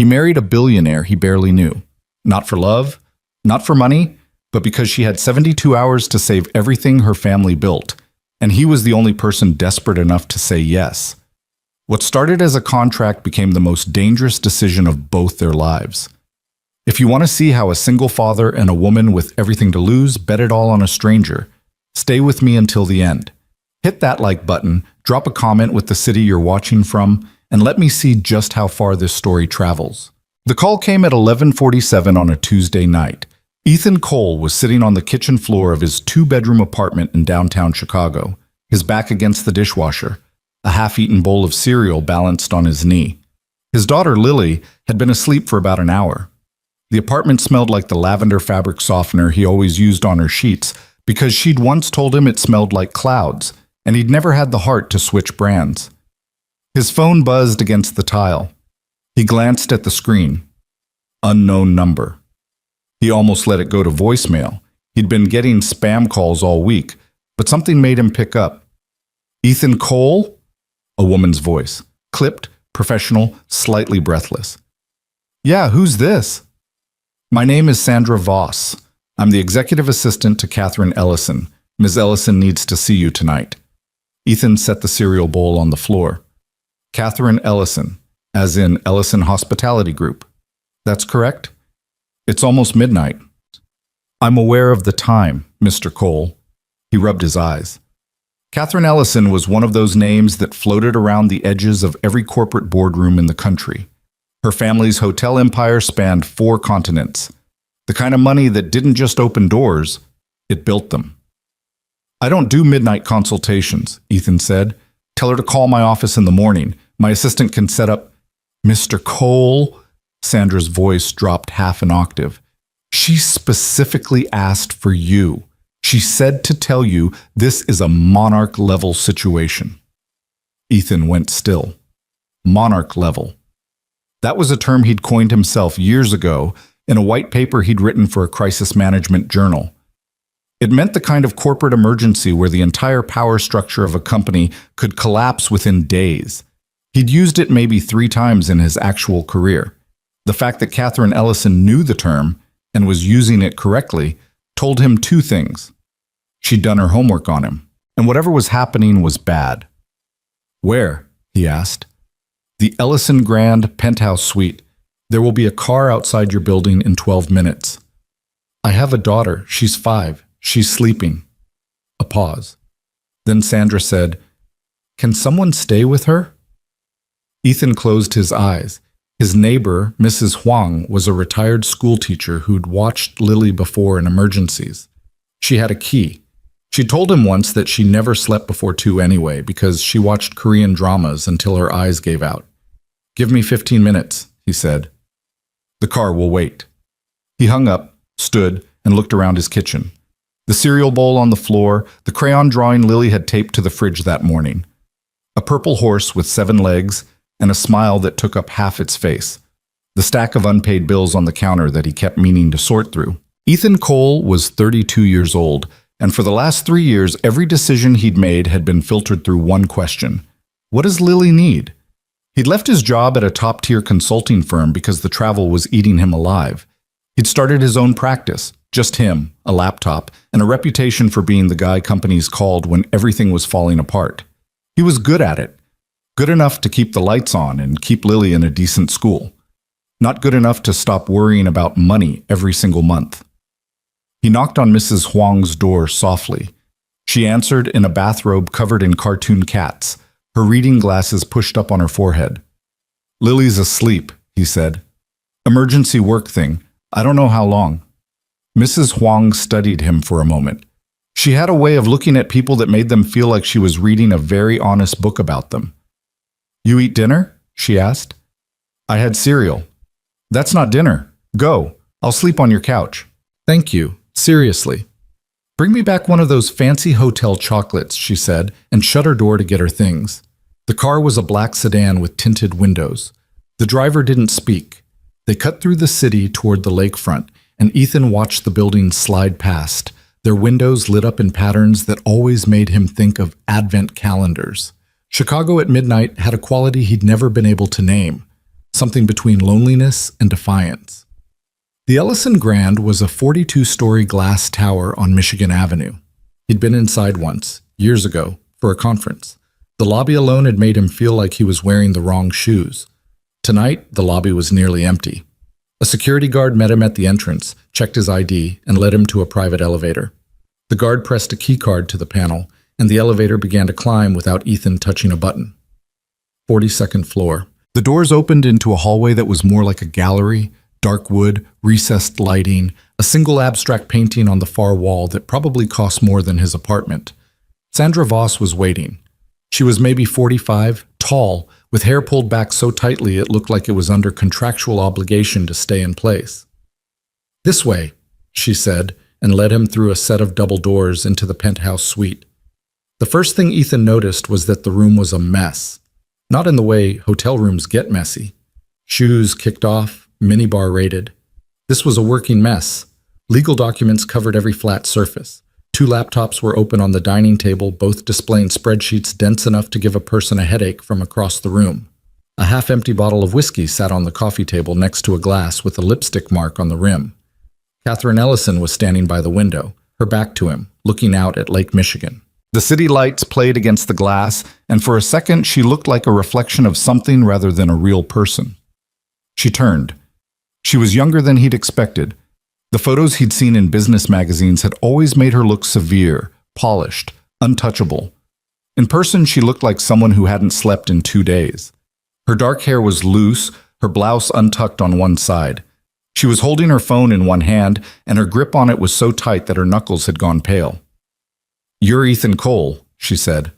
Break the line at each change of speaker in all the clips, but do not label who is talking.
He married a billionaire he barely knew. Not for love, not for money, but because she had 72 hours to save everything her family built, and he was the only person desperate enough to say yes. What started as a contract became the most dangerous decision of both their lives. If you want to see how a single father and a woman with everything to lose bet it all on a stranger, stay with me until the end. Hit that like button, drop a comment with the city you're watching from, and let me see just how far this story travels. The call came at 11:47 on a Tuesday night. Ethan Cole was sitting on the kitchen floor of his two-bedroom apartment in downtown Chicago, his back against the dishwasher, a half-eaten bowl of cereal balanced on his knee. His daughter, Lily, had been asleep for about an hour. The apartment smelled like the lavender fabric softener he always used on her sheets because she'd once told him it smelled like clouds, and he'd never had the heart to switch brands. His phone buzzed against the tile. He glanced at the screen. Unknown number. He almost let it go to voicemail. He'd been getting spam calls all week, but something made him pick up. Ethan Cole? A woman's voice. Clipped, professional, slightly breathless. Yeah, who's this? My name is Sandra Voss. I'm the executive assistant to Catherine Ellison. Ms. Ellison needs to see you tonight. Ethan set the cereal bowl on the floor. Catherine Ellison, as in Ellison Hospitality Group. That's correct? It's almost midnight. I'm aware of the time, Mr. Cole. He rubbed his eyes. Catherine Ellison was one of those names that floated around the edges of every corporate boardroom in the country. Her family's hotel empire spanned 4 continents. The kind of money that didn't just open doors, it built them. I don't do midnight consultations, Ethan said. Tell her to call my office in the morning. My assistant can set up... Mr. Cole? Sandra's voice dropped half an octave. She specifically asked for you. She said to tell you this is a monarch-level situation. Ethan went still. Monarch level. That was a term he'd coined himself years ago in a white paper he'd written for a crisis management journal. It meant the kind of corporate emergency where the entire power structure of a company could collapse within days. He'd used it maybe 3 times in his actual career. The fact that Catherine Ellison knew the term and was using it correctly told him 2 things. She'd done her homework on him, and whatever was happening was bad. Where? He asked. The Ellison Grand Penthouse Suite. There will be a car outside your building in 12 minutes. I have a daughter. She's 5. She's sleeping. A pause. Then Sandra said, Can someone stay with her? Ethan closed his eyes. His neighbor, Mrs. Huang, was a retired schoolteacher who'd watched Lily before in emergencies. She had a key. She told him once that she never slept before 2 anyway because she watched Korean dramas until her eyes gave out. Give me 15 minutes, he said. The car will wait. He hung up, stood, and looked around his kitchen. The cereal bowl on the floor, the crayon drawing Lily had taped to the fridge that morning. A purple horse with 7 legs, and a smile that took up half its face. The stack of unpaid bills on the counter that he kept meaning to sort through. Ethan Cole was 32 years old, and for the last 3 years, every decision he'd made had been filtered through one question. What does Lily need? He'd left his job at a top-tier consulting firm because the travel was eating him alive. He'd started his own practice, just him, a laptop, and a reputation for being the guy companies called when everything was falling apart. He was good at it. Good enough to keep the lights on and keep Lily in a decent school. Not good enough to stop worrying about money every single month. He knocked on Mrs. Huang's door softly. She answered in a bathrobe covered in cartoon cats, her reading glasses pushed up on her forehead. Lily's asleep, he said. Emergency work thing. I don't know how long. Mrs. Huang studied him for a moment. She had a way of looking at people that made them feel like she was reading a very honest book about them. You eat dinner? She asked. I had cereal. That's not dinner. Go. I'll sleep on your couch. Thank you. Seriously. Bring me back one of those fancy hotel chocolates, she said, and shut her door to get her things. The car was a black sedan with tinted windows. The driver didn't speak. They cut through the city toward the lakefront, and Ethan watched the buildings slide past, their windows lit up in patterns that always made him think of advent calendars. Chicago at midnight had a quality he'd never been able to name. something between loneliness and defiance. The Ellison Grand was a 42-story glass tower on Michigan Avenue. He'd been inside once, years ago, for a conference. The lobby alone had made him feel like he was wearing the wrong shoes. Tonight, the lobby was nearly empty. A security guard met him at the entrance, checked his ID, and led him to a private elevator. The guard pressed a key card to the panel, and the elevator began to climb without Ethan touching a button. 42nd floor. The doors opened into a hallway that was more like a gallery, dark wood, recessed lighting, a single abstract painting on the far wall that probably cost more than his apartment. Sandra Voss was waiting. She was maybe 45, tall, with hair pulled back so tightly it looked like it was under contractual obligation to stay in place. "This way," she said, and led him through a set of double doors into the penthouse suite. The first thing Ethan noticed was that the room was a mess. Not in the way hotel rooms get messy. Shoes kicked off, minibar raided. This was a working mess. Legal documents covered every flat surface. 2 laptops were open on the dining table, both displaying spreadsheets dense enough to give a person a headache from across the room. A half-empty bottle of whiskey sat on the coffee table next to a glass with a lipstick mark on the rim. Catherine Ellison was standing by the window, her back to him, looking out at Lake Michigan. The city lights played against the glass, and for a second she looked like a reflection of something rather than a real person. She turned. She was younger than he'd expected. The photos he'd seen in business magazines had always made her look severe, polished, untouchable. In person, she looked like someone who hadn't slept in 2 days. Her dark hair was loose, her blouse untucked on one side. She was holding her phone in one hand, and her grip on it was so tight that her knuckles had gone pale. "You're Ethan Cole," she said.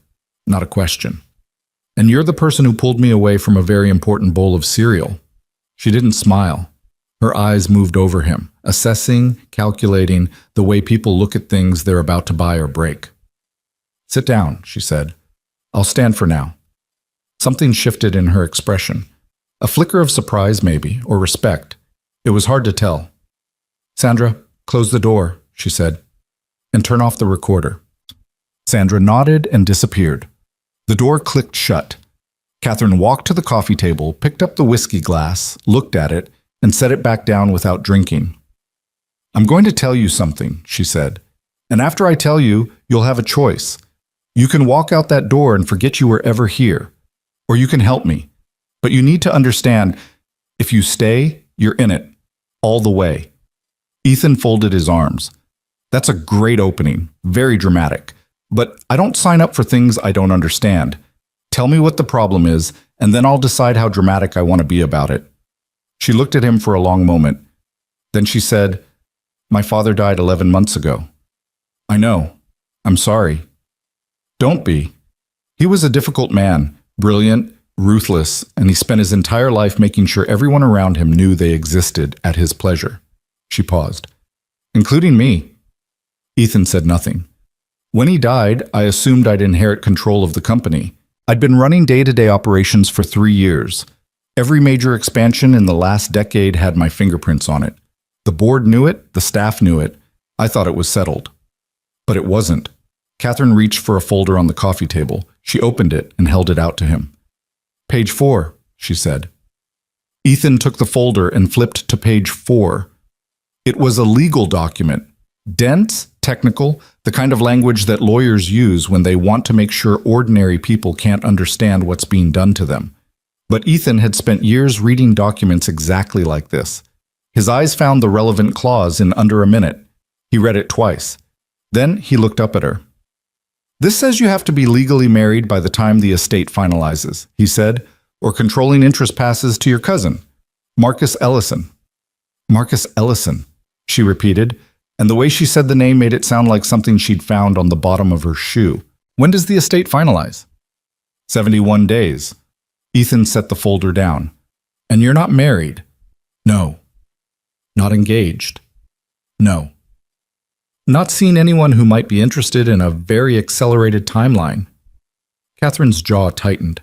Not a question. "And you're the person who pulled me away from a very important bowl of cereal." She didn't smile. Her eyes moved over him, assessing, calculating the way people look at things they're about to buy or break. "Sit down," she said. "I'll stand for now." Something shifted in her expression. A flicker of surprise, maybe, or respect. It was hard to tell. "Sandra, close the door," she said, "and turn off the recorder." Sandra nodded and disappeared. The door clicked shut. Catherine walked to the coffee table, picked up the whiskey glass, looked at it, and set it back down without drinking. "I'm going to tell you something," she said. "And after I tell you, you'll have a choice. You can walk out that door and forget you were ever here. Or you can help me. But you need to understand, if you stay, you're in it. All the way." Ethan folded his arms. "That's a great opening, very dramatic. But I don't sign up for things I don't understand. Tell me what the problem is, and then I'll decide how dramatic I want to be about it." She looked at him for a long moment. Then she said, "My father died 11 months ago." "I know. I'm sorry." "Don't be. He was a difficult man, brilliant, ruthless, and he spent his entire life making sure everyone around him knew they existed at his pleasure." She paused. "Including me." Ethan said nothing. "When he died, I assumed I'd inherit control of the company. I'd been running day-to-day operations for 3 years. Every major expansion in the last decade had my fingerprints on it. The board knew it, the staff knew it. I thought it was settled. But it wasn't." Catherine reached for a folder on the coffee table. She opened it and held it out to him. "Page 4, she said. Ethan took the folder and flipped to page 4. It was a legal document. Dense, technical, the kind of language that lawyers use when they want to make sure ordinary people can't understand what's being done to them. But Ethan had spent years reading documents exactly like this. His eyes found the relevant clause in under a minute. He read it twice. Then he looked up at her. "This says you have to be legally married by the time the estate finalizes," he said, "or controlling interest passes to your cousin, Marcus Ellison." "Marcus Ellison," she repeated, and the way she said the name made it sound like something she'd found on the bottom of her shoe. "When does the estate finalize?" 71 days. Ethan set the folder down. "And you're not married?" "No." "Not engaged?" "No." "Not seen anyone who might be interested in a very accelerated timeline?" Catherine's jaw tightened.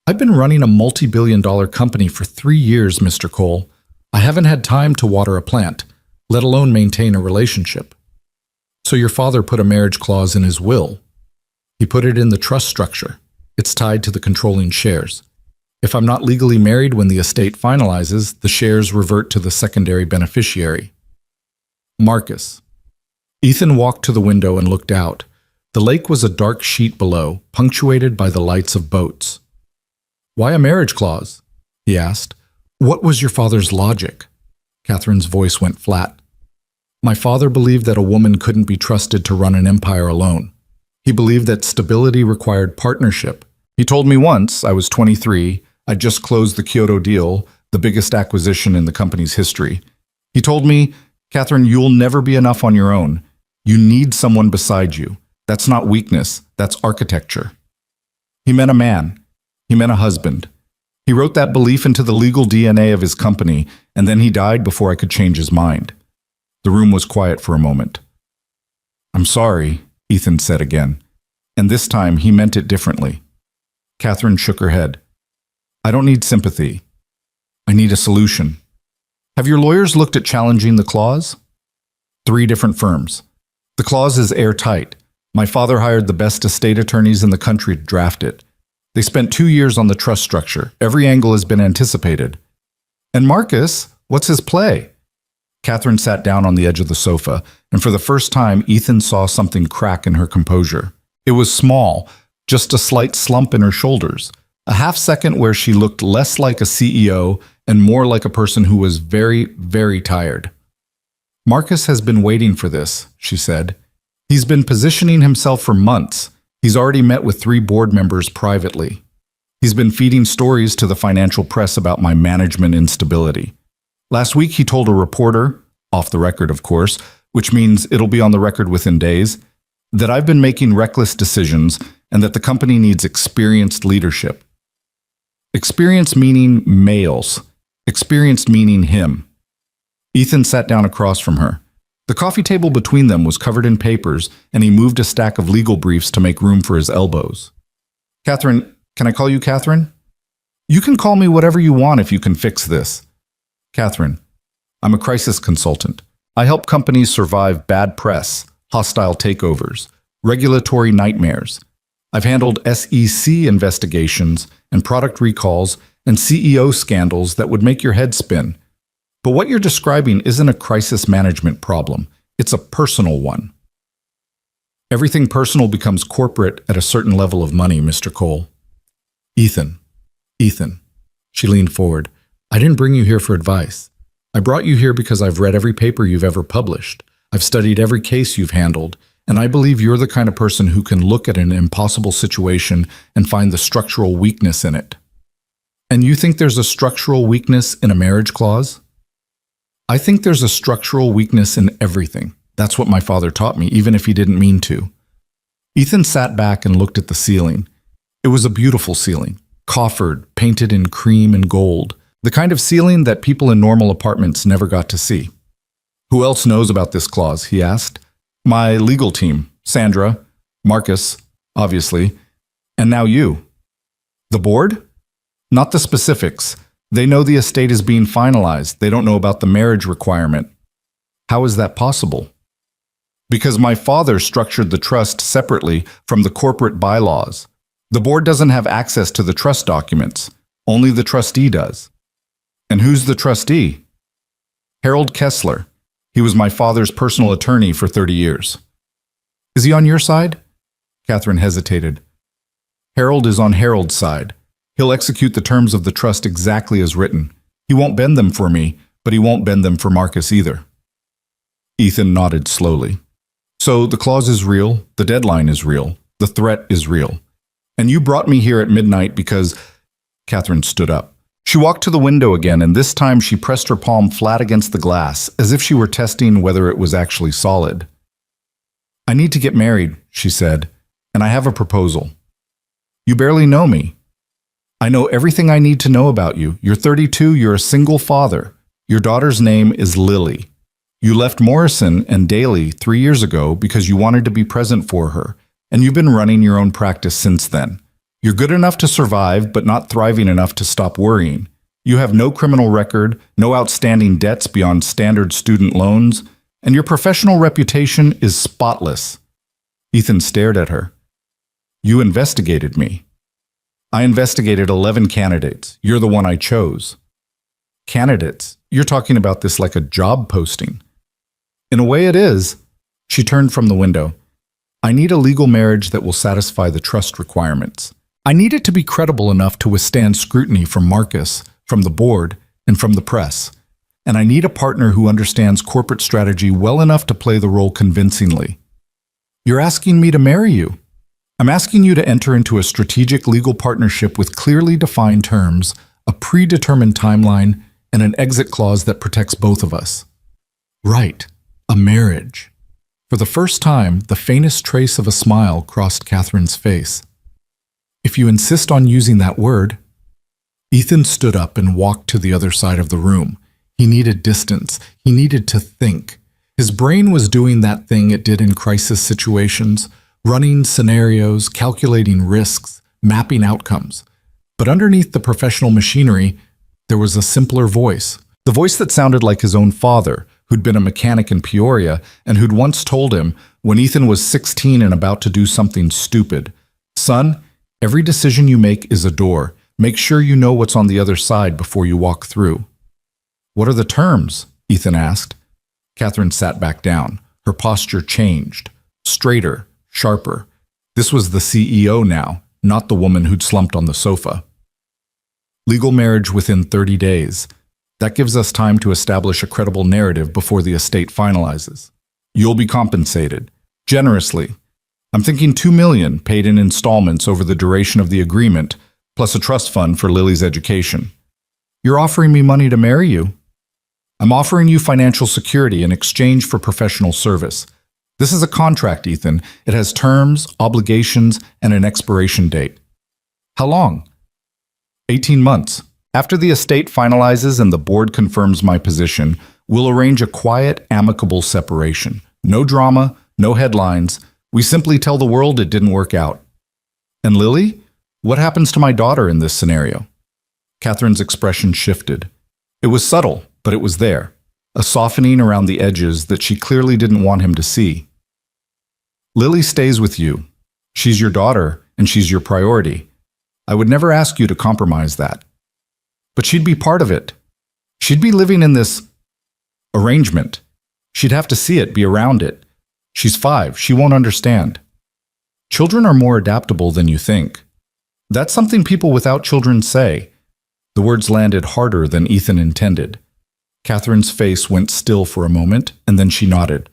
"I've been running a multi-billion-dollar company for 3 years, Mr. Cole. I haven't had time to water a plant, let alone maintain a relationship." "So your father put a marriage clause in his will?" "He put it in the trust structure. It's tied to the controlling shares." If I'm not legally married when the estate finalizes, the shares revert to the secondary beneficiary. Marcus. Ethan walked to the window and looked out. The lake was a dark sheet below, punctuated by the lights of boats. "Why a marriage clause?" he asked. "What was your father's logic?" Catherine's voice went flat. "My father believed that a woman couldn't be trusted to run an empire alone. He believed that stability required partnership. He told me once, I was 23, I'd just closed the Kyoto deal, the biggest acquisition in the company's history. He told me, 'Catherine, you'll never be enough on your own. You need someone beside you. That's not weakness, that's architecture.' He meant a man. He meant a husband. He wrote that belief into the legal DNA of his company, and then he died before I could change his mind." The room was quiet for a moment. "I'm sorry," Ethan said again, and this time he meant it differently. Catherine shook her head. "I don't need sympathy. I need a solution. Have your lawyers looked at challenging the clause?" 3 different firms. The clause is airtight. My father hired the best estate attorneys in the country to draft it. They spent 2 years on the trust structure. Every angle has been anticipated. And Marcus, what's his play? Catherine sat down on the edge of the sofa, and for the first time, Ethan saw something crack in her composure. It was small, just a slight slump in her shoulders, a half-second where she looked less like a CEO and more like a person who was very, very tired. "Marcus has been waiting for this," she said. "He's been positioning himself for months. He's already met with 3 board members privately. He's been feeding stories to the financial press about my management instability. Last week he told a reporter, off the record of course, which means it'll be on the record within days, that I've been making reckless decisions and that the company needs experienced leadership. Experience meaning males. Experienced meaning him." Ethan sat down across from her. The coffee table between them was covered in papers, and he moved a stack of legal briefs to make room for his elbows. "Catherine, can I call you Catherine?" "You can call me whatever you want if you can fix this." "Catherine, I'm a crisis consultant. I help companies survive bad press, hostile takeovers, regulatory nightmares. I've handled SEC investigations and product recalls and CEO scandals that would make your head spin. But what you're describing isn't a crisis management problem. It's a personal one. Everything personal becomes corporate at a certain level of money, Mr. Cole." Ethan. She leaned forward. "I didn't bring you here for advice. I brought you here because I've read every paper you've ever published. I've studied every case you've handled, and I believe you're the kind of person who can look at an impossible situation and find the structural weakness in it." "And you think there's a structural weakness in a marriage clause?" "I think there's a structural weakness in everything. That's what my father taught me, even if he didn't mean to." Ethan sat back and looked at the ceiling. It was a beautiful ceiling, coffered, painted in cream and gold, the kind of ceiling that people in normal apartments never got to see. "Who else knows about this clause?" he asked. "My legal team, Sandra, Marcus, obviously, and now you." "The board?" "Not the specifics. They know the estate is being finalized. They don't know about the marriage requirement." "How is that possible?" "Because my father structured the trust separately from the corporate bylaws. The board doesn't have access to the trust documents. Only the trustee does." "And who's the trustee?" "Harold Kessler. He was my father's personal attorney for 30 years." "Is he on your side?" Catherine hesitated. "Harold is on Harold's side. He'll execute the terms of the trust exactly as written. He won't bend them for me, but he won't bend them for Marcus either." Ethan nodded slowly. "So the clause is real, the deadline is real, the threat is real. And you brought me here at midnight because—" Catherine stood up. She walked to the window again, and this time she pressed her palm flat against the glass, as if she were testing whether it was actually solid. "I need to get married," she said, "and I have a proposal. You barely know me. I know everything I need to know about you. You're 32, you're a single father. Your daughter's name is Lily. You left Morrison and Daly 3 years ago because you wanted to be present for her, and you've been running your own practice since then. You're good enough to survive, but not thriving enough to stop worrying. You have no criminal record, no outstanding debts beyond standard student loans, and your professional reputation is spotless." Ethan stared at her. "You investigated me." I investigated 11 candidates. You're the one I chose. Candidates? You're talking about this like a job posting. In a way it is. She turned from the window. I need a legal marriage that will satisfy the trust requirements. I need it to be credible enough to withstand scrutiny from Marcus, from the board, and from the press. And I need a partner who understands corporate strategy well enough to play the role convincingly. You're asking me to marry you. I'm asking you to enter into a strategic legal partnership with clearly defined terms, a predetermined timeline, and an exit clause that protects both of us. Right, a marriage. For the first time, the faintest trace of a smile crossed Catherine's face. If you insist on using that word. Ethan stood up and walked to the other side of the room. He needed distance. He needed to think. His brain was doing that thing it did in crisis situations, running scenarios, calculating risks, mapping outcomes. But underneath the professional machinery, there was a simpler voice. The voice that sounded like his own father, who'd been a mechanic in Peoria and who'd once told him, when Ethan was 16 and about to do something stupid, "Son, every decision you make is a door. Make sure you know what's on the other side before you walk through." "What are the terms?" Ethan asked. Catherine sat back down. Her posture changed. Straighter, sharper. This was the CEO now, not the woman who'd slumped on the sofa. Legal marriage within 30 days. That gives us time to establish a credible narrative before the estate finalizes. You'll be compensated. Generously. I'm thinking $2 million paid in installments over the duration of the agreement, plus a trust fund for Lily's education. You're offering me money to marry you? I'm offering you financial security in exchange for professional service. This is a contract, Ethan. It has terms, obligations, and an expiration date. How long? 18 months. After the estate finalizes and the board confirms my position, we'll arrange a quiet, amicable separation. No drama, no headlines. We simply tell the world it didn't work out. And Lily? What happens to my daughter in this scenario? Catherine's expression shifted. It was subtle, but it was there. A softening around the edges that she clearly didn't want him to see. Lily stays with you. She's your daughter, and she's your priority. I would never ask you to compromise that. But she'd be part of it. She'd be living in this arrangement. She'd have to see it, be around it. She's 5. She won't understand. Children are more adaptable than you think. That's something people without children say. The words landed harder than Ethan intended. Catherine's face went still for a moment, and then she nodded.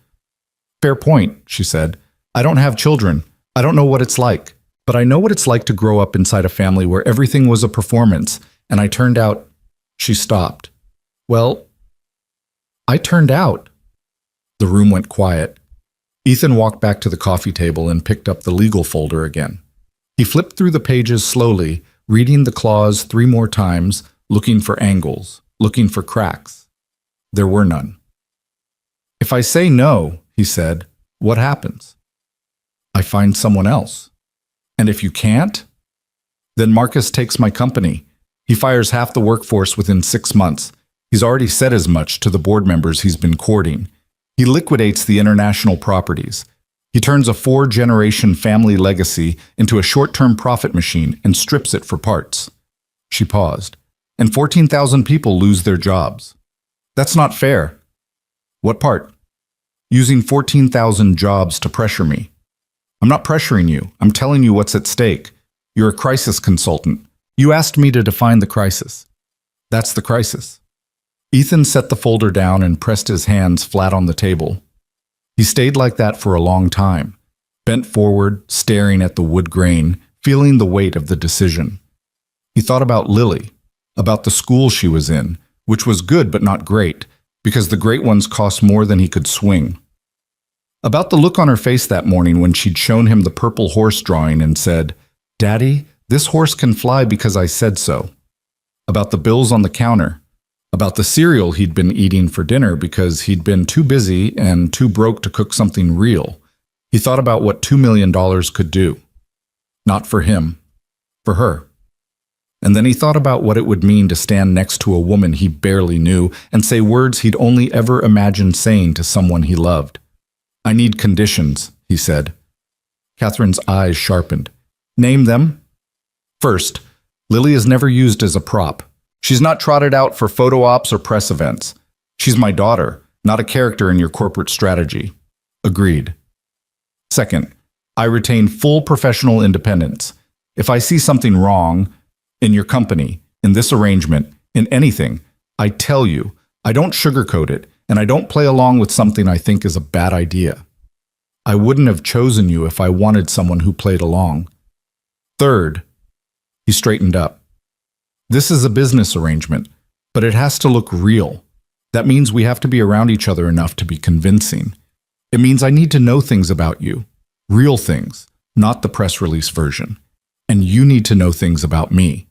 Fair point, she said. I don't have children. I don't know what it's like. But I know what it's like to grow up inside a family where everything was a performance, and I turned out. She stopped. Well, I turned out. The room went quiet. Ethan walked back to the coffee table and picked up the legal folder again. He flipped through the pages slowly, reading the clause 3 more times, looking for angles, looking for cracks. There were none. If I say no, he said, what happens? I find someone else. And if you can't? Then Marcus takes my company. He fires half the workforce within 6 months. He's already said as much to the board members he's been courting. He liquidates the international properties. He turns a 4-generation family legacy into a short-term profit machine and strips it for parts. She paused. And 14,000 people lose their jobs. That's not fair. What part? Using 14,000 jobs to pressure me. I'm not pressuring you. I'm telling you what's at stake. You're a crisis consultant. You asked me to define the crisis. That's the crisis. Ethan set the folder down and pressed his hands flat on the table. He stayed like that for a long time, bent forward, staring at the wood grain, feeling the weight of the decision. He thought about Lily, about the school she was in, which was good but not great, because the great ones cost more than he could swing. About the look on her face that morning when she'd shown him the purple horse drawing and said, "Daddy, this horse can fly because I said so." About the bills on the counter. About the cereal he'd been eating for dinner because he'd been too busy and too broke to cook something real. He thought about what $2 million could do. Not for him, for her. And then he thought about what it would mean to stand next to a woman he barely knew and say words he'd only ever imagined saying to someone he loved. "I need conditions," he said. Catherine's eyes sharpened. "Name them." First, Lily is never used as a prop. She's not trotted out for photo ops or press events. She's my daughter, not a character in your corporate strategy. Agreed. Second, I retain full professional independence. If I see something wrong in your company, in this arrangement, in anything, I tell you. I don't sugarcoat it, and I don't play along with something I think is a bad idea. I wouldn't have chosen you if I wanted someone who played along. Third, he straightened up. This is a business arrangement, but it has to look real. That means we have to be around each other enough to be convincing. It means I need to know things about you, real things, not the press release version. And you need to know things about me.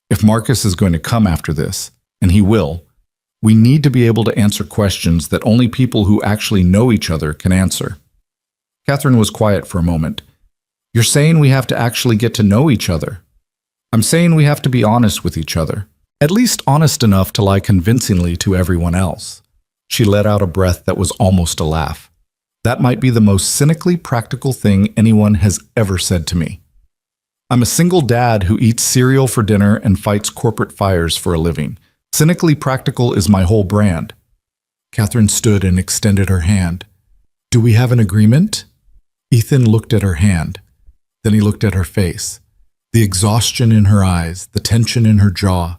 If Marcus is going to come after this, and he will, we need to be able to answer questions that only people who actually know each other can answer. Catherine was quiet for a moment. You're saying we have to actually get to know each other. I'm saying we have to be honest with each other. At least honest enough to lie convincingly to everyone else. She let out a breath that was almost a laugh. That might be the most cynically practical thing anyone has ever said to me. I'm a single dad who eats cereal for dinner and fights corporate fires for a living. Cynically practical is my whole brand. Catherine stood and extended her hand. Do we have an agreement? Ethan looked at her hand. Then he looked at her face. The exhaustion in her eyes, the tension in her jaw,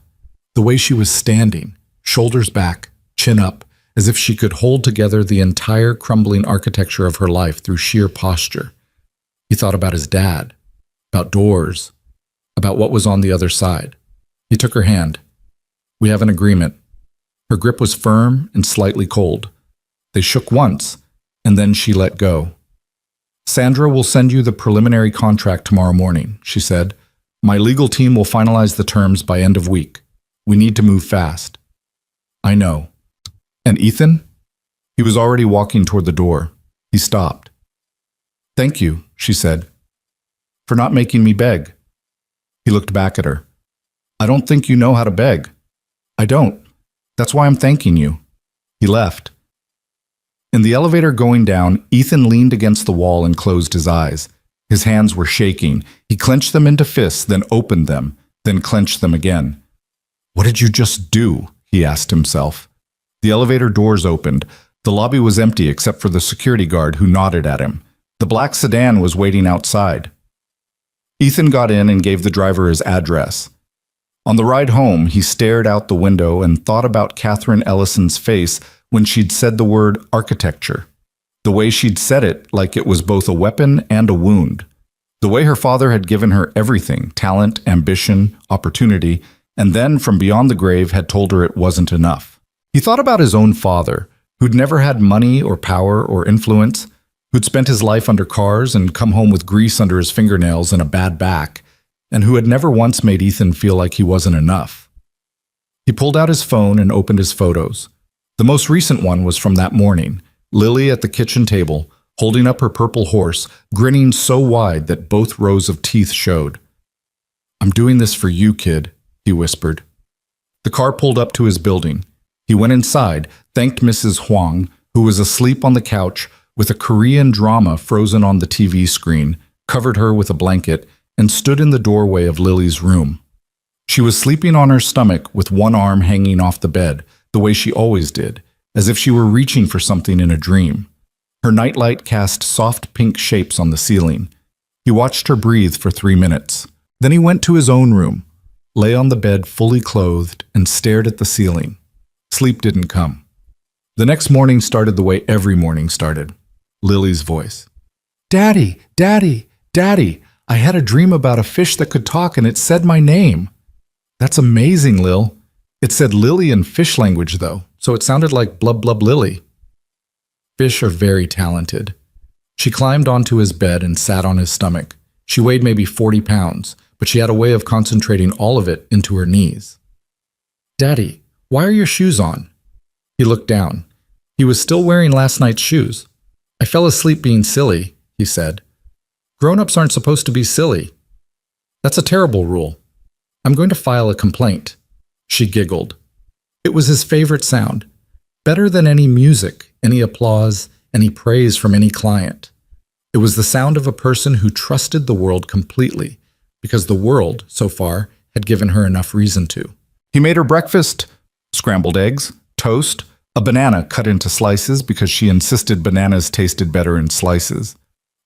the way she was standing, shoulders back, chin up, as if she could hold together the entire crumbling architecture of her life through sheer posture. He thought about his dad, about doors, about what was on the other side. He took her hand. We have an agreement. Her grip was firm and slightly cold. They shook once, and then she let go. Sandra will send you the preliminary contract tomorrow morning, she said. My legal team will finalize the terms by end of week. We need to move fast. I know. And Ethan? He was already walking toward the door. He stopped. Thank you, she said, for not making me beg. He looked back at her. I don't think you know how to beg. I don't. That's why I'm thanking you. He left. In the elevator going down, Ethan leaned against the wall and closed his eyes. His hands were shaking. He clenched them into fists, then opened them, then clenched them again. What did you just do? He asked himself. The elevator doors opened. The lobby was empty except for the security guard who nodded at him. The black sedan was waiting outside. Ethan got in and gave the driver his address. On the ride home, he stared out the window and thought about Catherine Ellison's face when she'd said the word architecture. The way she'd said it like it was both a weapon and a wound. The way her father had given her everything, talent, ambition, opportunity, and then from beyond the grave had told her it wasn't enough. He thought about his own father, who'd never had money or power or influence, who'd spent his life under cars and come home with grease under his fingernails and a bad back, and who had never once made Ethan feel like he wasn't enough. He pulled out his phone and opened his photos. The most recent one was from that morning, Lily at the kitchen table, holding up her purple horse, grinning so wide that both rows of teeth showed. I'm doing this for you, kid, he whispered. The car pulled up to his building. He went inside, thanked Mrs. Huang, who was asleep on the couch with a Korean drama frozen on the TV screen, covered her with a blanket, and stood in the doorway of Lily's room. She was sleeping on her stomach with one arm hanging off the bed, the way she always did, as if she were reaching for something in a dream. Her nightlight cast soft pink shapes on the ceiling. He watched her breathe for 3 minutes. Then he went to his own room, lay on the bed fully clothed, and stared at the ceiling. Sleep didn't come. The next morning started the way every morning started. Lily's voice. Daddy, Daddy, Daddy, I had a dream about a fish that could talk and it said my name. That's amazing, Lil. It said Lily in fish language, though, so it sounded like blub blub Lily. Fish are very talented. She climbed onto his bed and sat on his stomach. She weighed maybe 40 pounds, but she had a way of concentrating all of it into her knees. Daddy, why are your shoes on? He looked down. He was still wearing last night's shoes. I fell asleep being silly, he said. Grown-ups aren't supposed to be silly. That's a terrible rule. I'm going to file a complaint. She giggled. It was his favorite sound. Better than any music, any applause, any praise from any client. It was the sound of a person who trusted the world completely, because the world, so far, had given her enough reason to. He made her breakfast: scrambled eggs, toast, a banana cut into slices because she insisted bananas tasted better in slices,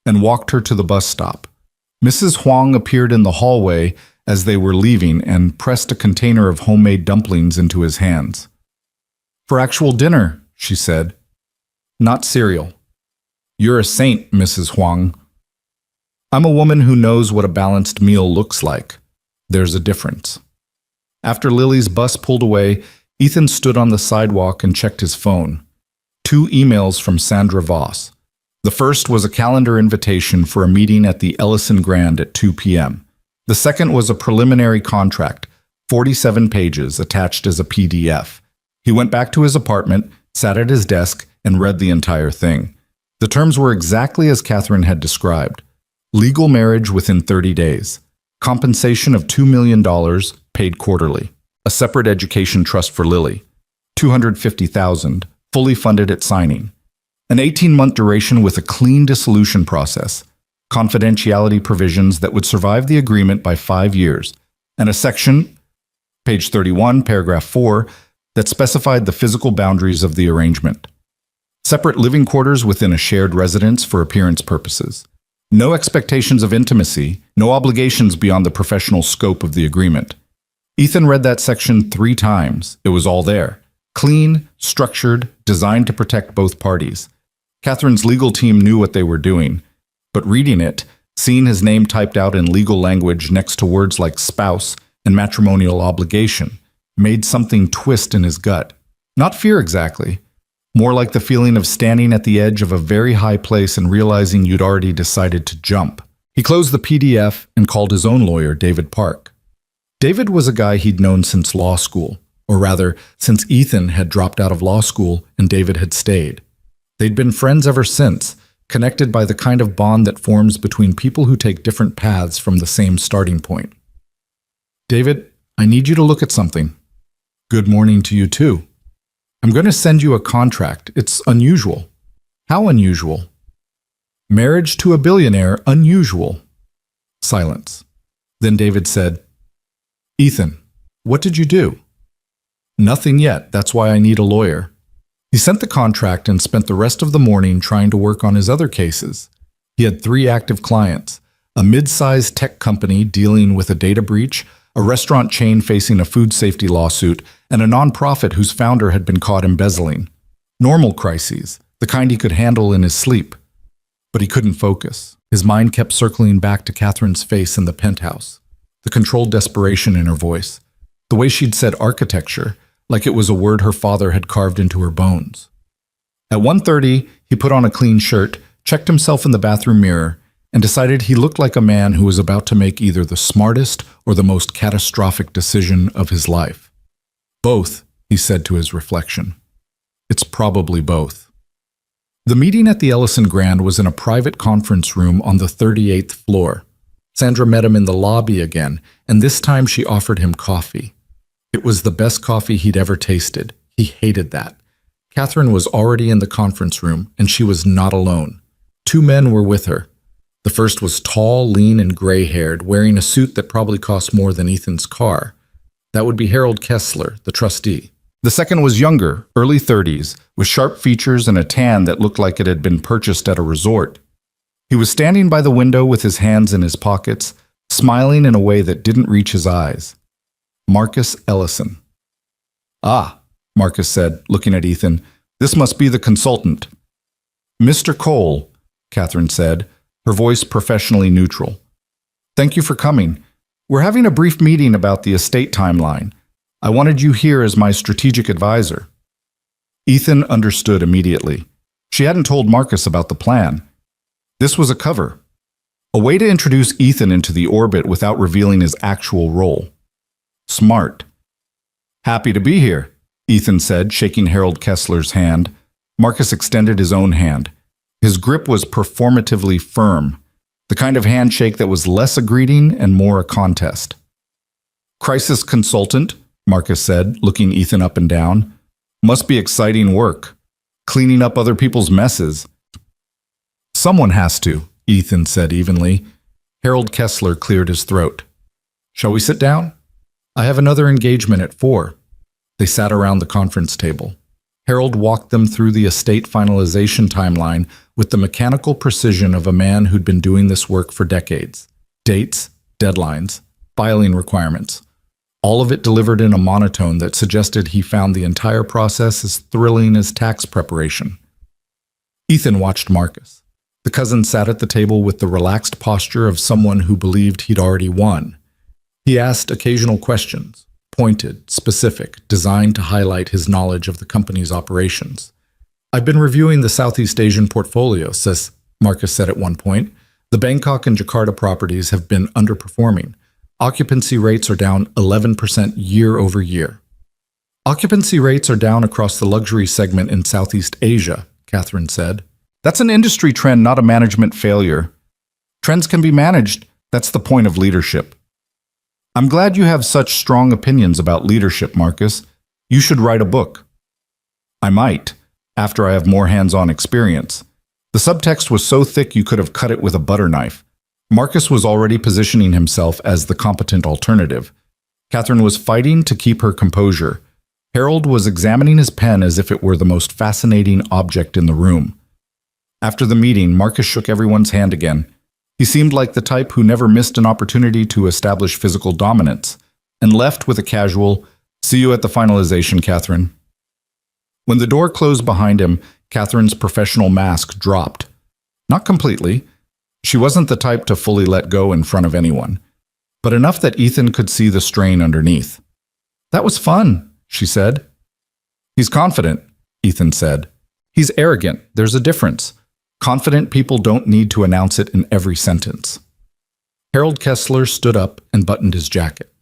and walked her to the bus stop. Mrs. Huang appeared in the hallway as they were leaving and pressed a container of homemade dumplings into his hands. "For actual dinner," she said. "Not cereal." "You're a saint, Mrs. Huang." "I'm a woman who knows what a balanced meal looks like. There's a difference." After Lily's bus pulled away, Ethan stood on the sidewalk and checked his phone. 2 emails from Sandra Voss. The first was a calendar invitation for a meeting at the Ellison Grand at 2 p.m. The second was a preliminary contract, 47 pages, attached as a PDF. He went back to his apartment, sat at his desk, and read the entire thing. The terms were exactly as Catherine had described. Legal marriage within 30 days. Compensation of $2 million, paid quarterly. A separate education trust for Lily. $250,000, fully funded at signing. An 18-month duration with a clean dissolution process. Confidentiality provisions that would survive the agreement by 5 years. And a section, page 31, paragraph 4, that specified the physical boundaries of the arrangement. Separate living quarters within a shared residence for appearance purposes. No expectations of intimacy, no obligations beyond the professional scope of the agreement. Ethan read that section 3 times. It was all there. Clean, structured, designed to protect both parties. Catherine's legal team knew what they were doing, but reading it, seeing his name typed out in legal language next to words like spouse and matrimonial obligation, made something twist in his gut. Not fear exactly, more like the feeling of standing at the edge of a very high place and realizing you'd already decided to jump. He closed the PDF and called his own lawyer, David Park. David was a guy he'd known since law school, or rather, since Ethan had dropped out of law school and David had stayed. They'd been friends ever since, connected by the kind of bond that forms between people who take different paths from the same starting point. "David, I need you to look at something." "Good morning to you too." "I'm going to send you a contract. It's unusual." "How unusual?" "Marriage to a billionaire, unusual." Silence. Then David said, "Ethan, what did you do?" "Nothing yet. That's why I need a lawyer." He sent the contract and spent the rest of the morning trying to work on his other cases. He had 3 active clients: a mid-sized tech company dealing with a data breach, a restaurant chain facing a food safety lawsuit, and a nonprofit whose founder had been caught embezzling. Normal crises, the kind he could handle in his sleep. But he couldn't focus. His mind kept circling back to Catherine's face in the penthouse, the controlled desperation in her voice, the way she'd said architecture, like it was a word her father had carved into her bones. At 1:30, he put on a clean shirt, checked himself in the bathroom mirror, and decided he looked like a man who was about to make either the smartest or the most catastrophic decision of his life. "Both," he said to his reflection. "It's probably both." The meeting at the Ellison Grand was in a private conference room on the 38th floor. Sandra met him in the lobby again, and this time she offered him coffee. It was the best coffee he'd ever tasted. He hated that. Catherine was already in the conference room, and she was not alone. 2 men were with her. The first was tall, lean, and gray-haired, wearing a suit that probably cost more than Ethan's car. That would be Harold Kessler, the trustee. The second was younger, early 30s, with sharp features and a tan that looked like it had been purchased at a resort. He was standing by the window with his hands in his pockets, smiling in a way that didn't reach his eyes. Marcus Ellison. "Ah," Marcus said, looking at Ethan, "this must be the consultant." "Mr. Cole," Catherine said, her voice professionally neutral. "Thank you for coming. We're having a brief meeting about the estate timeline. I wanted you here as my strategic advisor." Ethan understood immediately. She hadn't told Marcus about the plan. This was a cover. A way to introduce Ethan into the orbit without revealing his actual role. Smart. "Happy to be here," Ethan said, shaking Harold Kessler's hand. Marcus extended his own hand. His grip was performatively firm, the kind of handshake that was less a greeting and more a contest. "Crisis consultant," Marcus said, looking Ethan up and down. "Must be exciting work. Cleaning up other people's messes." "Someone has to," Ethan said evenly. Harold Kessler cleared his throat. Shall we sit down? I have another engagement at 4. They sat around the conference table. Harold walked them through the estate finalization timeline with the mechanical precision of a man who'd been doing this work for decades. Dates, deadlines, filing requirements. All of it delivered in a monotone that suggested he found the entire process as thrilling as tax preparation. Ethan watched Marcus. The cousin sat at the table with the relaxed posture of someone who believed he'd already won. He asked occasional questions, pointed, specific, designed to highlight his knowledge of the company's operations. I've been reviewing the Southeast Asian portfolio, Marcus said at one point. The Bangkok and Jakarta properties have been underperforming. Occupancy rates are down 11% year over year. Occupancy rates are down across the luxury segment in Southeast Asia, Catherine said. That's an industry trend, not a management failure. Trends can be managed. That's the point of leadership. I'm glad you have such strong opinions about leadership, Marcus. You should write a book. I might, after I have more hands-on experience. The subtext was so thick you could have cut it with a butter knife. Marcus was already positioning himself as the competent alternative. Catherine was fighting to keep her composure. Harold was examining his pen as if it were the most fascinating object in the room. After the meeting, Marcus shook everyone's hand again. He seemed like the type who never missed an opportunity to establish physical dominance, and left with a casual, "See you at the finalization, Catherine." When the door closed behind him, Catherine's professional mask dropped. Not completely. She wasn't the type to fully let go in front of anyone, but enough that Ethan could see the strain underneath. "That was fun," she said. "He's confident," Ethan said. "He's arrogant. There's a difference. Confident people don't need to announce it in every sentence." Harold Kessler stood up and buttoned his jacket.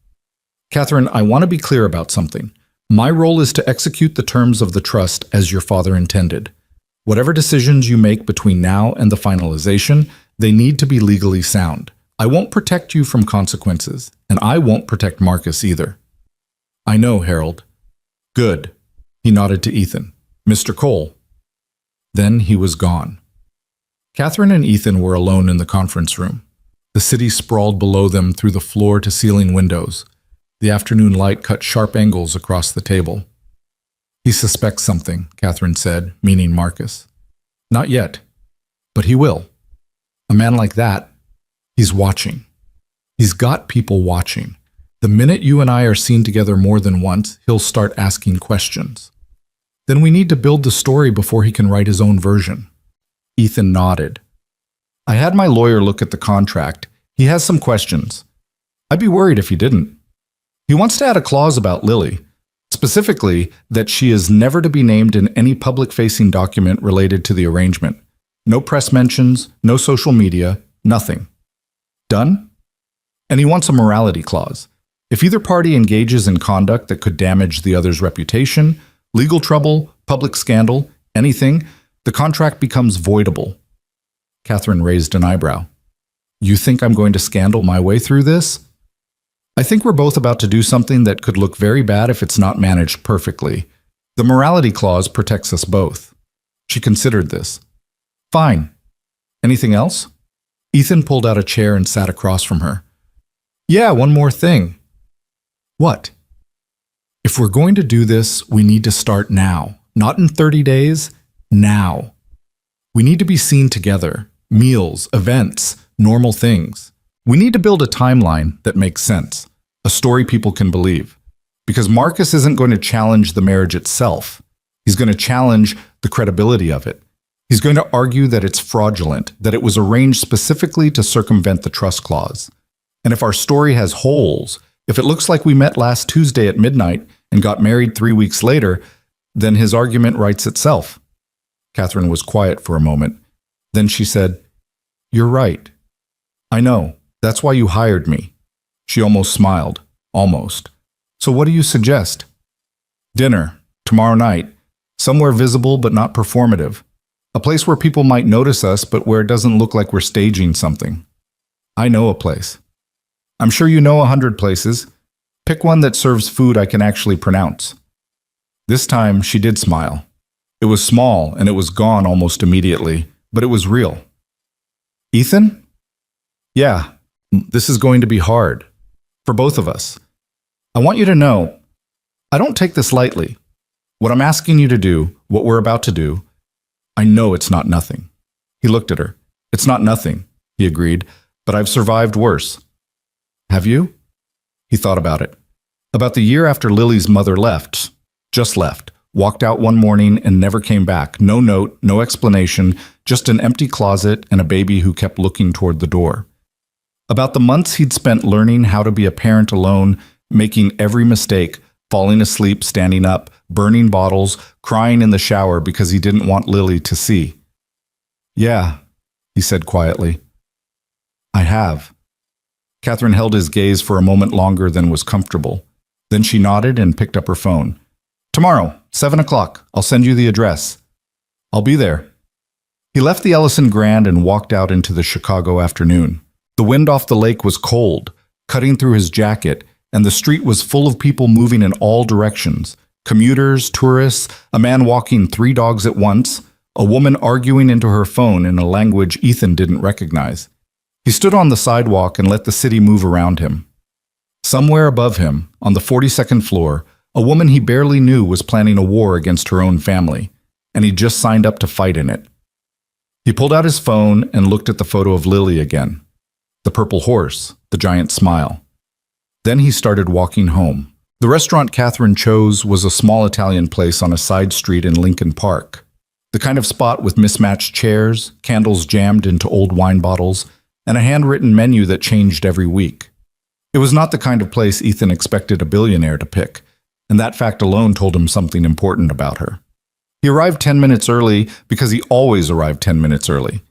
"Catherine, I want to be clear about something. My role is to execute the terms of the trust as your father intended. Whatever decisions you make between now and the finalization, they need to be legally sound. I won't protect you from consequences, and I won't protect Marcus either." "I know, Harold." "Good." He nodded to Ethan. "Mr. Cole." Then he was gone. Catherine and Ethan were alone in the conference room. The city sprawled below them through the floor-to-ceiling windows. The afternoon light cut sharp angles across the table. "He suspects something," Catherine said, meaning Marcus. "Not yet, but he will. A man like that, he's watching. He's got people watching. The minute you and I are seen together more than once, he'll start asking questions. Then we need to build the story before he can write his own version." Ethan nodded. "I had my lawyer look at the contract. He has some questions. I'd be worried if he didn't. He wants to add a clause about Lily, specifically that she is never to be named in any public-facing document related to the arrangement. No press mentions, no social media, nothing. Done? And he wants a morality clause. If either party engages in conduct that could damage the other's reputation, legal trouble, public scandal, anything, the contract becomes voidable." Catherine raised an eyebrow. "You think I'm going to scandal my way through this?" "I think we're both about to do something that could look very bad if it's not managed perfectly. The morality clause protects us both." She considered this. "Fine. Anything else?" Ethan pulled out a chair and sat across from her. "Yeah, one more thing." "What?" "If we're going to do this, we need to start now. Not in 30 days, now. We need to be seen together. Meals, events, normal things. We need to build a timeline that makes sense, a story people can believe. Because Marcus isn't going to challenge the marriage itself. He's going to challenge the credibility of it. He's going to argue that it's fraudulent, that it was arranged specifically to circumvent the trust clause. And if our story has holes, if it looks like we met last Tuesday at midnight and got married 3 weeks later, then his argument writes itself." Catherine was quiet for a moment. Then she said, "You're right. I know. That's why you hired me." She almost smiled. Almost. "So what do you suggest?" "Dinner. Tomorrow night. Somewhere visible but not performative. A place where people might notice us but where it doesn't look like we're staging something." "I know a place." "I'm sure you know 100 places. Pick one that serves food I can actually pronounce." This time she did smile. It was small and it was gone almost immediately, but it was real. "Ethan?" "Yeah, This is going to be hard. For both of us. I want you to know, I don't take this lightly. What I'm asking you to do, what we're about to do, I know it's not nothing. He looked at her. It's not nothing, he agreed, but I've survived worse. Have you? He thought about it. About the year after Lily's mother left, just left, walked out one morning and never came back. No note, no explanation, just an empty closet and a baby who kept looking toward the door. About the months he'd spent learning how to be a parent alone, making every mistake, falling asleep, standing up, burning bottles, crying in the shower because he didn't want Lily to see. Yeah, he said quietly. I have. Catherine held his gaze for a moment longer than was comfortable. Then she nodded and picked up her phone. Tomorrow, 7 o'clock. I'll send you the address. I'll be there. He left the Ellison Grand and walked out into the Chicago afternoon. The wind off the lake was cold, cutting through his jacket, and the street was full of people moving in all directions. Commuters, tourists, a man walking 3 dogs at once, a woman arguing into her phone in a language Ethan didn't recognize. He stood on the sidewalk and let the city move around him. Somewhere above him, on the 42nd floor, a woman he barely knew was planning a war against her own family, and he'd just signed up to fight in it. He pulled out his phone and looked at the photo of Lily again. The purple horse, the giant smile. Then he started walking home. The restaurant Catherine chose was a small Italian place on a side street in Lincoln Park. The kind of spot with mismatched chairs, candles jammed into old wine bottles, and a handwritten menu that changed every week. It was not the kind of place Ethan expected a billionaire to pick, and that fact alone told him something important about her. He arrived 10 minutes early because he always arrived 10 minutes early.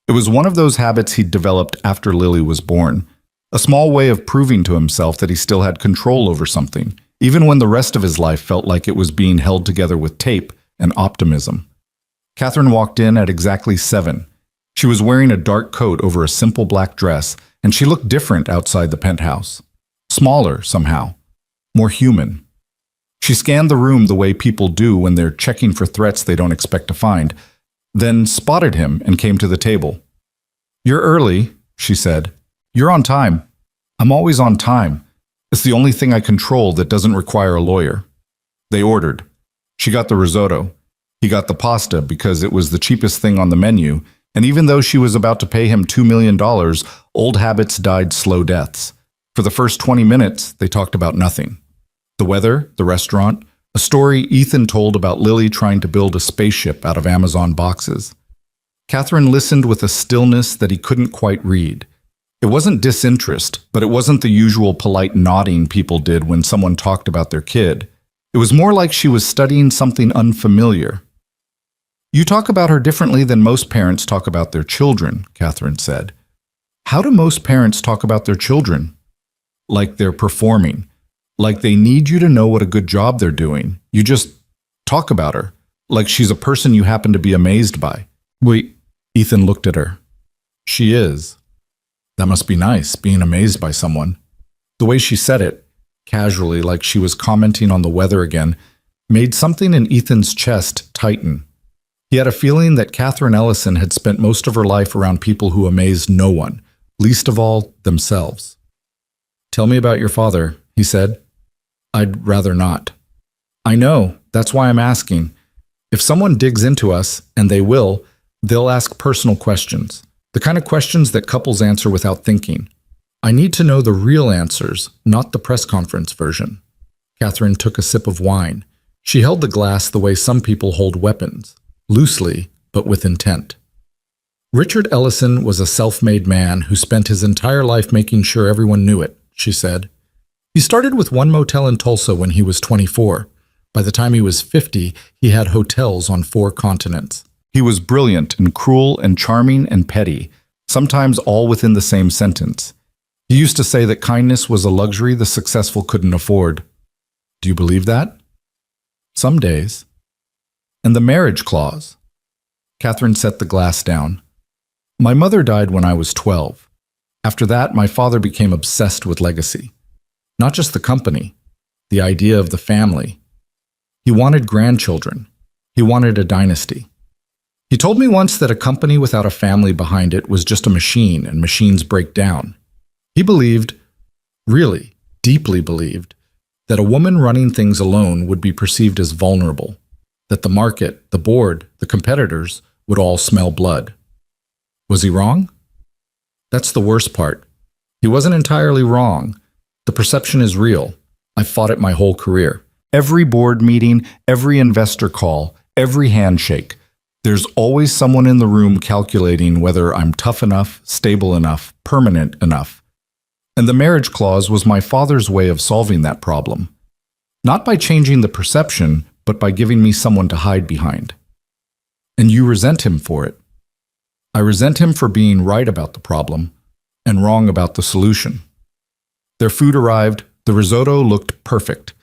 It was one of those habits he'd developed after Lily was born, a small way of proving to himself that he still had control over something, even when the rest of his life felt like it was being held together with tape and optimism. Catherine walked in at exactly 7. She was wearing a dark coat over a simple black dress, and she looked different outside the penthouse. Smaller, somehow. More human. She scanned the room the way people do when they're checking for threats they don't expect to find, then spotted him and came to the table. You're early, she said. You're on time. I'm always on time. It's the only thing I control that doesn't require a lawyer. They ordered. She got the risotto. He got the pasta because it was the cheapest thing on the menu, and even though she was about to pay him $2 million, old habits died slow deaths. For the first 20 minutes, they talked about nothing. The weather, the restaurant, a story Ethan told about Lily trying to build a spaceship out of Amazon boxes. Catherine listened with a stillness that he couldn't quite read. It wasn't disinterest, but it wasn't the usual polite nodding people did when someone talked about their kid. It was more like she was studying something unfamiliar. You talk about her differently than most parents talk about their children, Catherine said. How do most parents talk about their children? Like they're performing. Like they need you to know what a good job they're doing. You just talk about her. Like she's a person you happen to be amazed by. Wait, Ethan looked at her. She is. That must be nice, being amazed by someone. The way she said it, casually, like she was commenting on the weather again, made something in Ethan's chest tighten. He had a feeling that Catherine Ellison had spent most of her life around people who amazed no one, least of all themselves. Tell me about your father, he said. I'd rather not. I know, that's why I'm asking. If someone digs into us, and they will, they'll ask personal questions. The kind of questions that couples answer without thinking. I need to know the real answers, not the press conference version. Catherine took a sip of wine. She held the glass the way some people hold weapons, loosely, but with intent. Richard Ellison was a self-made man who spent his entire life making sure everyone knew it, she said. He started with one motel in Tulsa when he was 24. By the time he was 50, he had hotels on 4 continents. He was brilliant and cruel and charming and petty, sometimes all within the same sentence. He used to say that kindness was a luxury the successful couldn't afford. Do you believe that? Some days. And the marriage clause. Catherine set the glass down. My mother died when I was 12. After that, my father became obsessed with legacy. Not just the company, the idea of the family. He wanted grandchildren. He wanted a dynasty. He told me once that a company without a family behind it was just a machine, and machines break down. He believed, really, deeply believed, that a woman running things alone would be perceived as vulnerable, that the market, the board, the competitors would all smell blood. Was he wrong? That's the worst part. He wasn't entirely wrong. The perception is real. I've fought it my whole career. Every board meeting, every investor call, every handshake. There's always someone in the room calculating whether I'm tough enough, stable enough, permanent enough. And the marriage clause was my father's way of solving that problem. Not by changing the perception, but by giving me someone to hide behind. And you resent him for it. I resent him for being right about the problem and wrong about the solution. Their food arrived. The risotto looked perfect.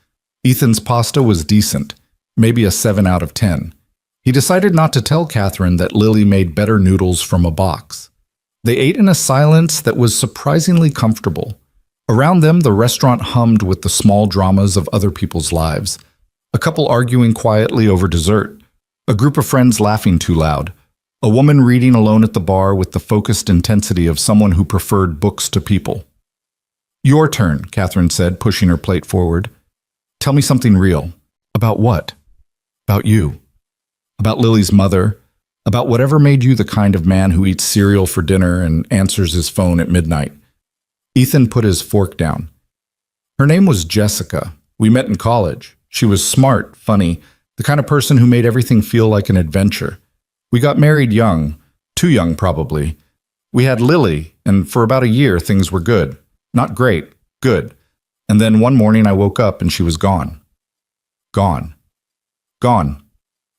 Ethan's pasta was decent, maybe a 7 out of 10. He decided not to tell Catherine that Lily made better noodles from a box. They ate in a silence that was surprisingly comfortable. Around them, the restaurant hummed with the small dramas of other people's lives. A couple arguing quietly over dessert. A group of friends laughing too loud. A woman reading alone at the bar with the focused intensity of someone who preferred books to people. Your turn, Catherine said, pushing her plate forward. Tell me something real. About what? About you. About Lily's mother. About whatever made you the kind of man who eats cereal for dinner and answers his phone at midnight. Ethan put his fork down. Her name was Jessica. We met in college. She was smart, funny, the kind of person who made everything feel like an adventure. We got married young, too young probably. We had Lily, and for about a year things were good. Not great, good. And then one morning I woke up and she was gone. Gone. Gone.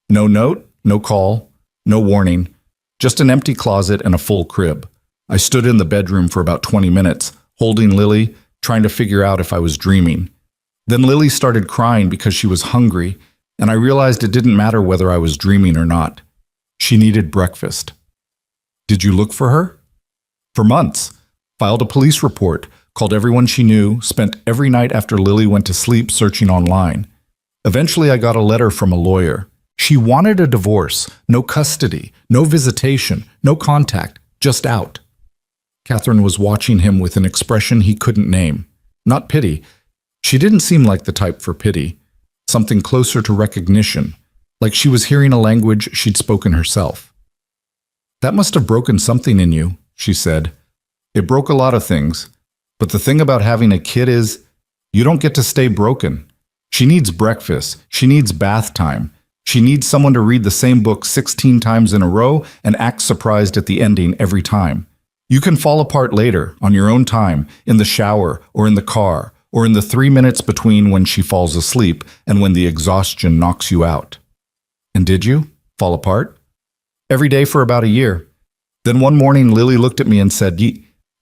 No note, no call, no warning, just an empty closet and a full crib. I stood in the bedroom for about 20 minutes, holding Lily, trying to figure out if I was dreaming. Then Lily started crying because she was hungry, and I realized it didn't matter whether I was dreaming or not. She needed breakfast. Did you look for her? For months. Filed a police report, called everyone she knew, spent every night after Lily went to sleep searching online. Eventually I got a letter from a lawyer. She wanted a divorce, no custody, no visitation, no contact, just out. Catherine was watching him with an expression he couldn't name. Not pity. She didn't seem like the type for pity. Something closer to recognition, like she was hearing a language she'd spoken herself. That must have broken something in you, she said. It broke a lot of things, but the thing about having a kid is, you don't get to stay broken. She needs breakfast. She needs bath time. She needs someone to read the same book 16 times in a row and act surprised at the ending every time. You can fall apart later, on your own time, in the shower or in the car, or in the 3 minutes between when she falls asleep and when the exhaustion knocks you out. And did you fall apart? Every day for about a year. Then one morning Lily looked at me and said,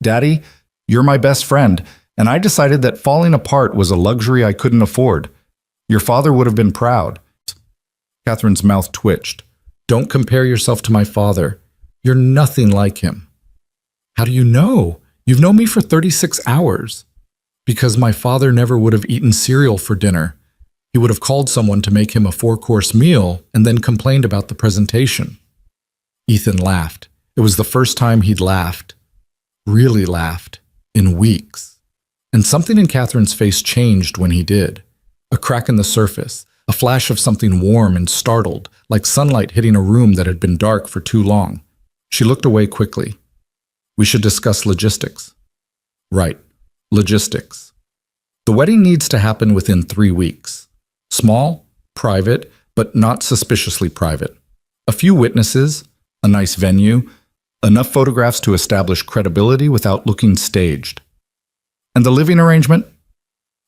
Daddy, you're my best friend, and I decided that falling apart was a luxury I couldn't afford. Your father would have been proud. Catherine's mouth twitched. Don't compare yourself to my father. You're nothing like him. How do you know? You've known me for 36 hours. Because my father never would have eaten cereal for dinner. He would have called someone to make him a 4-course meal and then complained about the presentation. Ethan laughed. It was the first time he'd laughed. Really laughed. In weeks. And something in Catherine's face changed when he did. A crack in the surface. A flash of something warm and startled, like sunlight hitting a room that had been dark for too long. She looked away quickly. We should discuss logistics. Right. Logistics. The wedding needs to happen within 3 weeks. Small, private, but not suspiciously private. A few witnesses, a nice venue, enough photographs to establish credibility without looking staged. And the living arrangement?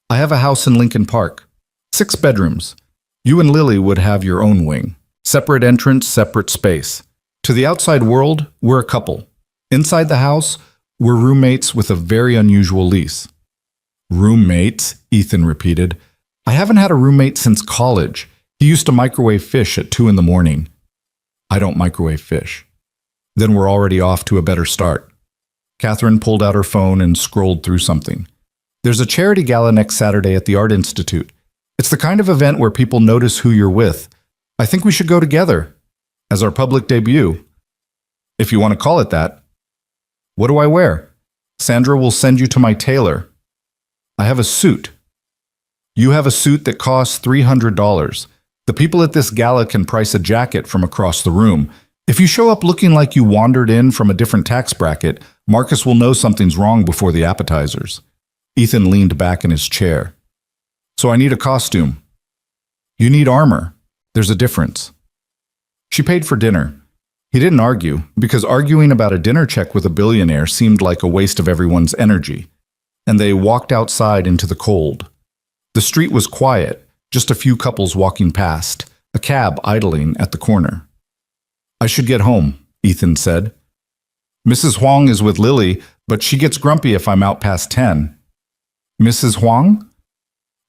I have a house in Lincoln Park. 6 bedrooms. You and Lily would have your own wing. Separate entrance, separate space. To the outside world, we're a couple. Inside the house, we're roommates with a very unusual lease. Roommates, Ethan repeated. I haven't had a roommate since college. He used to microwave fish at 2 in the morning. I don't microwave fish. Then we're already off to a better start. Catherine pulled out her phone and scrolled through something. There's a charity gala next Saturday at the Art Institute. It's the kind of event where people notice who you're with. I think we should go together. As our public debut. If you want to call it that. What do I wear? Sandra will send you to my tailor. I have a suit. You have a suit that costs $300. The people at this gala can price a jacket from across the room. If you show up looking like you wandered in from a different tax bracket, Marcus will know something's wrong before the appetizers. Ethan leaned back in his chair. So I need a costume. You need armor. There's a difference. She paid for dinner. He didn't argue, because arguing about a dinner check with a billionaire seemed like a waste of everyone's energy, and they walked outside into the cold. The street was quiet, just a few couples walking past, a cab idling at the corner. I should get home, Ethan said. Mrs. Huang is with Lily, but she gets grumpy if I'm out past 10. Mrs. Huang?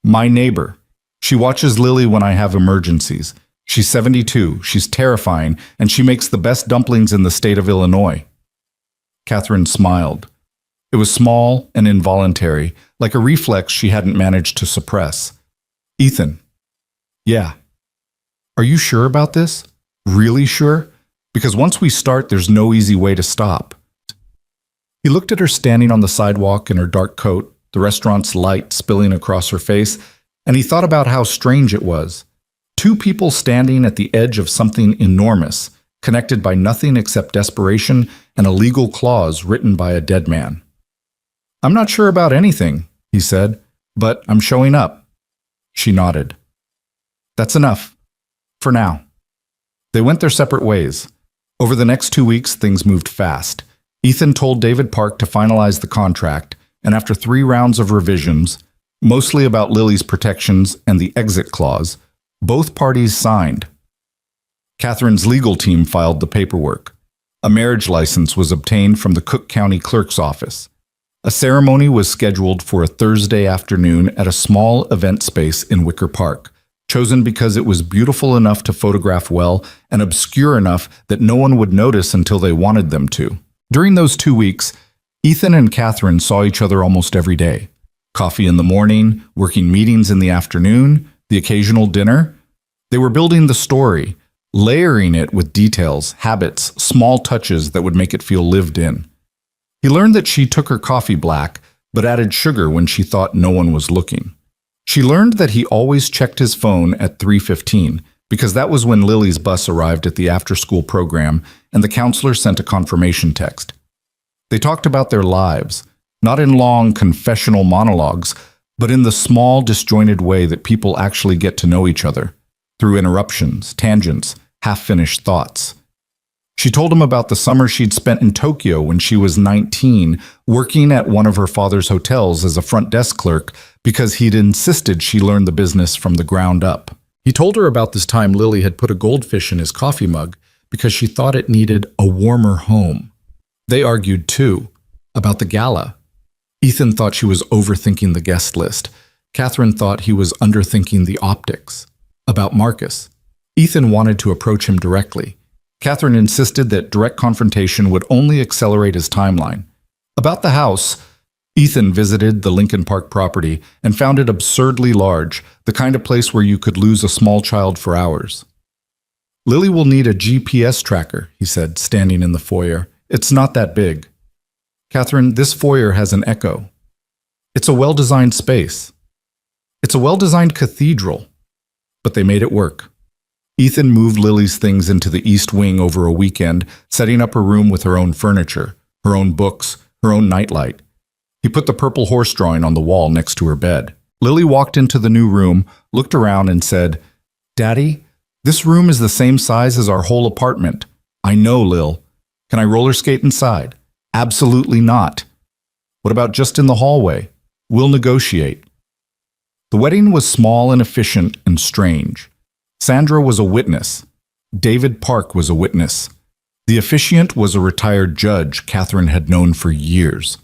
My neighbor. She watches Lily when I have emergencies. She's 72, she's terrifying, and she makes the best dumplings in the state of Illinois. Catherine smiled. It was small and involuntary, like a reflex she hadn't managed to suppress. Ethan. Yeah. Are you sure about this? Really sure? Because once we start, there's no easy way to stop. He looked at her standing on the sidewalk in her dark coat, the restaurant's light spilling across her face, and he thought about how strange it was. Two people standing at the edge of something enormous, connected by nothing except desperation and a legal clause written by a dead man. I'm not sure about anything, he said, but I'm showing up. She nodded. That's enough. For now. They went their separate ways. Over the next 2 weeks, things moved fast. Ethan told David Park to finalize the contract, and after 3 rounds of revisions, mostly about Lily's protections and the exit clause, both parties signed. Catherine's legal team filed the paperwork. A marriage license was obtained from the Cook County Clerk's office. A ceremony was scheduled for a Thursday afternoon at a small event space in Wicker Park, chosen because it was beautiful enough to photograph well and obscure enough that no one would notice until they wanted them to. During those 2 weeks, Ethan and Catherine saw each other almost every day. Coffee in the morning, working meetings in the afternoon, the occasional dinner. They were building the story, layering it with details, habits, small touches that would make it feel lived in. He learned that she took her coffee black, but added sugar when she thought no one was looking. She learned that he always checked his phone at 3:15, because that was when Lily's bus arrived at the after-school program and the counselor sent a confirmation text. They talked about their lives, not in long confessional monologues, but in the small, disjointed way that people actually get to know each other, through interruptions, tangents, half-finished thoughts. She told him about the summer she'd spent in Tokyo when she was 19, working at one of her father's hotels as a front desk clerk because he'd insisted she learn the business from the ground up. He told her about this time Lily had put a goldfish in his coffee mug because she thought it needed a warmer home. They argued, too, about the gala. Ethan thought she was overthinking the guest list. Catherine thought he was underthinking the optics. About Marcus. Ethan wanted to approach him directly. Catherine insisted that direct confrontation would only accelerate his timeline. About the house, Ethan visited the Lincoln Park property and found it absurdly large, the kind of place where you could lose a small child for hours. Lily will need a GPS tracker, he said, standing in the foyer. It's not that big. Catherine, this foyer has an echo. It's a well-designed space. It's a well-designed cathedral. But they made it work. Ethan moved Lily's things into the east wing over a weekend, setting up her room with her own furniture, her own books, her own nightlight. He put the purple horse drawing on the wall next to her bed. Lily walked into the new room, looked around and said, Daddy, this room is the same size as our whole apartment. I know, Lil. Can I roller skate inside? Absolutely not. What about just in the hallway? We'll negotiate. The wedding was small and efficient and strange. Sandra was a witness. David Park was a witness. The officiant was a retired judge Catherine had known for years.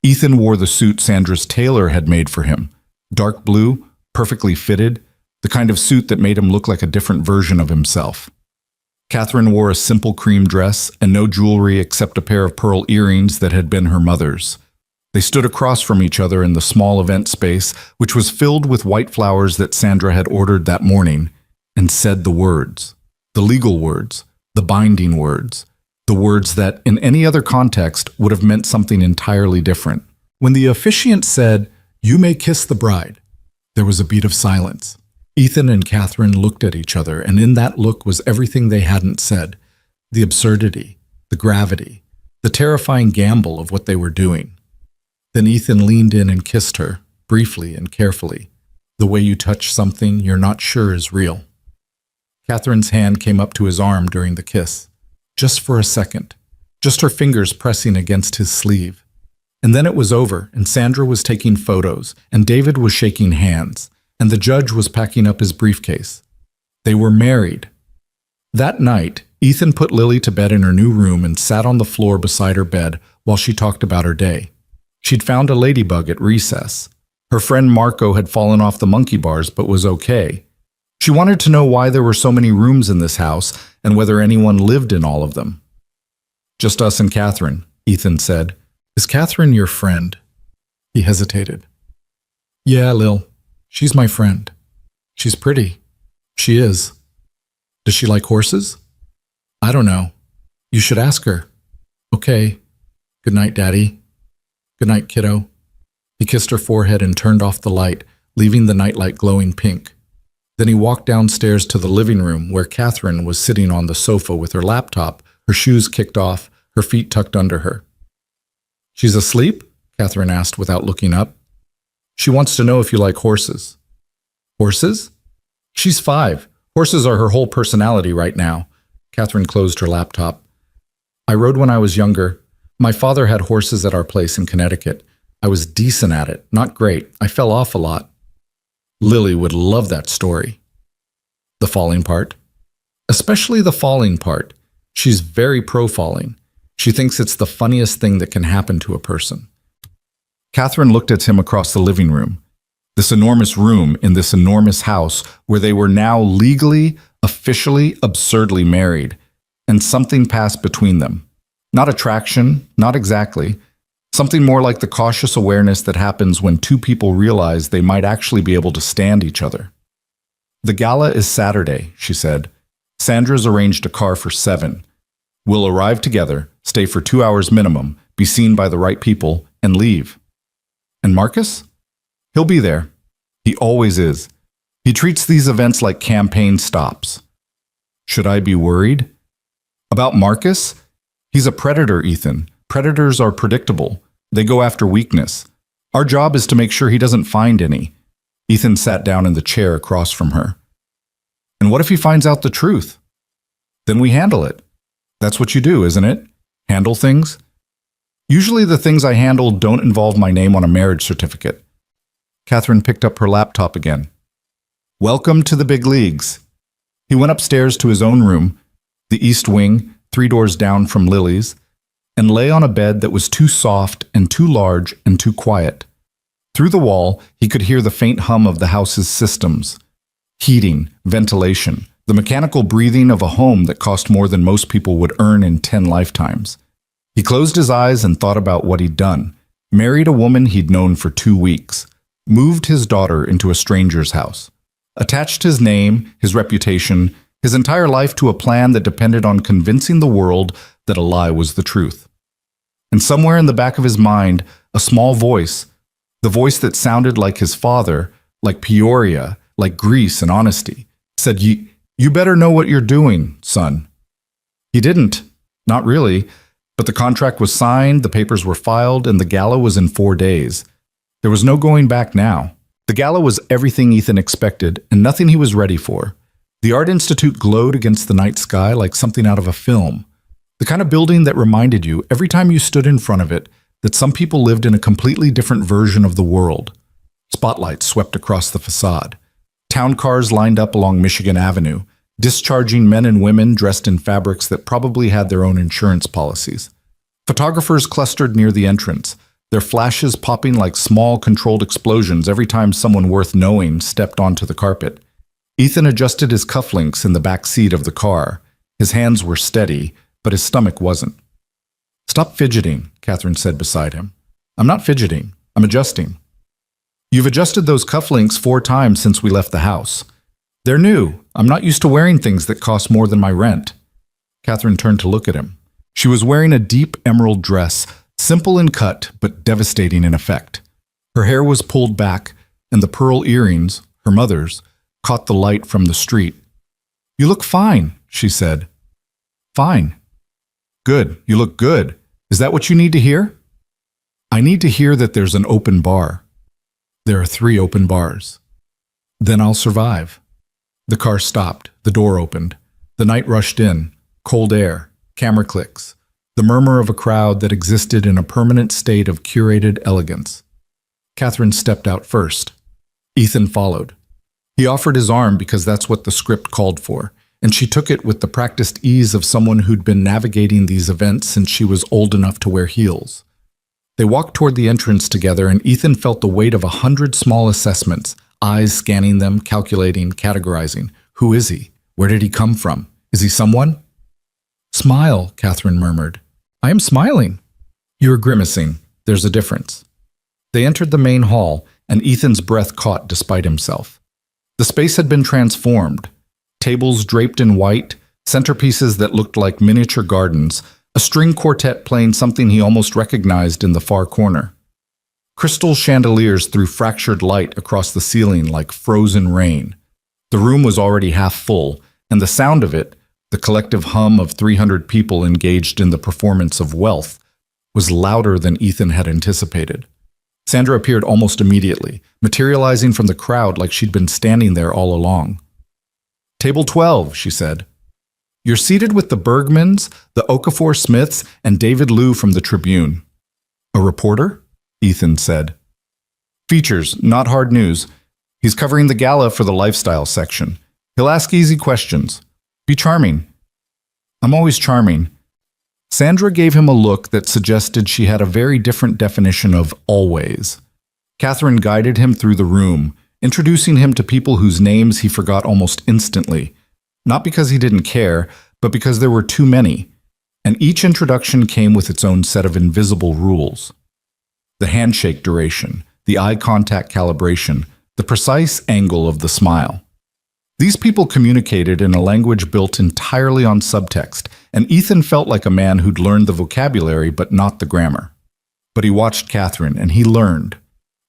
Ethan wore the suit Sandra's tailor had made for him. Dark blue, perfectly fitted, the kind of suit that made him look like a different version of himself. Catherine wore a simple cream dress and no jewelry except a pair of pearl earrings that had been her mother's. They stood across from each other in the small event space, which was filled with white flowers that Sandra had ordered that morning, and said the words, the legal words, the binding words, the words that, in any other context, would have meant something entirely different. When the officiant said, "You may kiss the bride," there was a beat of silence. Ethan and Catherine looked at each other, and in that look was everything they hadn't said. The absurdity, the gravity, the terrifying gamble of what they were doing. Then Ethan leaned in and kissed her, briefly and carefully, the way you touch something you're not sure is real. Catherine's hand came up to his arm during the kiss, just for a second, just her fingers pressing against his sleeve. And then it was over, and Sandra was taking photos, and David was shaking hands, and the judge was packing up his briefcase. They were married. That night, Ethan put Lily to bed in her new room and sat on the floor beside her bed while she talked about her day. She'd found a ladybug at recess. Her friend Marco had fallen off the monkey bars but was okay. She wanted to know why there were so many rooms in this house and whether anyone lived in all of them. "Just us and Catherine," Ethan said. "Is Catherine your friend?" He hesitated. "Yeah, Lil. She's my friend. She's pretty. She is. Does she like horses?" "I don't know. You should ask her." "Okay. Good night, Daddy." "Good night, kiddo." He kissed her forehead and turned off the light, leaving the nightlight glowing pink. Then he walked downstairs to the living room where Catherine was sitting on the sofa with her laptop, her shoes kicked off, her feet tucked under her. "She's asleep?" Catherine asked without looking up. "She wants to know if you like horses." "Horses?" "She's 5. Horses are her whole personality right now." Catherine closed her laptop. "I rode when I was younger. My father had horses at our place in Connecticut. I was decent at it, not great. I fell off a lot." Lily would love that story. "The falling part?" "Especially the falling part. She's very pro-falling. She thinks it's the funniest thing that can happen to a person." Catherine looked at him across the living room. This enormous room in this enormous house where they were now legally, officially, absurdly married, and something passed between them. Not attraction, not exactly. Something more like the cautious awareness that happens when two people realize they might actually be able to stand each other. "The gala is Saturday," she said. "Sandra's arranged a car for 7. We'll arrive together, stay for 2 hours minimum, be seen by the right people, and leave." "And Marcus?" "He'll be there. He always is. He treats these events like campaign stops." "Should I be worried?" "About Marcus? He's a predator, Ethan. Predators are predictable. They go after weakness. Our job is to make sure he doesn't find any." Ethan sat down in the chair across from her. "And what if he finds out the truth?" "Then we handle it. That's what you do, isn't it? Handle things?" "Usually the things I handle don't involve my name on a marriage certificate." Catherine picked up her laptop again. "Welcome to the big leagues." He went upstairs to his own room, the east wing, 3 doors down from Lily's, and lay on a bed that was too soft and too large and too quiet. Through the wall, he could hear the faint hum of the house's systems. Heating, ventilation, the mechanical breathing of a home that cost more than most people would earn in 10 lifetimes. He closed his eyes and thought about what he'd done. Married a woman he'd known for 2 weeks. Moved his daughter into a stranger's house. Attached his name, his reputation, his entire life to a plan that depended on convincing the world that a lie was the truth. And somewhere in the back of his mind, a small voice, the voice that sounded like his father, like Peoria, like Greece and honesty, said, You better know what you're doing, son." He didn't, not really, but the contract was signed, the papers were filed, and the gala was in 4 days. There was no going back now. The gala was everything Ethan expected and nothing he was ready for. The Art Institute glowed against the night sky like something out of a film. The kind of building that reminded you, every time you stood in front of it, that some people lived in a completely different version of the world. Spotlights swept across the facade. Town cars lined up along Michigan Avenue, discharging men and women dressed in fabrics that probably had their own insurance policies. Photographers clustered near the entrance, their flashes popping like small controlled explosions every time someone worth knowing stepped onto the carpet. Ethan adjusted his cufflinks in the back seat of the car. His hands were steady, but his stomach wasn't. "Stop fidgeting," Catherine said beside him. "I'm not fidgeting. I'm adjusting." "You've adjusted those cufflinks 4 times since we left the house. They're new. I'm not used to wearing things that cost more than my rent." Catherine turned to look at him. She was wearing a deep emerald dress, simple in cut but devastating in effect. Her hair was pulled back, and the pearl earrings, her mother's, caught the light from the street. "You look fine," she said. "Fine." "Good, you look good. Is that what you need to hear?" "I need to hear that there's an open bar." "There are 3 open bars." "Then I'll survive." The car stopped. The door opened. The night rushed in. Cold air, camera clicks, the murmur of a crowd that existed in a permanent state of curated elegance. Catherine stepped out first. Ethan followed. He offered his arm because that's what the script called for, and she took it with the practiced ease of someone who'd been navigating these events since she was old enough to wear heels. They walked toward the entrance together, and Ethan felt the weight of 100 small assessments, eyes scanning them, calculating, categorizing. Who is he? Where did he come from? Is he someone? "Smile," Catherine murmured. "I am smiling." "You are grimacing. There's a difference." They entered the main hall, and Ethan's breath caught despite himself. The space had been transformed. Tables draped in white, centerpieces that looked like miniature gardens, a string quartet playing something he almost recognized in the far corner. Crystal chandeliers threw fractured light across the ceiling like frozen rain. The room was already half full, and the sound of it, the collective hum of 300 people engaged in the performance of wealth, was louder than Ethan had anticipated. Sandra appeared almost immediately, materializing from the crowd like she'd been standing there all along. "Table 12, she said. "You're seated with the Bergmans, the Okafor Smiths, and David Liu from the Tribune." "A reporter?" Ethan said. "Features, not hard news. He's covering the gala for the lifestyle section. He'll ask easy questions. Be charming." "I'm always charming." Sandra gave him a look that suggested she had a very different definition of always. Catherine guided him through the room, introducing him to people whose names he forgot almost instantly, not because he didn't care, but because there were too many, and each introduction came with its own set of invisible rules. The handshake duration, the eye contact calibration, the precise angle of the smile. These people communicated in a language built entirely on subtext, and Ethan felt like a man who'd learned the vocabulary but not the grammar. But he watched Catherine, and he learned.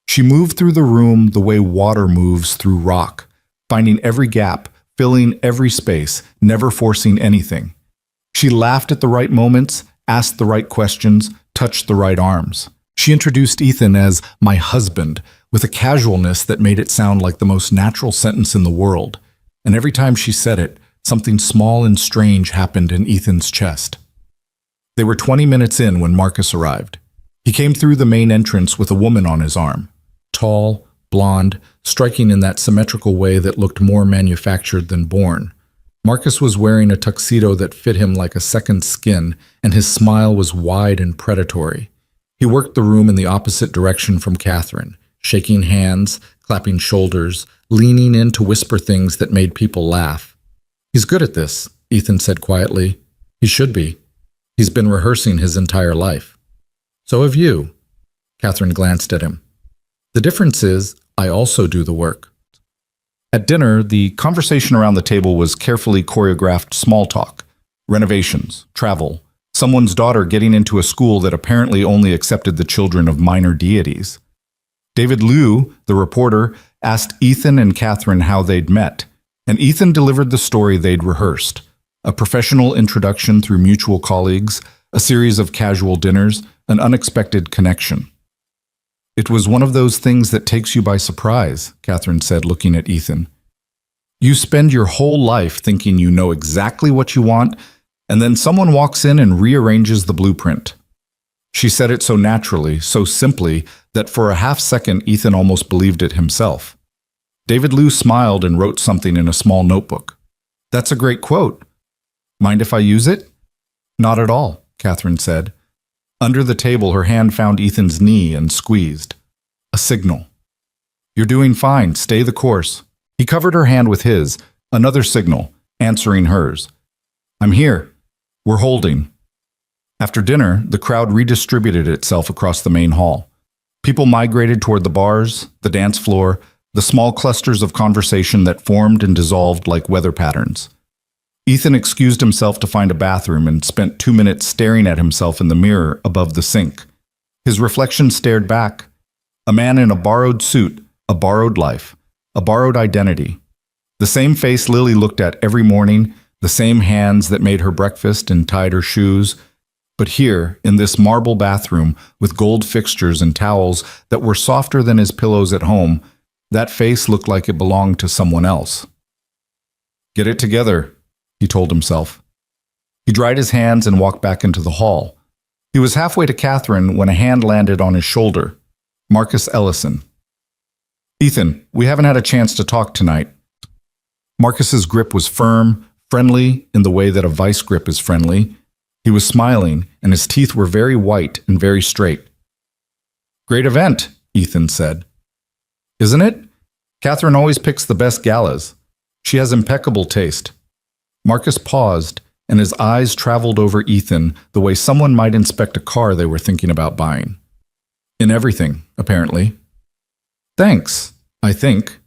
She moved through the room the way water moves through rock, finding every gap, filling every space, never forcing anything. She laughed at the right moments, asked the right questions, touched the right arms. She introduced Ethan as "my husband," with a casualness that made it sound like the most natural sentence in the world. And every time she said it, something small and strange happened in Ethan's chest. They were 20 minutes in when Marcus arrived. He came through the main entrance with a woman on his arm. Tall, blonde, striking in that symmetrical way that looked more manufactured than born. Marcus was wearing a tuxedo that fit him like a second skin, and his smile was wide and predatory. He worked the room in the opposite direction from Catherine, shaking hands, clapping shoulders, leaning in to whisper things that made people laugh. "He's good at this," Ethan said quietly. "He should be. He's been rehearsing his entire life." "So have you." Catherine glanced at him. "The difference is, I also do the work." At dinner, the conversation around the table was carefully choreographed small talk. Renovations, travel, someone's daughter getting into a school that apparently only accepted the children of minor deities. David Liu, the reporter, asked Ethan and Catherine how they'd met, and Ethan delivered the story they'd rehearsed. A professional introduction through mutual colleagues, a series of casual dinners, an unexpected connection. "It was one of those things that takes you by surprise," Catherine said, looking at Ethan. "You spend your whole life thinking you know exactly what you want, and then someone walks in and rearranges the blueprint." She said it so naturally, so simply, that for a half second Ethan almost believed it himself. David Liu smiled and wrote something in a small notebook. "That's a great quote. Mind if I use it?" "Not at all," Catherine said. Under the table, her hand found Ethan's knee and squeezed. A signal. "You're doing fine. Stay the course." He covered her hand with his, another signal, answering hers. "I'm here. We're holding." After dinner, the crowd redistributed itself across the main hall. People migrated toward the bars, the dance floor, the small clusters of conversation that formed and dissolved like weather patterns. Ethan excused himself to find a bathroom and spent 2 minutes staring at himself in the mirror above the sink. His reflection stared back. A man in a borrowed suit, a borrowed life, a borrowed identity. The same face Lily looked at every morning, the same hands that made her breakfast and tied her shoes. But here, in this marble bathroom with gold fixtures and towels that were softer than his pillows at home, that face looked like it belonged to someone else. "Get it together," he told himself. He dried his hands and walked back into the hall. He was halfway to Catherine when a hand landed on his shoulder. Marcus Ellison. "Ethan, we haven't had a chance to talk tonight." Marcus's grip was firm, friendly in the way that a vice grip is friendly. He was smiling, and his teeth were very white and very straight. "Great event," Ethan said. "Isn't it? Catherine always picks the best galas. She has impeccable taste." Marcus paused, and his eyes traveled over Ethan the way someone might inspect a car they were thinking about buying. "In everything, apparently." "Thanks, I think."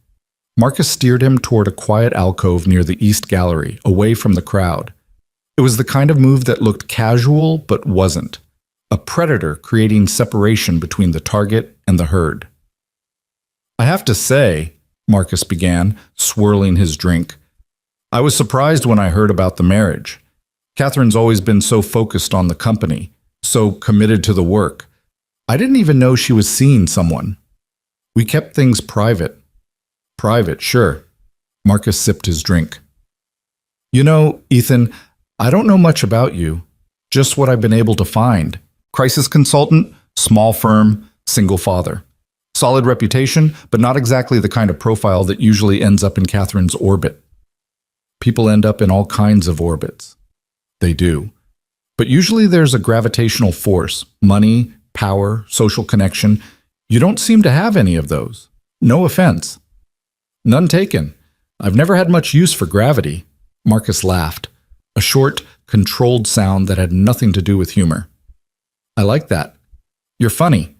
Marcus steered him toward a quiet alcove near the East Gallery, away from the crowd. It was the kind of move that looked casual but wasn't. A predator creating separation between the target and the herd. "I have to say," Marcus began, swirling his drink, "I was surprised when I heard about the marriage. Catherine's always been so focused on the company, so committed to the work. I didn't even know she was seeing someone. We kept things private." "Private, sure." Marcus sipped his drink. "You know, Ethan, I don't know much about you, just what I've been able to find. Crisis consultant, small firm, single father. Solid reputation, but not exactly the kind of profile that usually ends up in Catherine's orbit. People end up in all kinds of orbits. They do. But usually there's a gravitational force, money, power, social connection. You don't seem to have any of those. No offense." "None taken. I've never had much use for gravity." Marcus laughed, a short, controlled sound that had nothing to do with humor. "I like that. You're funny.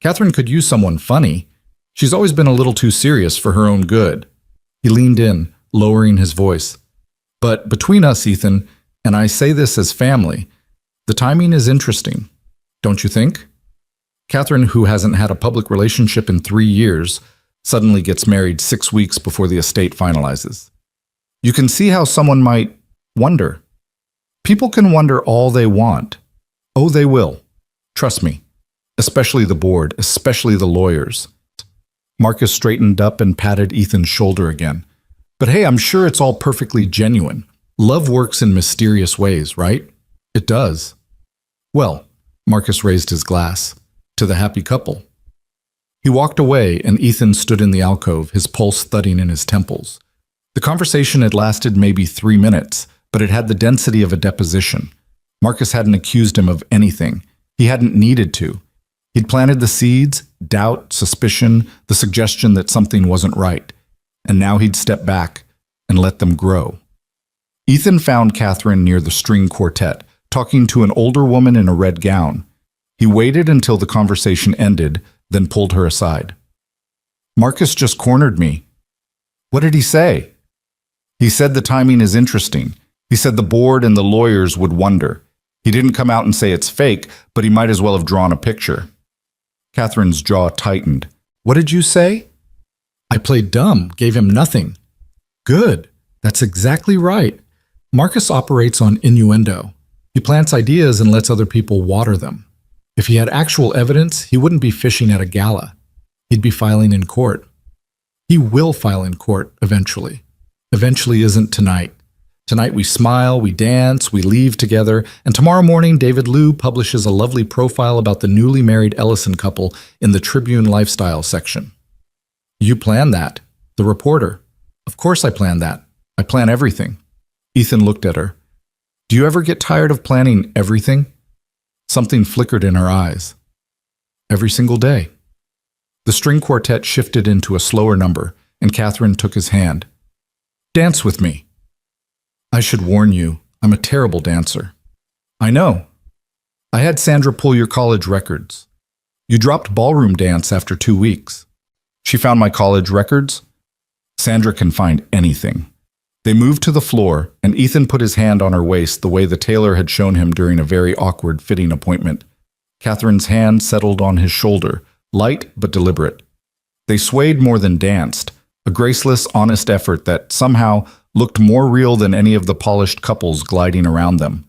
Catherine could use someone funny. She's always been a little too serious for her own good." He leaned in, lowering his voice. "But between us, Ethan, and I say this as family, the timing is interesting. Don't you think? Catherine, who hasn't had a public relationship in 3 years, suddenly gets married 6 weeks before the estate finalizes. You can see how someone might wonder. People can wonder all they want. Oh, they will. Trust me. Especially the board, especially the lawyers." Marcus straightened up and patted Ethan's shoulder again. "But hey, I'm sure it's all perfectly genuine. Love works in mysterious ways, right? It does." "Well," Marcus raised his glass, "to the happy couple." He walked away, and Ethan stood in the alcove, his pulse thudding in his temples. The conversation had lasted maybe 3 minutes, but it had the density of a deposition. Marcus hadn't accused him of anything. He hadn't needed to. He'd planted the seeds, doubt, suspicion, the suggestion that something wasn't right. And now he'd step back and let them grow. Ethan found Catherine near the string quartet, talking to an older woman in a red gown. He waited until the conversation ended, then pulled her aside. "Marcus just cornered me." "What did he say?" "He said the timing is interesting. He said the board and the lawyers would wonder. He didn't come out and say it's fake, but he might as well have drawn a picture." Catherine's jaw tightened. "What did you say?" "I played dumb, gave him nothing." "Good. That's exactly right. Marcus operates on innuendo. He plants ideas and lets other people water them. If he had actual evidence, he wouldn't be fishing at a gala. He'd be filing in court. He will file in court eventually. Eventually isn't tonight. Tonight we smile, we dance, we leave together, and tomorrow morning David Liu publishes a lovely profile about the newly married Ellison couple in the Tribune Lifestyle section." "You planned that." The reporter. "Of course I planned that. I plan everything." Ethan looked at her. "Do you ever get tired of planning everything?" Something flickered in her eyes. "Every single day." The string quartet shifted into a slower number, and Catherine took his hand. "Dance with me." "I should warn you, I'm a terrible dancer." "I know. I had Sandra pull your college records. You dropped ballroom dance after 2 weeks. She found my college records. Sandra can find anything. They moved to the floor, and Ethan put his hand on her waist the way the tailor had shown him during a very awkward fitting appointment. Catherine's hand settled on his shoulder, light but deliberate. They swayed more than danced, a graceless, honest effort that somehow looked more real than any of the polished couples gliding around them.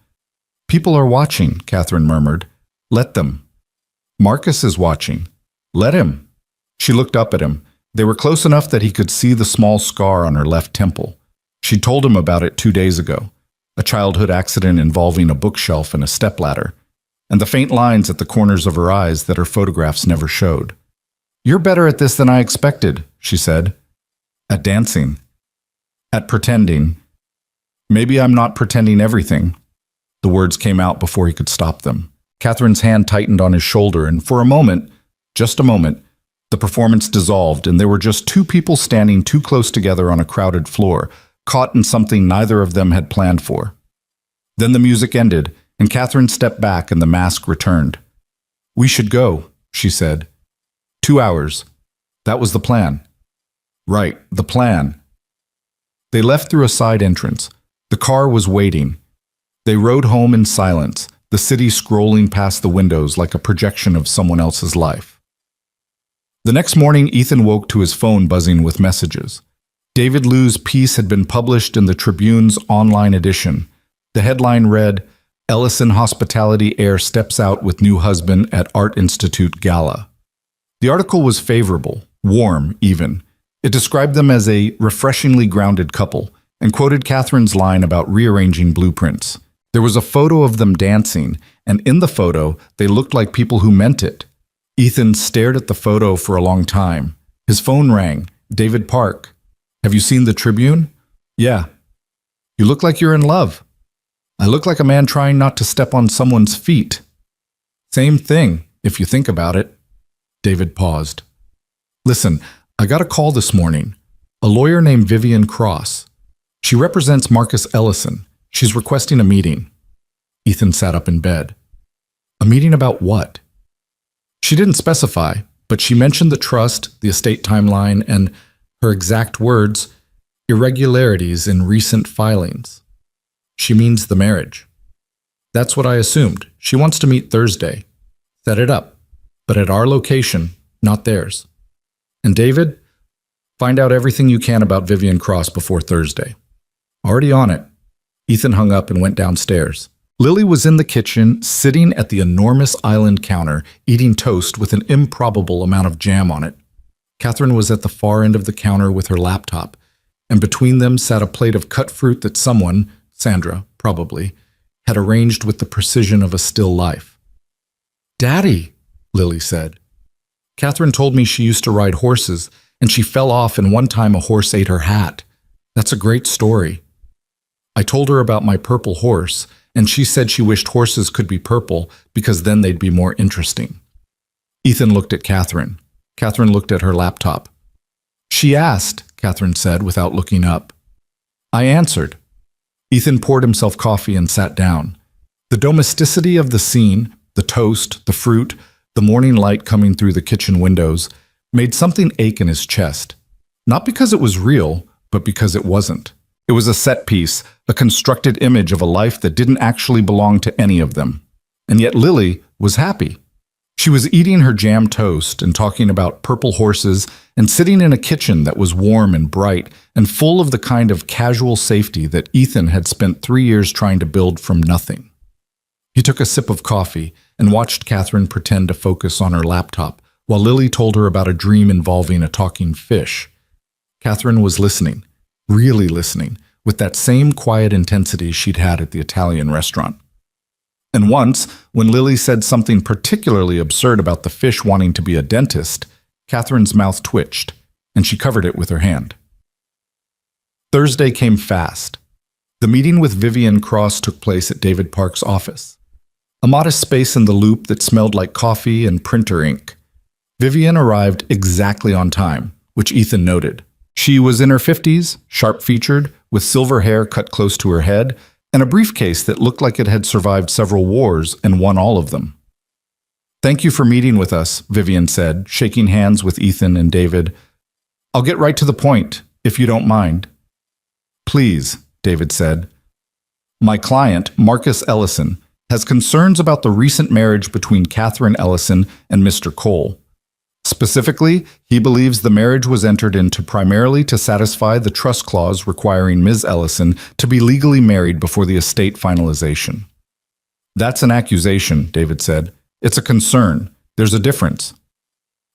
"People are watching," Catherine murmured. "Let them." "Marcus is watching. Let him." She looked up at him. They were close enough that he could see the small scar on her left temple. She told him about it 2 days ago, a childhood accident involving a bookshelf and a stepladder, and the faint lines at the corners of her eyes that her photographs never showed. "You're better at this than I expected," she said. "At dancing. At pretending. Maybe I'm not pretending everything." The words came out before he could stop them. Catherine's hand tightened on his shoulder, and for a moment, just a moment, the performance dissolved, and there were just two people standing too close together on a crowded floor, caught in something neither of them had planned for. Then the music ended, and Catherine stepped back and the mask returned. "We should go," she said. 2 hours. That was the plan. Right, the plan. They left through a side entrance. The car was waiting. They rode home in silence, the city scrolling past the windows like a projection of someone else's life. The next morning, Ethan woke to his phone buzzing with messages. David Liu's piece had been published in the Tribune's online edition. The headline read, "Ellison Hospitality Heir Steps Out with New Husband at Art Institute Gala." The article was favorable, warm even. It described them as a refreshingly grounded couple and quoted Catherine's line about rearranging blueprints. There was a photo of them dancing, and in the photo, they looked like people who meant it. Ethan stared at the photo for a long time. His phone rang. "David Park. Have you seen the Tribune?" "Yeah." "You look like you're in love." "I look like a man trying not to step on someone's feet." "Same thing, if you think about it." David paused. "Listen, I got a call this morning. A lawyer named Vivian Cross. She represents Marcus Ellison. She's requesting a meeting." Ethan sat up in bed. "A meeting about what?" She didn't specify, but she mentioned the trust, the estate timeline, and, her exact words, irregularities in recent filings. She means the marriage. That's what I assumed. She wants to meet Thursday. Set it up, but at our location, not theirs. And David, find out everything you can about Vivian Cross before Thursday. Already on it. Ethan hung up and went downstairs. Lily was in the kitchen, sitting at the enormous island counter, eating toast with an improbable amount of jam on it. Catherine was at the far end of the counter with her laptop, and between them sat a plate of cut fruit that someone, Sandra, probably, had arranged with the precision of a still life. "Daddy," Lily said. "Catherine told me she used to ride horses, and she fell off, and one time a horse ate her hat. That's a great story. I told her about my purple horse, and she said she wished horses could be purple because then they'd be more interesting." Ethan looked at Catherine. Catherine looked at her laptop. "She asked," Catherine said without looking up. "I answered." Ethan poured himself coffee and sat down. The domesticity of the scene, the toast, the fruit, the morning light coming through the kitchen windows, made something ache in his chest. Not because it was real, but because it wasn't. It was a set piece, a constructed image of a life that didn't actually belong to any of them. And yet Lily was happy. She was eating her jam toast and talking about purple horses and sitting in a kitchen that was warm and bright and full of the kind of casual safety that Ethan had spent 3 years trying to build from nothing. He took a sip of coffee and watched Catherine pretend to focus on her laptop while Lily told her about a dream involving a talking fish. Catherine was listening, really listening, with that same quiet intensity she'd had at the Italian restaurant. And once, when Lily said something particularly absurd about the fish wanting to be a dentist, Catherine's mouth twitched, and she covered it with her hand. Thursday came fast. The meeting with Vivian Cross took place at David Park's office, a modest space in the loop that smelled like coffee and printer ink. Vivian arrived exactly on time, which Ethan noted. She was in her 50s, sharp-featured, with silver hair cut close to her head, and a briefcase that looked like it had survived several wars and won all of them. "Thank you for meeting with us," Vivian said, shaking hands with Ethan and David. "I'll get right to the point, if you don't mind." Please, David said. My client, Marcus Ellison, has concerns about the recent marriage between Catherine Ellison and Mr. Cole. Specifically, he believes the marriage was entered into primarily to satisfy the trust clause requiring Ms. Ellison to be legally married before the estate finalization. That's an accusation, David said. It's a concern. There's a difference.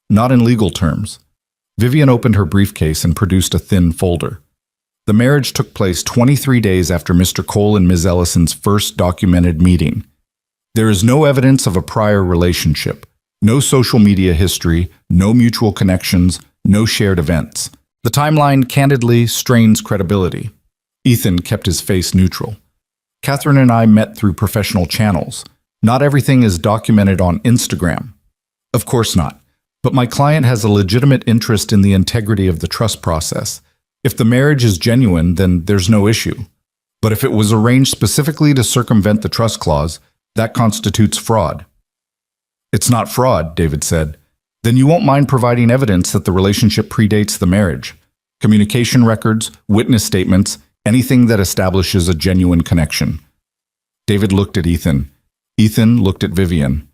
Not in legal terms. Vivian opened her briefcase and produced a thin folder. The marriage took place 23 days after Mr. Cole and Ms. Ellison's first documented meeting. There is no evidence of a prior relationship, no social media history, no mutual connections, no shared events. The timeline candidly strains credibility. Ethan kept his face neutral. Catherine and I met through professional channels. Not everything is documented on Instagram. Of course not. But my client has a legitimate interest in the integrity of the trust process. If the marriage is genuine, then there's no issue. But if it was arranged specifically to circumvent the trust clause, that constitutes fraud. It's not fraud, David said. Then you won't mind providing evidence that the relationship predates the marriage. Communication records, witness statements, anything that establishes a genuine connection. David looked at Ethan. Ethan looked at Vivian.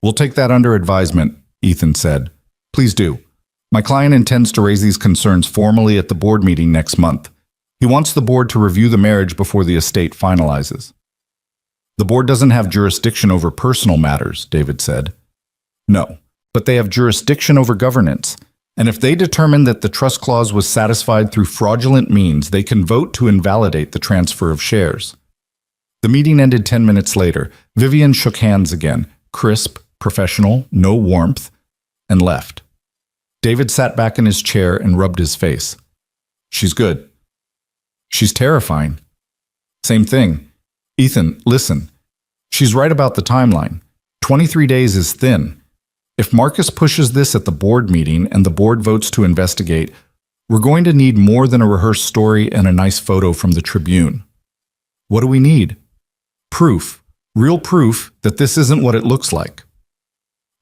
We'll take that under advisement, Ethan said. Please do. My client intends to raise these concerns formally at the board meeting next month. He wants the board to review the marriage before the estate finalizes. The board doesn't have jurisdiction over personal matters, David said. No, but they have jurisdiction over governance. And if they determine that the trust clause was satisfied through fraudulent means, they can vote to invalidate the transfer of shares. The meeting ended 10 minutes later. Vivian shook hands again, crisp, professional, no warmth, and left. David sat back in his chair and rubbed his face. She's good. She's terrifying. Same thing. Ethan, listen. She's right about the timeline. 23 days is thin. If Marcus pushes this at the board meeting and the board votes to investigate, we're going to need more than a rehearsed story and a nice photo from the Tribune. What do we need? Proof. Real proof that this isn't what it looks like.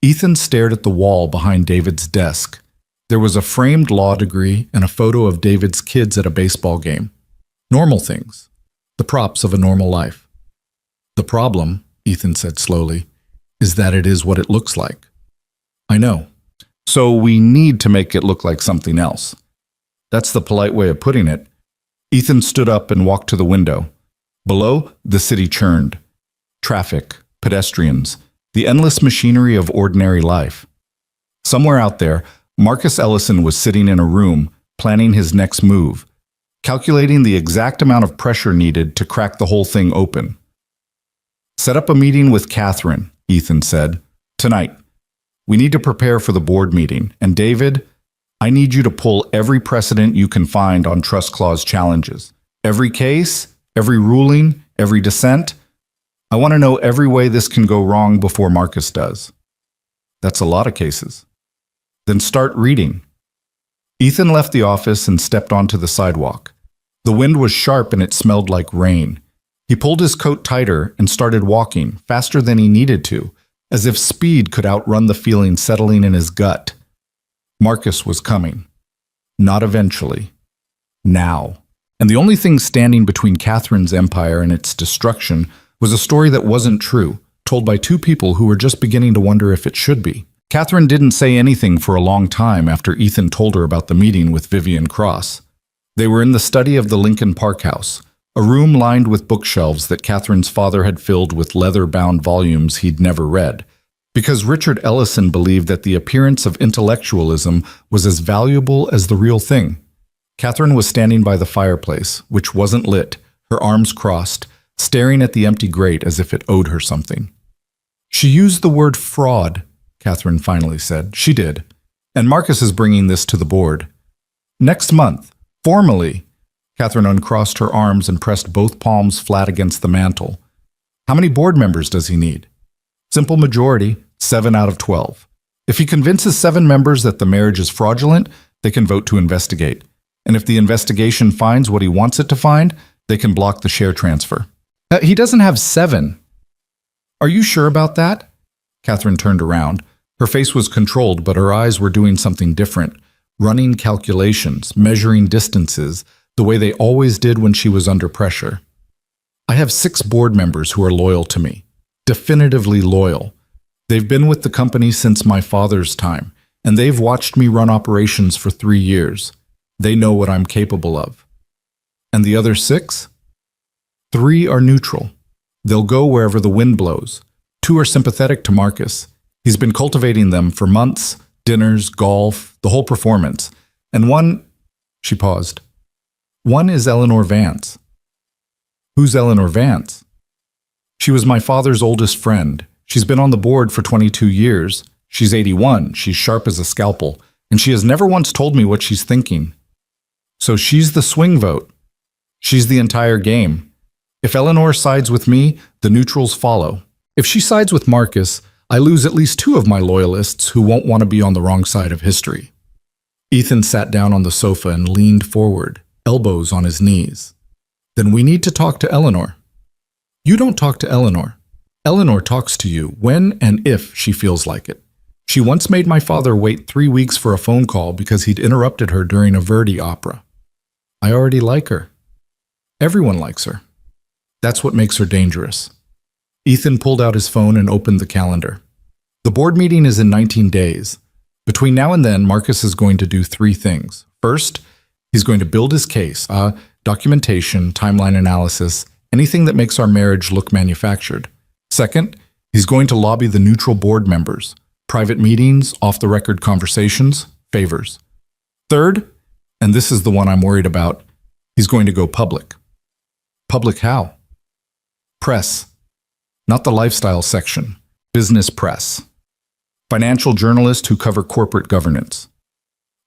Ethan stared at the wall behind David's desk. There was a framed law degree and a photo of David's kids at a baseball game. Normal things. The props of a normal life. The problem, Ethan said slowly, is that it is what it looks like. I know. So we need to make it look like something else. That's the polite way of putting it. Ethan stood up and walked to the window. Below, the city churned. Traffic, pedestrians, the endless machinery of ordinary life. Somewhere out there, Marcus Ellison was sitting in a room, planning his next move, calculating the exact amount of pressure needed to crack the whole thing open. Set up a meeting with Catherine, Ethan said. Tonight. We need to prepare for the board meeting. And David, I need you to pull every precedent you can find on trust clause challenges. Every case, every ruling, every dissent. I want to know every way this can go wrong before Marcus does. That's a lot of cases. Then start reading. Ethan left the office and stepped onto the sidewalk. The wind was sharp and it smelled like rain. He pulled his coat tighter and started walking, faster than he needed to, as if speed could outrun the feeling settling in his gut. Marcus was coming. Not eventually. Now. And the only thing standing between Catherine's empire and its destruction was a story that wasn't true, told by two people who were just beginning to wonder if it should be. Catherine didn't say anything for a long time after Ethan told her about the meeting with Vivian Cross. They were in the study of the Lincoln Park House, a room lined with bookshelves that Catherine's father had filled with leather-bound volumes he'd never read, because Richard Ellison believed that the appearance of intellectualism was as valuable as the real thing. Catherine was standing by the fireplace, which wasn't lit, her arms crossed, staring at the empty grate as if it owed her something. She used the word fraud, Catherine finally said. She did. And Marcus is bringing this to the board. Next month, formally. Catherine uncrossed her arms and pressed both palms flat against the mantel. How many board members does he need? Simple majority, 7 out of 12. If he convinces 7 members that the marriage is fraudulent, they can vote to investigate. And if the investigation finds what he wants it to find, they can block the share transfer. He doesn't have 7. Are you sure about that? Catherine turned around. Her face was controlled, but her eyes were doing something different, running calculations, measuring distances, the way they always did when she was under pressure. I have 6 board members who are loyal to me, definitively loyal. They've been with the company since my father's time, and they've watched me run operations for 3 years. They know what I'm capable of. And the other 6? 3 are neutral. They'll go wherever the wind blows. 2 are sympathetic to Marcus. He's been cultivating them for months, dinners, golf, the whole performance. And one, she paused. One is Eleanor Vance. Who's Eleanor Vance? She was my father's oldest friend. She's been on the board for 22 years. She's 81, she's sharp as a scalpel, and she has never once told me what she's thinking. So she's the swing vote. She's the entire game. If Eleanor sides with me, the neutrals follow. If she sides with Marcus, I lose at least 2 of my loyalists who won't want to be on the wrong side of history. Ethan sat down on the sofa and leaned forward, elbows on his knees. Then we need to talk to Eleanor. You don't talk to Eleanor. Eleanor talks to you when and if she feels like it. She once made my father wait 3 weeks for a phone call because he'd interrupted her during a Verdi opera. I already like her. Everyone likes her. That's what makes her dangerous. Ethan pulled out his phone and opened the calendar. The board meeting is in 19 days. Between now and then, Marcus is going to do 3 things. First, he's going to build his case, documentation, timeline analysis, anything that makes our marriage look manufactured. Second, he's going to lobby the neutral board members. Private meetings, off-the-record conversations, favors. Third, and this is the one I'm worried about, he's going to go public. Public how? Press. Not the lifestyle section. Business press. Financial journalists who cover corporate governance.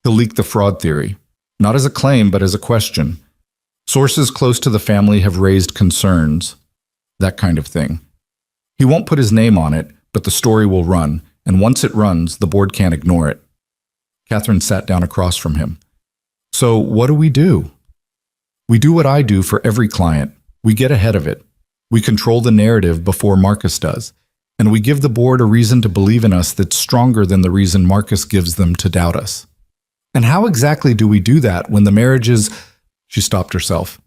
He'll leak the fraud theory, not as a claim but as a question. Sources close to the family have raised concerns. That kind of thing. He won't put his name on it, but the story will run, and once it runs, the board can't ignore it. Catherine sat down across from him. So what do? We do what I do for every client. We get ahead of it. We control the narrative before Marcus does, and we give the board a reason to believe in us that's stronger than the reason Marcus gives them to doubt us. And how exactly do we do that when the marriage is... She stopped herself,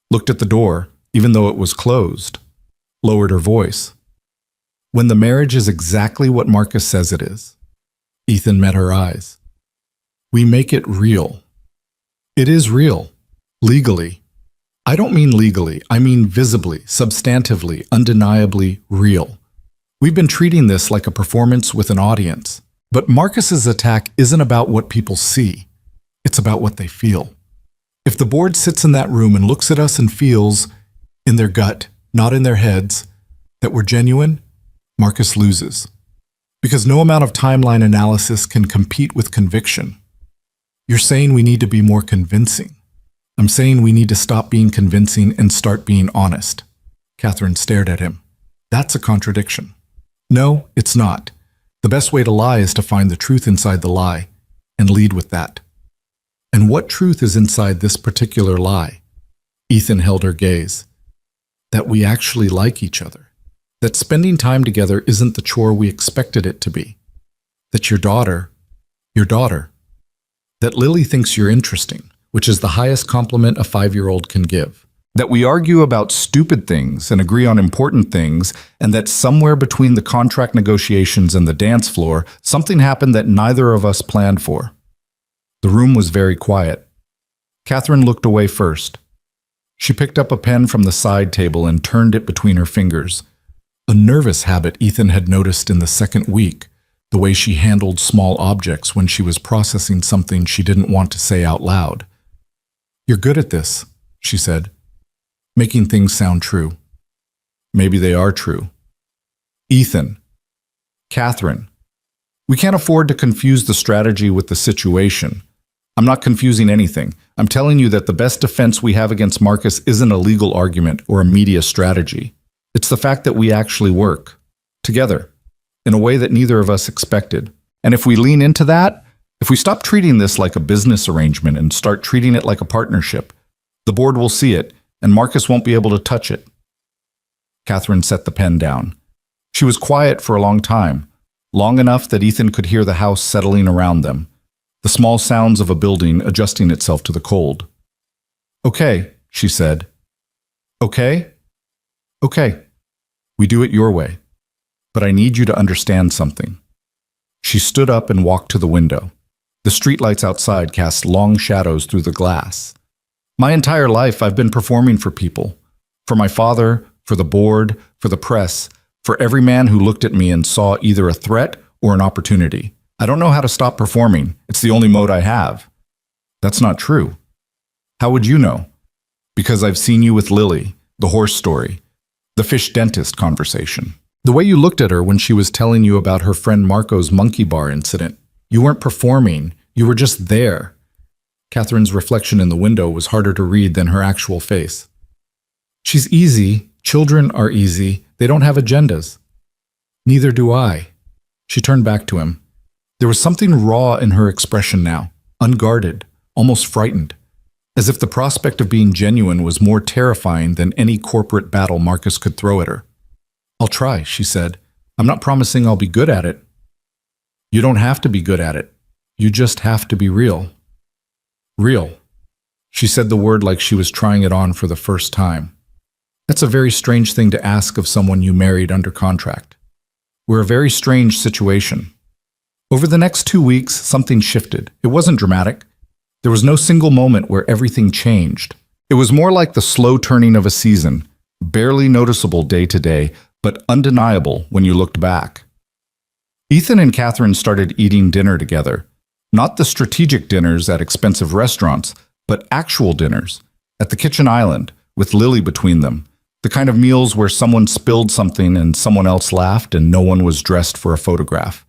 looked at the door, even though it was closed, lowered her voice. When the marriage is exactly what Marcus says it is. Ethan met her eyes. We make it real. It is real. Legally. I don't mean legally, I mean visibly, substantively, undeniably real. We've been treating this like a performance with an audience. But Marcus's attack isn't about what people see. It's about what they feel. If the board sits in that room and looks at us and feels, in their gut, not in their heads, that we're genuine, Marcus loses. Because no amount of timeline analysis can compete with conviction. You're saying we need to be more convincing. I'm saying we need to stop being convincing and start being honest. Catherine stared at him. That's a contradiction. No, it's not. The best way to lie is to find the truth inside the lie and lead with that. And what truth is inside this particular lie? Ethan held her gaze. That we actually like each other. That spending time together isn't the chore we expected it to be. That your daughter. That Lily thinks you're interesting, which is the highest compliment a 5-year-old can give. That we argue about stupid things and agree on important things, and that somewhere between the contract negotiations and the dance floor, something happened that neither of us planned for. The room was very quiet. Catherine looked away first. She picked up a pen from the side table and turned it between her fingers. A nervous habit Ethan had noticed in the second week, the way she handled small objects when she was processing something she didn't want to say out loud. You're good at this, she said, making things sound true. Maybe they are true. Ethan. Catherine. We can't afford to confuse the strategy with the situation. I'm not confusing anything. I'm telling you that the best defense we have against Marcus isn't a legal argument or a media strategy. It's the fact that we actually work. Together. In a way that neither of us expected. And if we lean into that, if we stop treating this like a business arrangement and start treating it like a partnership, the board will see it, and Marcus won't be able to touch it. Catherine set the pen down. She was quiet for a long time, long enough that Ethan could hear the house settling around them, the small sounds of a building adjusting itself to the cold. Okay, she said. Okay? Okay. We do it your way. But I need you to understand something. She stood up and walked to the window. The streetlights outside cast long shadows through the glass. My entire life I've been performing for people. For my father, for the board, for the press, for every man who looked at me and saw either a threat or an opportunity. I don't know how to stop performing. It's the only mode I have. That's not true. How would you know? Because I've seen you with Lily, the horse story, the fish dentist conversation. The way you looked at her when she was telling you about her friend Marco's monkey bar incident. You weren't performing, you were just there. Catherine's reflection in the window was harder to read than her actual face. She's easy. Children are easy. They don't have agendas. Neither do I. She turned back to him. There was something raw in her expression now, unguarded, almost frightened, as if the prospect of being genuine was more terrifying than any corporate battle Marcus could throw at her. I'll try, she said. I'm not promising I'll be good at it. You don't have to be good at it. You just have to be real. Real. She said the word like she was trying it on for the first time. That's a very strange thing to ask of someone you married under contract. We're a very strange situation. Over the next 2 weeks, something shifted. It wasn't dramatic. There was no single moment where everything changed. It was more like the slow turning of a season, barely noticeable day to day, but undeniable when you looked back. Ethan and Catherine started eating dinner together. Not the strategic dinners at expensive restaurants, but actual dinners, at the kitchen island, with Lily between them. The kind of meals where someone spilled something and someone else laughed and no one was dressed for a photograph.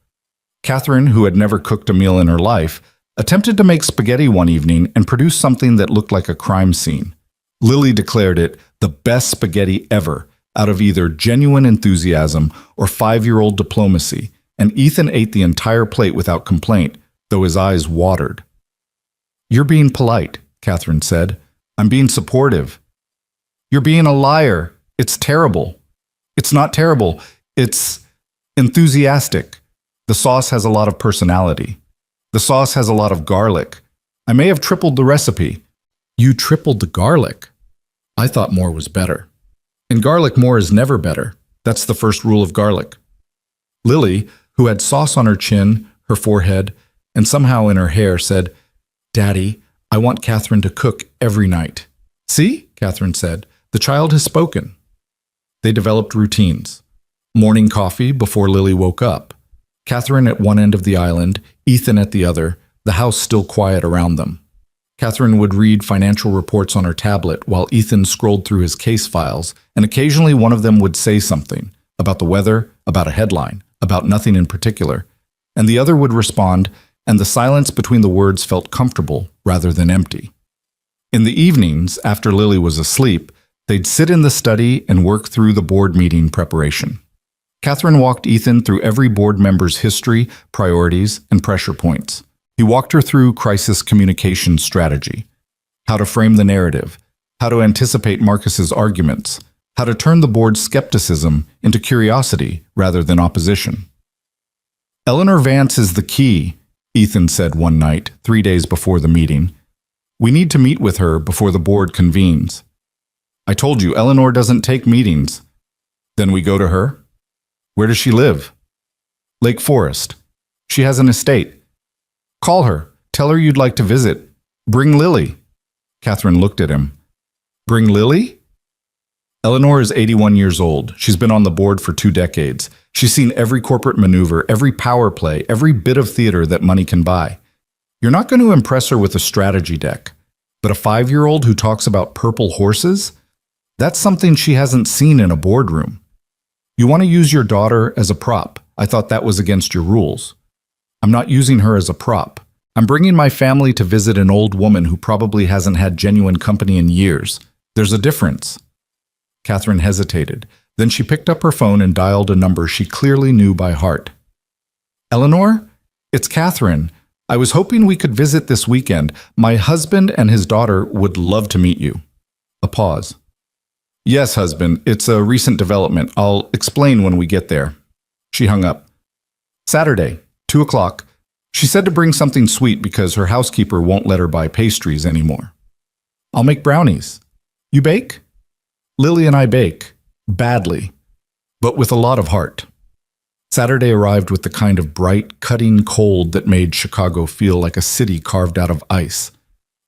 Catherine, who had never cooked a meal in her life, attempted to make spaghetti one evening and produce something that looked like a crime scene. Lily declared it the best spaghetti ever, out of either genuine enthusiasm or 5-year-old diplomacy, and Ethan ate the entire plate without complaint, though his eyes watered. You're being polite, Catherine said. I'm being supportive. You're being a liar. It's terrible. It's not terrible. It's enthusiastic. The sauce has a lot of personality. The sauce has a lot of garlic. I may have tripled the recipe. You tripled the garlic. I thought more was better. In garlic, more is never better. That's the first rule of garlic. Lily, who had sauce on her chin, her forehead, and somehow in her hair, said, Daddy, I want Catherine to cook every night. See, Catherine said, the child has spoken. They developed routines. Morning coffee before Lily woke up. Catherine at one end of the island, Ethan at the other, the house still quiet around them. Catherine would read financial reports on her tablet while Ethan scrolled through his case files, and occasionally one of them would say something about the weather, about a headline, about nothing in particular, and the other would respond, and the silence between the words felt comfortable rather than empty. In the evenings, after Lily was asleep, they'd sit in the study and work through the board meeting preparation. Catherine walked Ethan through every board member's history, priorities, and pressure points. He walked her through crisis communication strategy, how to frame the narrative, how to anticipate Marcus's arguments, how to turn the board's skepticism into curiosity rather than opposition. Eleanor Vance is the key, Ethan said one night, 3 days before the meeting. We need to meet with her before the board convenes. I told you, Eleanor doesn't take meetings. Then we go to her? Where does she live? Lake Forest. She has an estate. Call her. Tell her you'd like to visit. Bring Lily. Catherine looked at him. Bring Lily? Eleanor is 81 years old. She's been on the board for 2 decades. She's seen every corporate maneuver, every power play, every bit of theater that money can buy. You're not going to impress her with a strategy deck. But a 5-year-old who talks about purple horses? That's something she hasn't seen in a boardroom. You want to use your daughter as a prop. I thought that was against your rules. I'm not using her as a prop. I'm bringing my family to visit an old woman who probably hasn't had genuine company in years. There's a difference. Catherine hesitated. Then she picked up her phone and dialed a number she clearly knew by heart. Eleanor? It's Catherine. I was hoping we could visit this weekend. My husband and his daughter would love to meet you. A pause. Yes, husband. It's a recent development. I'll explain when we get there. She hung up. Saturday, 2 o'clock. She said to bring something sweet because her housekeeper won't let her buy pastries anymore. I'll make brownies. You bake? Lily and I bake. Badly. But with a lot of heart. Saturday arrived with the kind of bright, cutting cold that made Chicago feel like a city carved out of ice.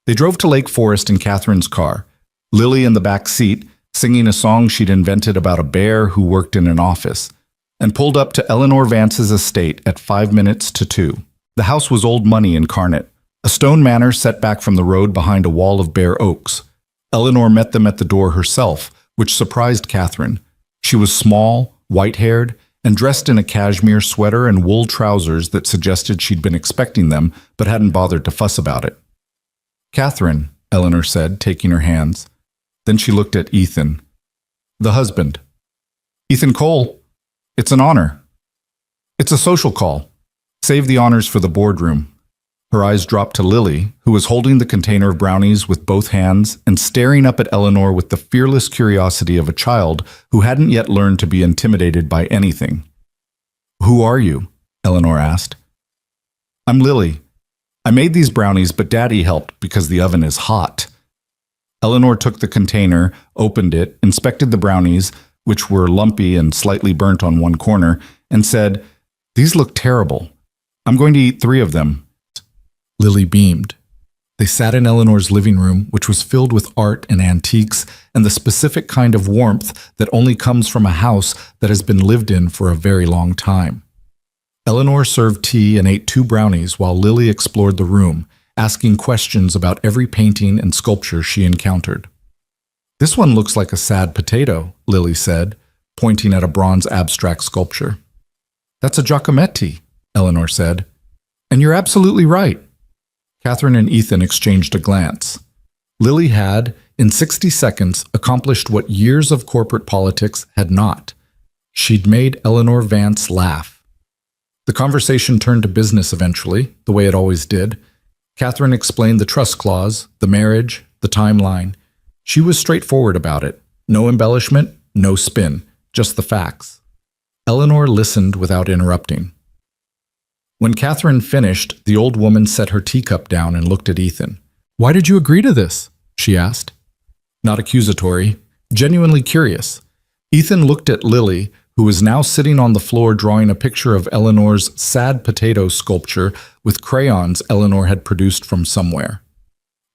They drove to Lake Forest in Catherine's car, Lily in the back seat, singing a song she'd invented about a bear who worked in an office, and pulled up to Eleanor Vance's estate at 5 minutes to 2. The house was old money incarnate, a stone manor set back from the road behind a wall of bare oaks. Eleanor met them at the door herself, which surprised Catherine. She was small, white-haired, and dressed in a cashmere sweater and wool trousers that suggested she'd been expecting them but hadn't bothered to fuss about it. "Catherine," Eleanor said, taking her hands. Then she looked at Ethan. "The husband." "Ethan Cole. It's an honor." "It's a social call. Save the honors for the boardroom." Her eyes dropped to Lily, who was holding the container of brownies with both hands and staring up at Eleanor with the fearless curiosity of a child who hadn't yet learned to be intimidated by anything. "Who are you?" Eleanor asked. "I'm Lily. I made these brownies, but Daddy helped because the oven is hot." Eleanor took the container, opened it, inspected the brownies, which were lumpy and slightly burnt on one corner, and said, "These look terrible. I'm going to eat 3 of them." Lily beamed. They sat in Eleanor's living room, which was filled with art and antiques and the specific kind of warmth that only comes from a house that has been lived in for a very long time. Eleanor served tea and ate 2 brownies while Lily explored the room, asking questions about every painting and sculpture she encountered. "This one looks like a sad potato," Lily said, pointing at a bronze abstract sculpture. "That's a Giacometti," Eleanor said. "And you're absolutely right." Catherine and Ethan exchanged a glance. Lily had, in 60 seconds, accomplished what years of corporate politics had not. She'd made Eleanor Vance laugh. The conversation turned to business eventually, the way it always did. Catherine explained the trust clause, the marriage, the timeline. She was straightforward about it. No embellishment, no spin, just the facts. Eleanor listened without interrupting. When Catherine finished, the old woman set her teacup down and looked at Ethan. "Why did you agree to this?" she asked. Not accusatory, genuinely curious. Ethan looked at Lily, who was now sitting on the floor drawing a picture of Eleanor's sad potato sculpture with crayons Eleanor had produced from somewhere.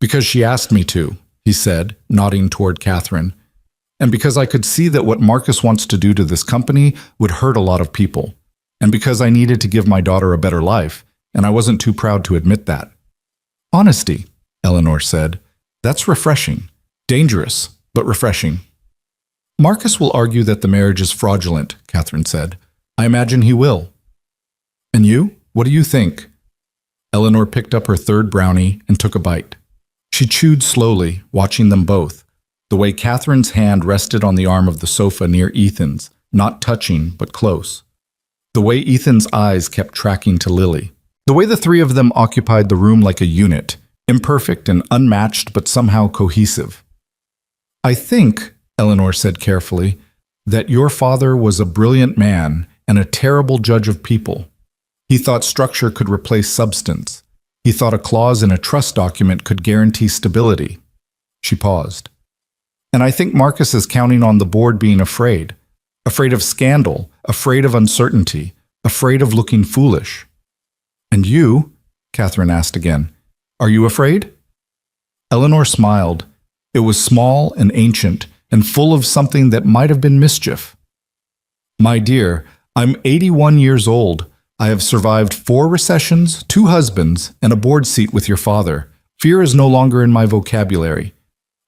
"Because she asked me to," he said, nodding toward Catherine. "And because I could see that what Marcus wants to do to this company would hurt a lot of people. And because I needed to give my daughter a better life, and I wasn't too proud to admit that." "Honesty," Eleanor said. "That's refreshing. Dangerous, but refreshing." "Marcus will argue that the marriage is fraudulent," Catherine said. "I imagine he will." "And you? What do you think?" Eleanor picked up her 3rd brownie and took a bite. She chewed slowly, watching them both, the way Catherine's hand rested on the arm of the sofa near Ethan's, not touching, but close. The way Ethan's eyes kept tracking to Lily. The way the 3 of them occupied the room like a unit, imperfect and unmatched but somehow cohesive. "I think," Eleanor said carefully, "that your father was a brilliant man and a terrible judge of people. He thought structure could replace substance. He thought a clause in a trust document could guarantee stability." She paused. "And I think Marcus is counting on the board being afraid. Afraid of scandal, afraid of uncertainty, afraid of looking foolish." "And you?" Catherine asked again. "Are you afraid?" Eleanor smiled. It was small and ancient and full of something that might have been mischief. "My dear, I'm 81 years old. I have survived 4 recessions, 2 husbands, and a board seat with your father. Fear is no longer in my vocabulary."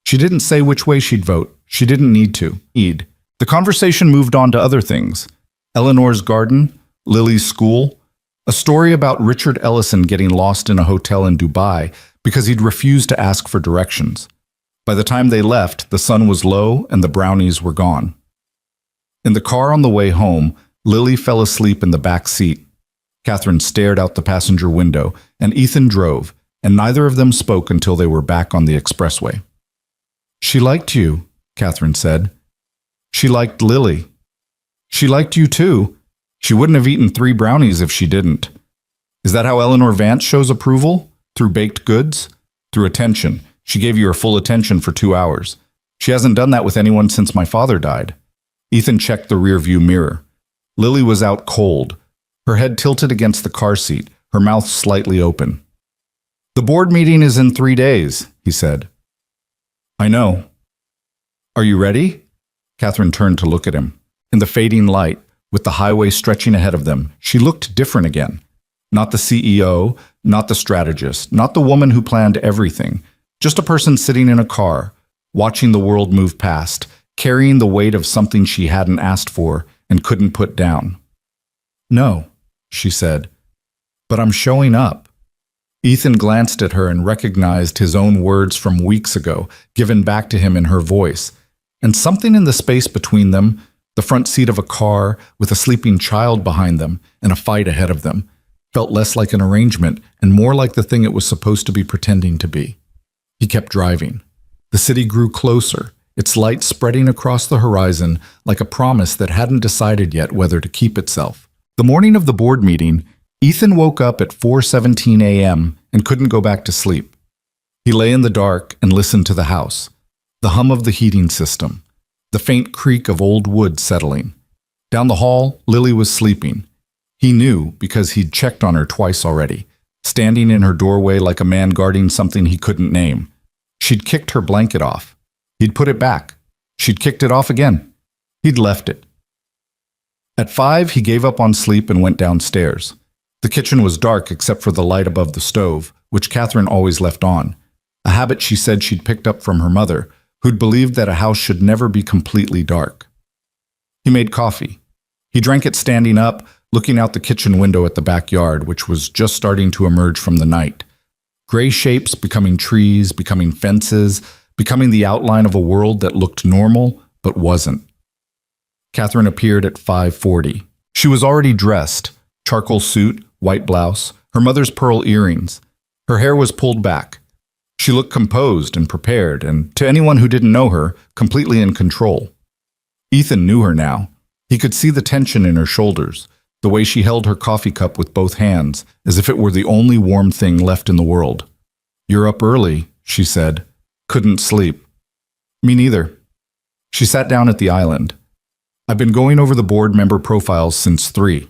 She didn't say which way she'd vote. She didn't need to. The conversation moved on to other things. Eleanor's garden, Lily's school, a story about Richard Ellison getting lost in a hotel in Dubai because he'd refused to ask for directions. By the time they left, the sun was low and the brownies were gone. In the car on the way home, Lily fell asleep in the back seat. Catherine stared out the passenger window, and Ethan drove, and neither of them spoke until they were back on the expressway. "She liked you," Catherine said. "She liked Lily." "She liked you too. She wouldn't have eaten 3 brownies if she didn't." "Is that how Eleanor Vance shows approval? Through baked goods?" "Through attention. She gave you her full attention for 2 hours. She hasn't done that with anyone since my father died. Ethan checked the rearview mirror. Lily was out cold, her head tilted against the car seat, her mouth slightly open. The board meeting is in 3 days, he said. I know. Are you ready? Catherine turned to look at him. In the fading light, with the highway stretching ahead of them, she looked different again. Not the CEO, not the strategist, not the woman who planned everything. Just a person sitting in a car, watching the world move past, carrying the weight of something she hadn't asked for and couldn't put down. No, she said, but I'm showing up. Ethan glanced at her and recognized his own words from weeks ago, given back to him in her voice. And something in the space between them, the front seat of a car with a sleeping child behind them and a fight ahead of them, felt less like an arrangement and more like the thing it was supposed to be pretending to be. He kept driving. The city grew closer, its light spreading across the horizon like a promise that hadn't decided yet whether to keep itself. The morning of the board meeting, Ethan woke up at 4:17 a.m. and couldn't go back to sleep. He lay in the dark and listened to the house, the hum of the heating system, the faint creak of old wood settling. Down the hall, Lily was sleeping. He knew because he'd checked on her twice already, standing in her doorway like a man guarding something he couldn't name. She'd kicked her blanket off. He'd put it back. She'd kicked it off again. He'd left it. At 5, he gave up on sleep and went downstairs. The kitchen was dark except for the light above the stove, which Catherine always left on, a habit she said she'd picked up from her mother, who'd believed that a house should never be completely dark. He made coffee. He drank it standing up, looking out the kitchen window at the backyard, which was just starting to emerge from the night. Gray shapes becoming trees, becoming fences, becoming the outline of a world that looked normal but wasn't. Catherine appeared at 5:40. She was already dressed, charcoal suit, white blouse, her mother's pearl earrings. Her hair was pulled back. She looked composed and prepared, and to anyone who didn't know her, completely in control. Ethan knew her now. He could see the tension in her shoulders, the way she held her coffee cup with both hands, as if it were the only warm thing left in the world. "You're up early," she said. "Couldn't sleep." "Me neither." She sat down at the island. "I've been going over the board member profiles since 3.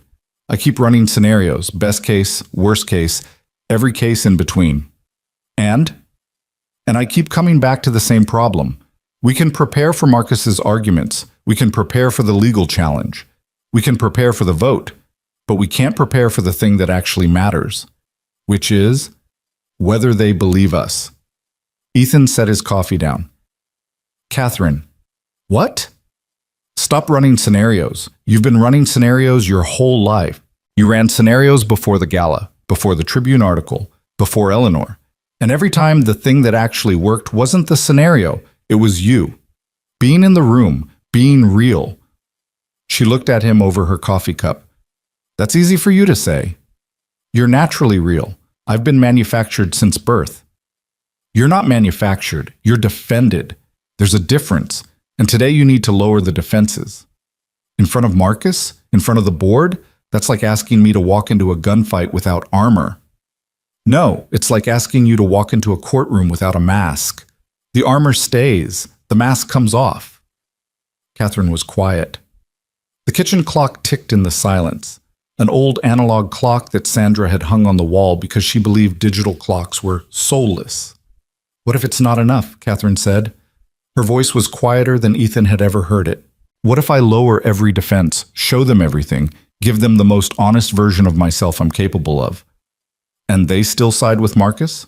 I keep running scenarios, best case, worst case, every case in between. And I keep coming back to the same problem. We can prepare for Marcus's arguments. We can prepare for the legal challenge. We can prepare for the vote, but we can't prepare for the thing that actually matters, which is whether they believe us." Ethan set his coffee down. "Catherine, what?" "Stop running scenarios. You've been running scenarios your whole life. You ran scenarios before the gala, before the Tribune article, before Eleanor. And every time the thing that actually worked wasn't the scenario, it was you. Being in the room, being real." She looked at him over her coffee cup. "That's easy for you to say. You're naturally real. I've been manufactured since birth." "You're not manufactured. You're defended. There's a difference. And today you need to lower the defenses." "In front of Marcus? In front of the board? That's like asking me to walk into a gunfight without armor." "No, it's like asking you to walk into a courtroom without a mask. The armor stays. The mask comes off." Catherine was quiet. The kitchen clock ticked in the silence, an old analog clock that Sandra had hung on the wall because she believed digital clocks were soulless. "What if it's not enough?" Catherine said. Her voice was quieter than Ethan had ever heard it. "What if I lower every defense, show them everything, give them the most honest version of myself I'm capable of? And they still side with Marcus?"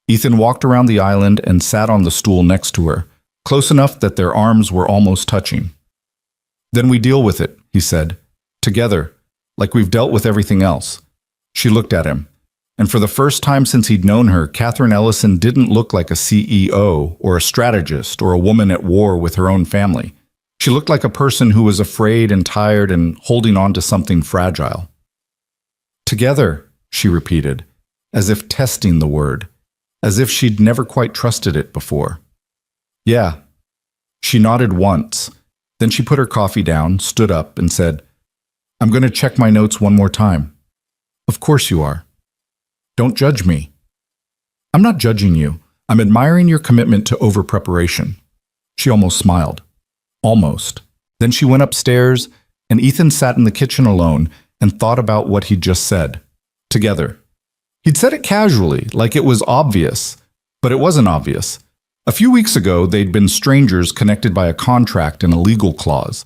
Ethan walked around the island and sat on the stool next to her, close enough that their arms were almost touching. "Then we deal with it," he said, "together, like we've dealt with everything else." She looked at him, and for the first time since he'd known her, Catherine Ellison didn't look like a CEO or a strategist or a woman at war with her own family. She looked like a person who was afraid and tired and holding on to something fragile. "Together," she repeated, as if testing the word, as if she'd never quite trusted it before. "Yeah." She nodded once. Then she put her coffee down, stood up, and said, "I'm going to check my notes one more time." "Of course you are." "Don't judge me." "I'm not judging you. I'm admiring your commitment to over-preparation. She almost smiled. Almost. Then she went upstairs, and Ethan sat in the kitchen alone and thought about what he'd just said. Together. He'd said it casually, like it was obvious, but it wasn't obvious. A few weeks ago, they'd been strangers connected by a contract and a legal clause.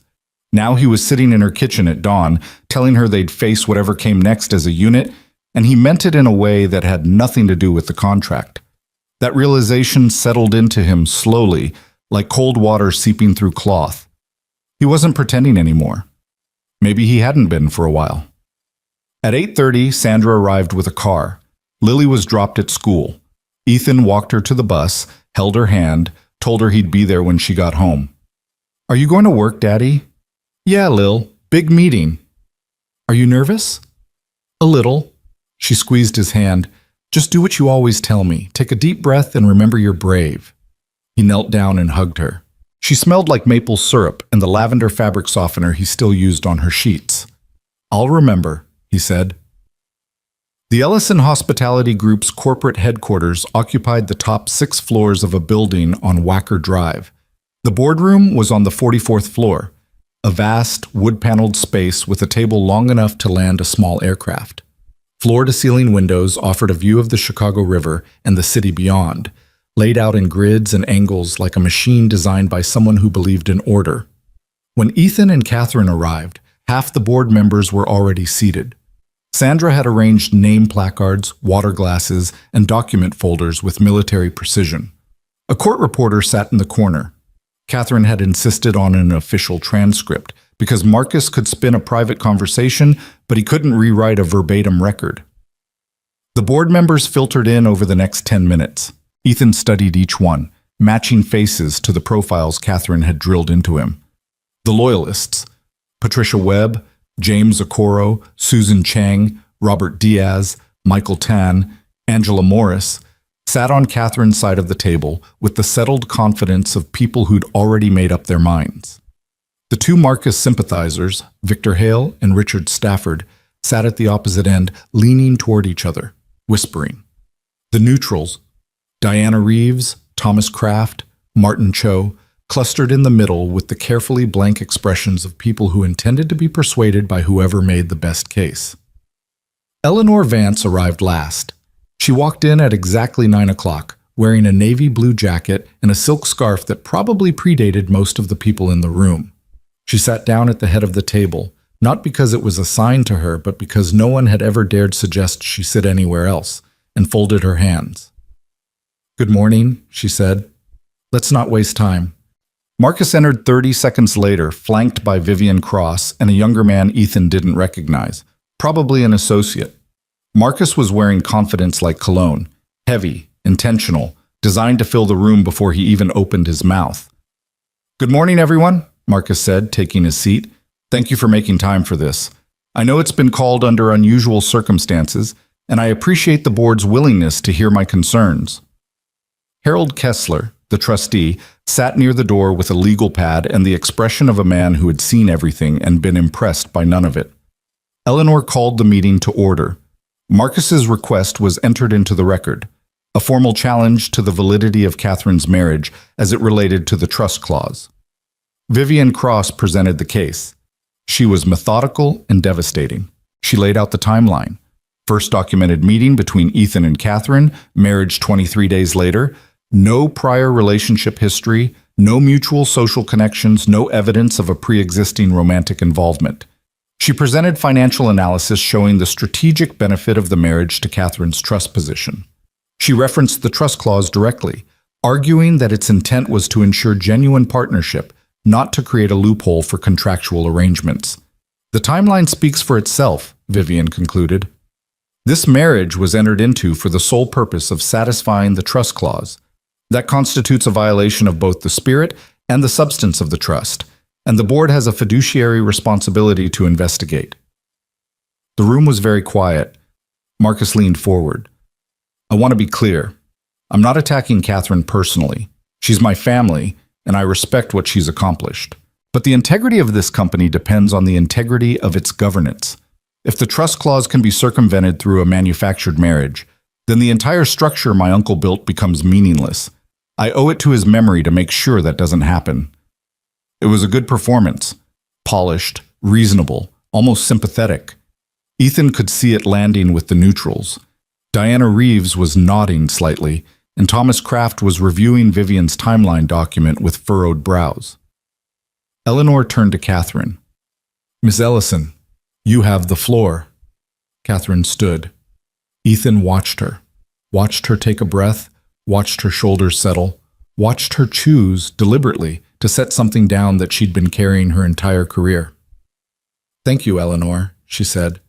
Now he was sitting in her kitchen at dawn, telling her they'd face whatever came next as a unit, and he meant it in a way that had nothing to do with the contract. That realization settled into him slowly, like cold water seeping through cloth. He wasn't pretending anymore. Maybe he hadn't been for a while. At 8:30, Sandra arrived with a car. Lily was dropped at school. Ethan walked her to the bus, held her hand, told her he'd be there when she got home. "Are you going to work, Daddy?" "Yeah, Lil. Big meeting." "Are you nervous?" "A little." She squeezed his hand. "Just do what you always tell me. Take a deep breath and remember you're brave." He knelt down and hugged her. She smelled like maple syrup and the lavender fabric softener he still used on her sheets. "I'll remember," he said. The Ellison Hospitality Group's corporate headquarters occupied the top 6 floors of a building on Wacker Drive. The boardroom was on the 44th floor, a vast, wood-paneled space with a table long enough to land a small aircraft. Floor-to-ceiling windows offered a view of the Chicago River and the city beyond, laid out in grids and angles like a machine designed by someone who believed in order. When Ethan and Catherine arrived, half the board members were already seated. Sandra had arranged name placards, water glasses, and document folders with military precision. A court reporter sat in the corner. Catherine had insisted on an official transcript because Marcus could spin a private conversation, but he couldn't rewrite a verbatim record. The board members filtered in over the next 10 minutes. Ethan studied each one, matching faces to the profiles Catherine had drilled into him. The Loyalists: Patricia Webb, James Okoro, Susan Chang, Robert Diaz, Michael Tan, Angela Morris, sat on Catherine's side of the table with the settled confidence of people who'd already made up their minds. The 2 Marcus sympathizers, Victor Hale and Richard Stafford, sat at the opposite end, leaning toward each other, whispering. The neutrals, Diana Reeves, Thomas Kraft, Martin Cho, clustered in the middle with the carefully blank expressions of people who intended to be persuaded by whoever made the best case. Eleanor Vance arrived last. She walked in at exactly 9 o'clock, wearing a navy blue jacket and a silk scarf that probably predated most of the people in the room. She sat down at the head of the table, not because it was assigned to her, but because no one had ever dared suggest she sit anywhere else, and folded her hands. "Good morning," she said. "Let's not waste time." Marcus entered 30 seconds later, flanked by Vivian Cross and a younger man Ethan didn't recognize, probably an associate. Marcus was wearing confidence like cologne, heavy, intentional, designed to fill the room before he even opened his mouth. "Good morning, everyone," Marcus said, taking his seat. "Thank you for making time for this. I know it's been called under unusual circumstances, and I appreciate the board's willingness to hear my concerns." Harold Kessler, the trustee, sat near the door with a legal pad and the expression of a man who had seen everything and been impressed by none of it. Eleanor called the meeting to order. Marcus's request was entered into the record, a formal challenge to the validity of Catherine's marriage as it related to the trust clause. Vivian Cross presented the case. She was methodical and devastating. She laid out the timeline. First documented meeting between Ethan and Catherine, marriage 23 days later, no prior relationship history, no mutual social connections, no evidence of a pre-existing romantic involvement. She presented financial analysis showing the strategic benefit of the marriage to Catherine's trust position. She referenced the trust clause directly, arguing that its intent was to ensure genuine partnership, not to create a loophole for contractual arrangements. The timeline speaks for itself, Vivian concluded. This marriage was entered into for the sole purpose of satisfying the trust clause. That constitutes a violation of both the spirit and the substance of the trust, and the board has a fiduciary responsibility to investigate. The room was very quiet. Marcus leaned forward. "I want to be clear. I'm not attacking Catherine personally. She's my family, and I respect what she's accomplished. But the integrity of this company depends on the integrity of its governance. If the trust clause can be circumvented through a manufactured marriage, then the entire structure my uncle built becomes meaningless. I owe it to his memory to make sure that doesn't happen. It was a good performance. Polished, reasonable, almost sympathetic. Ethan could see it landing with the neutrals. Diana Reeves was nodding slightly, and Thomas Kraft was reviewing Vivian's timeline document with furrowed brows. Eleanor turned to Catherine. "Miss Ellison, you have the floor." Catherine stood. Ethan watched her take a breath, watched her shoulders settle, watched her choose, deliberately, to set something down that she'd been carrying her entire career. "Thank you, Eleanor," she said.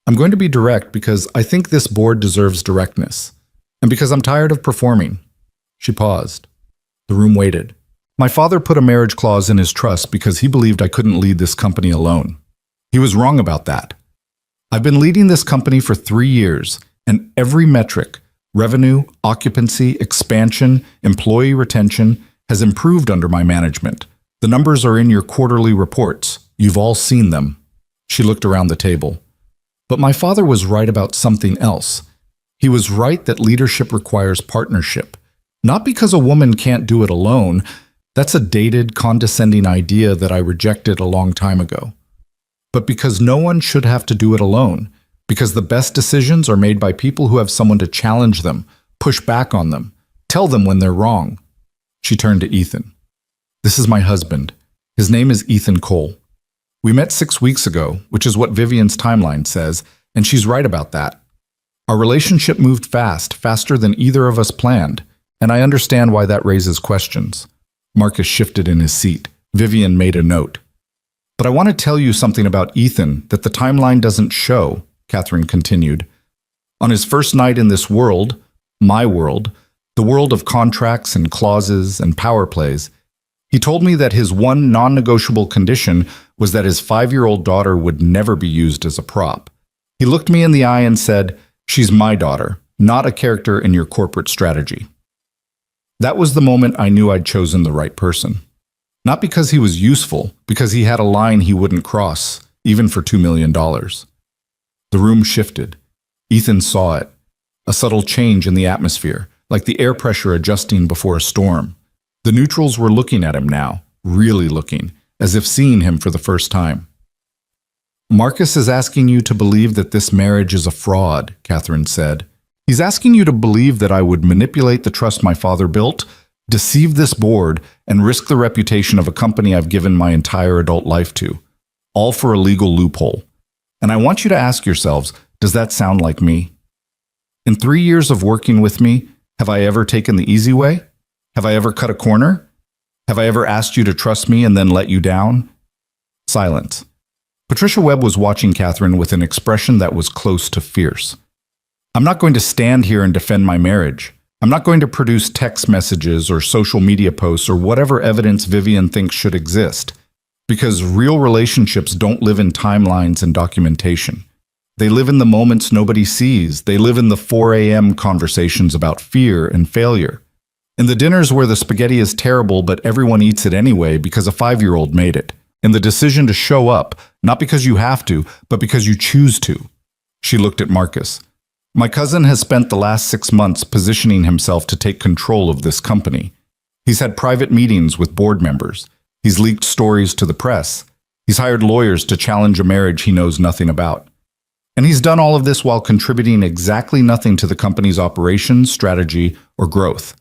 "I'm going to be direct because I think this board deserves directness, and because I'm tired of performing." She paused. The room waited. "My father put a marriage clause in his trust because he believed I couldn't lead this company alone. He was wrong about that. I've been leading this company for 3 years, and every metric, revenue, occupancy, expansion, employee retention, has improved under my management. The numbers are in your quarterly reports. You've all seen them." She looked around the table. "But my father was right about something else. He was right that leadership requires partnership. Not because a woman can't do it alone. That's a dated, condescending idea that I rejected a long time ago. But because no one should have to do it alone. Because the best decisions are made by people who have someone to challenge them, push back on them, tell them when they're wrong." She turned to Ethan. "This is my husband. His name is Ethan Cole. We met 6 weeks ago, which is what Vivian's timeline says, and she's right about that. Our relationship moved fast, faster than either of us planned, and I understand why that raises questions." Marcus shifted in his seat. Vivian made a note. "But I want to tell you something about Ethan that the timeline doesn't show," Catherine continued. "On his first night in this world, my world, the world of contracts and clauses and power plays, he told me that his one non-negotiable condition was that his 5-year-old daughter would never be used as a prop. He looked me in the eye and said, 'She's my daughter, not a character in your corporate strategy.' That was the moment I knew I'd chosen the right person. Not because he was useful, because he had a line he wouldn't cross, even for $2 million. The room shifted. Ethan saw it. A subtle change in the atmosphere, like the air pressure adjusting before a storm. The neutrals were looking at him now, really looking, as if seeing him for the first time. "Marcus is asking you to believe that this marriage is a fraud," Catherine said. "He's asking you to believe that I would manipulate the trust my father built, deceive this board, and risk the reputation of a company I've given my entire adult life to, all for a legal loophole. And I want you to ask yourselves, does that sound like me? In 3 years of working with me, have I ever taken the easy way? Have I ever cut a corner? Have I ever asked you to trust me and then let you down?" Silence. Patricia Webb was watching Catherine with an expression that was close to fierce. "I'm not going to stand here and defend my marriage. I'm not going to produce text messages or social media posts or whatever evidence Vivian thinks should exist. Because real relationships don't live in timelines and documentation. They live in the moments nobody sees. They live in the 4 a.m. conversations about fear and failure. In the dinners where the spaghetti is terrible but everyone eats it anyway because a 5-year-old made it. In the decision to show up, not because you have to, but because you choose to." She looked at Marcus. "My cousin has spent the last 6 months positioning himself to take control of this company. He's had private meetings with board members. He's leaked stories to the press. He's hired lawyers to challenge a marriage he knows nothing about. And he's done all of this while contributing exactly nothing to the company's operations, strategy, or growth.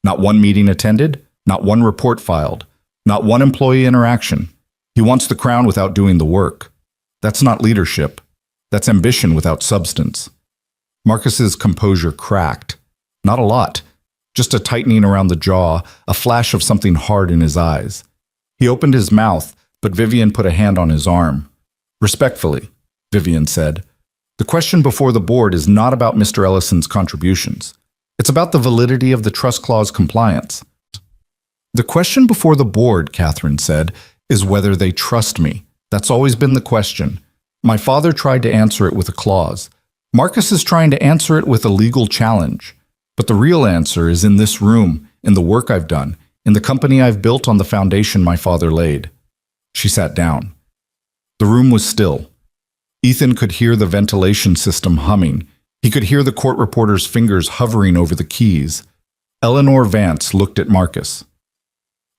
Not one meeting attended, not one report filed, not one employee interaction. He wants the crown without doing the work. That's not leadership. That's ambition without substance." Marcus's composure cracked. Not a lot. Just a tightening around the jaw, a flash of something hard in his eyes. He opened his mouth, but Vivian put a hand on his arm. "Respectfully," Vivian said, "the question before the board is not about Mr. Ellison's contributions. It's about the validity of the trust clause compliance." "The question before the board," Catherine said, "is whether they trust me. That's always been the question. My father tried to answer it with a clause. Marcus is trying to answer it with a legal challenge. But the real answer is in this room, in the work I've done, in the company I've built on the foundation my father laid." She sat down. The room was still. Ethan could hear the ventilation system humming. He could hear the court reporter's fingers hovering over the keys. Eleanor Vance looked at Marcus.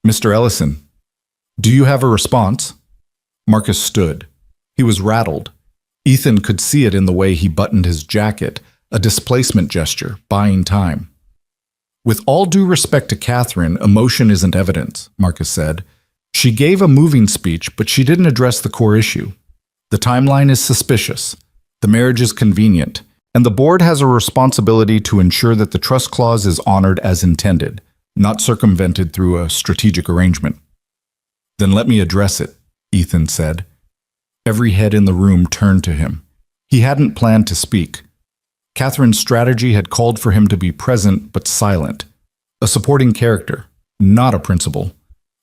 "Mr. Ellison, do you have a response?" Marcus stood. He was rattled. Ethan could see it in the way he buttoned his jacket, a displacement gesture, buying time. "With all due respect to Catherine, emotion isn't evidence," Marcus said. "She gave a moving speech, but she didn't address the core issue. The timeline is suspicious. The marriage is convenient. And the board has a responsibility to ensure that the trust clause is honored as intended, not circumvented through a strategic arrangement." "Then let me address it," Ethan said. Every head in the room turned to him. He hadn't planned to speak. Catherine's strategy had called for him to be present but silent, a supporting character, not a principal.